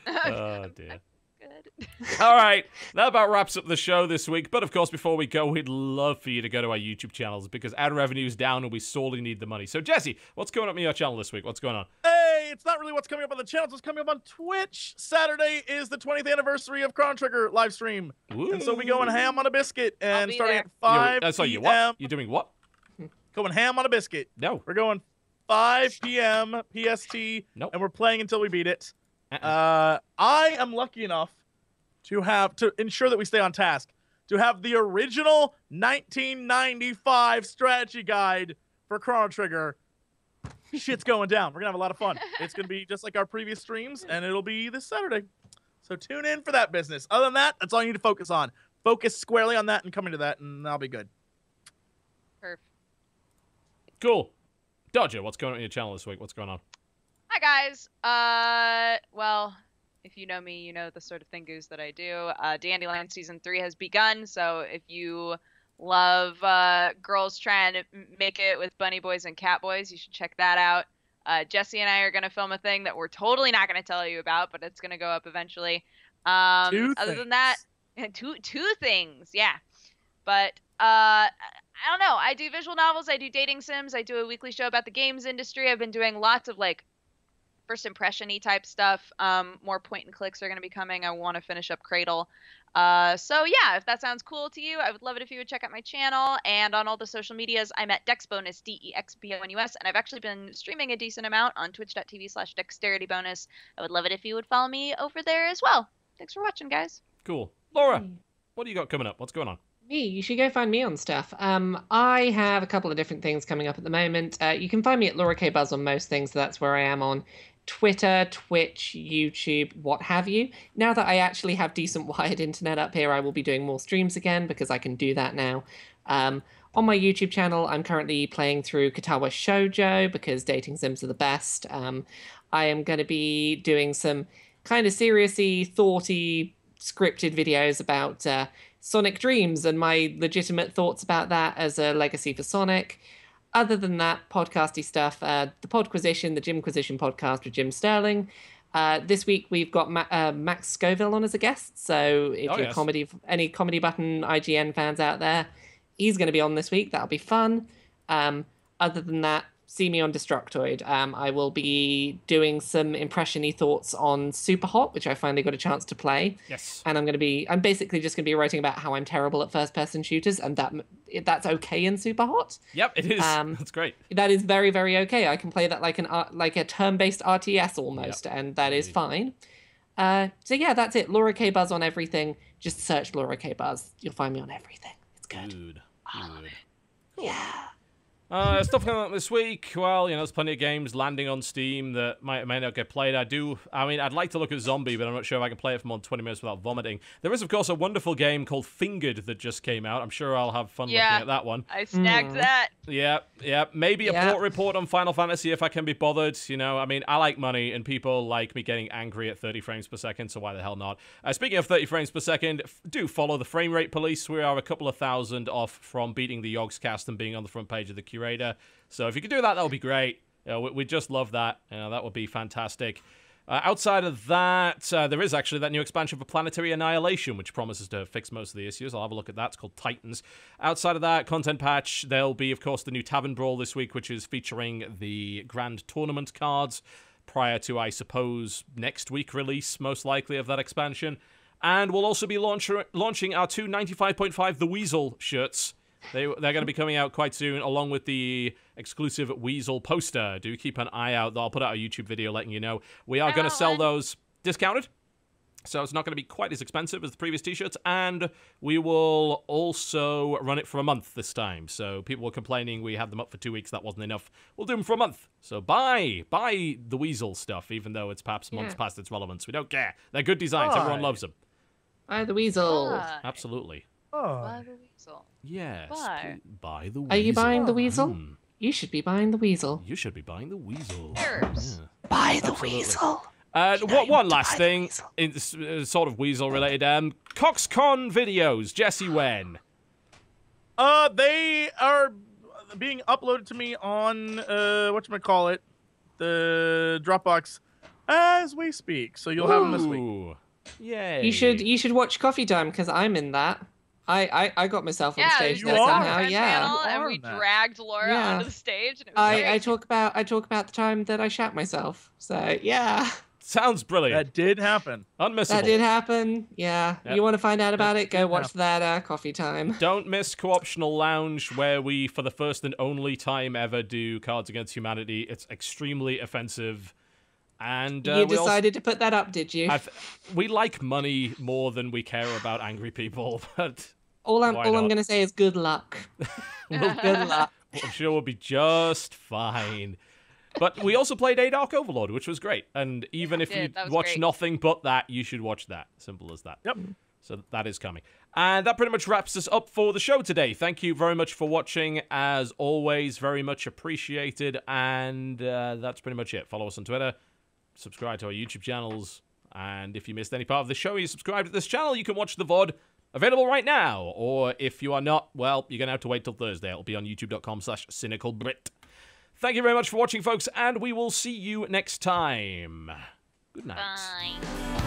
Oh, dear. Good. All right, that about wraps up the show this week. But of course, before we go, we'd love for you to go to our YouTube channels because ad revenue's down and we sorely need the money. So, Jesse, what's going up on your channel this week? What's going on? Hey, it's not really what's coming up on the channel. It's what's coming up on Twitch. Saturday is the 20th anniversary of Chrono Trigger live stream. And so we going ham on a biscuit. And be starting there. at 5 Sorry, you p.m. what? You doing what? Going ham on a biscuit. No. We're going 5 p.m. PST. Nope. And we're playing until we beat it. Uh-uh. I am lucky enough to ensure that we stay on task, to have the original 1995 strategy guide for Chrono Trigger. Shit's going down. We're gonna have a lot of fun. It's gonna be just like our previous streams, and it'll be this Saturday. So tune in for that business. Other than that, that's all you need to focus on. Focus squarely on that and coming to that, and I'll be good. Perfect. Cool. Dodger, what's going on your channel this week? What's going on? Hi guys. Well, if you know me, you know the sort of thingoos that I do. Dandelion Season 3 has begun, so if you love girls trying to make it with bunny boys and cat boys, you should check that out. Jesse and I are going to film a thing that we're totally not going to tell you about, but it's going to go up eventually. Other than that, two things, yeah. But I don't know. I do visual novels. I do dating sims. I do a weekly show about the games industry. I've been doing lots of like first impression-y type stuff. More point and clicks are going to be coming. I want to finish up Cradle. So yeah, if that sounds cool to you, I would love it if you would check out my channel. And on all the social medias, I'm at DexBonus, DEXBONUS, and I've actually been streaming a decent amount on twitch.tv/dexteritybonus. I would love it if you would follow me over there as well. Thanks for watching, guys. Cool. Laura, what do you got coming up? What's going on? Me, you should go find me on stuff. I have a couple of different things coming up at the moment. You can find me at LauraKBuzz on most things. So that's where I am on Twitter, Twitch, YouTube, what have you. Now that I actually have decent wired internet up here, I will be doing more streams again because I can do that now. On my YouTube channel, I'm currently playing through Katawa Shoujo because dating sims are the best. I am going to be doing some kind of seriously thoughty scripted videos about Sonic Dreams and my legitimate thoughts about that as a legacy for Sonic. Other than that, podcasty stuff, the Podquisition, the Jimquisition podcast with Jim Sterling. This week we've got Max Scoville on as a guest, so if you're any Comedy Button IGN fans out there, he's going to be on this week. That'll be fun. Other than that, see me on Destructoid. I will be doing some impression-y thoughts on Superhot, which I finally got a chance to play. Yes. And I'm basically just going to be writing about how I'm terrible at first-person shooters, and that's okay in Superhot. Yep, it is. That's great. That is very, very okay. I can play that like a turn-based RTS almost, and that is fine. So yeah, that's it. LauraKBuzz on everything. Just search LauraKBuzz. You'll find me on everything. It's good. Good. Yeah. Stuff coming up this week. Well, there's plenty of games landing on Steam that may not get played. I'd like to look at Zombie, but I'm not sure if I can play it for more than 20 minutes without vomiting. There is, of course, a wonderful game called Fingered that just came out. I'm sure I'll have fun looking at that one. I snagged that. Yeah. Maybe a port report on Final Fantasy if I can be bothered. I like money, and people like me getting angry at 30 frames per second, so why the hell not? Speaking of 30 frames per second, do follow the Frame Rate Police. We are a couple of thousand off from beating the Yogscast and being on the front page of the Curator. So if you could do that would be great. We just love that. That would be fantastic. Outside of that, there is actually that new expansion for Planetary Annihilation, which promises to fix most of the issues. I'll have a look at that. It's called Titans. Outside of that, content patch, there'll be, of course, the new Tavern Brawl this week, which is featuring the Grand Tournament cards prior to, I suppose, next week release, most likely, of that expansion. And we'll also be launching our two 95.5 The Weasel shirts. They're going to be coming out quite soon, along with the exclusive Weasel poster. Do keep an eye out. I'll put out a YouTube video letting you know. We are going to sell those discounted, so it's not going to be quite as expensive as the previous t-shirts, and we will also run it for a month this time. So people were complaining we had them up for 2 weeks. That wasn't enough. We'll do them for a month. So buy the Weasel stuff, even though it's perhaps months past its relevance. We don't care. They're good designs. Everyone loves them. Buy the Weasel. Absolutely. Buy the Weasel. Yes. Buy the Weasel. Are you buying the Weasel? You should be buying the Weasel. You should be buying the Weasel. Cheers. Buy the Weasel. One last thing, it's sort of Weasel related. CoxCon videos. Jesse, when? They are being uploaded to me on whatchamacallit, the Dropbox as we speak. So you'll have them this week. Yay. You should watch Coffee Time because I'm in that. I got myself on stage there you somehow. are Yeah. and we dragged Laura onto the stage. And it was I talk about the time that I shat myself. So yeah. Sounds brilliant. That did happen. Unmissable. That did happen. Yeah. Yep. You want to find out about it? Go watch that Coffee Time. Don't miss Co-optional Lounge, where we, for the first and only time ever, do Cards Against Humanity. It's extremely offensive. And you decided to put that up, did you? We like money more than we care about angry people, but all I'm going to say is good luck. Good luck. I'm sure we'll be just fine. But we also played A Dark Overlord, which was great. And even if you watch nothing but that, you should watch that. Simple as that. Yep. So that is coming. And that pretty much wraps us up for the show today. Thank you very much for watching. As always, very much appreciated. And that's pretty much it. Follow us on Twitter. Subscribe to our YouTube channels. And if you missed any part of the show, you subscribe to this channel, you can watch the VOD available right now. Or if you are not, well, you're going to have to wait till Thursday. It'll be on youtube.com/cynicalbrit. Thank you very much for watching, folks, and we will see you next time. Good night. Bye.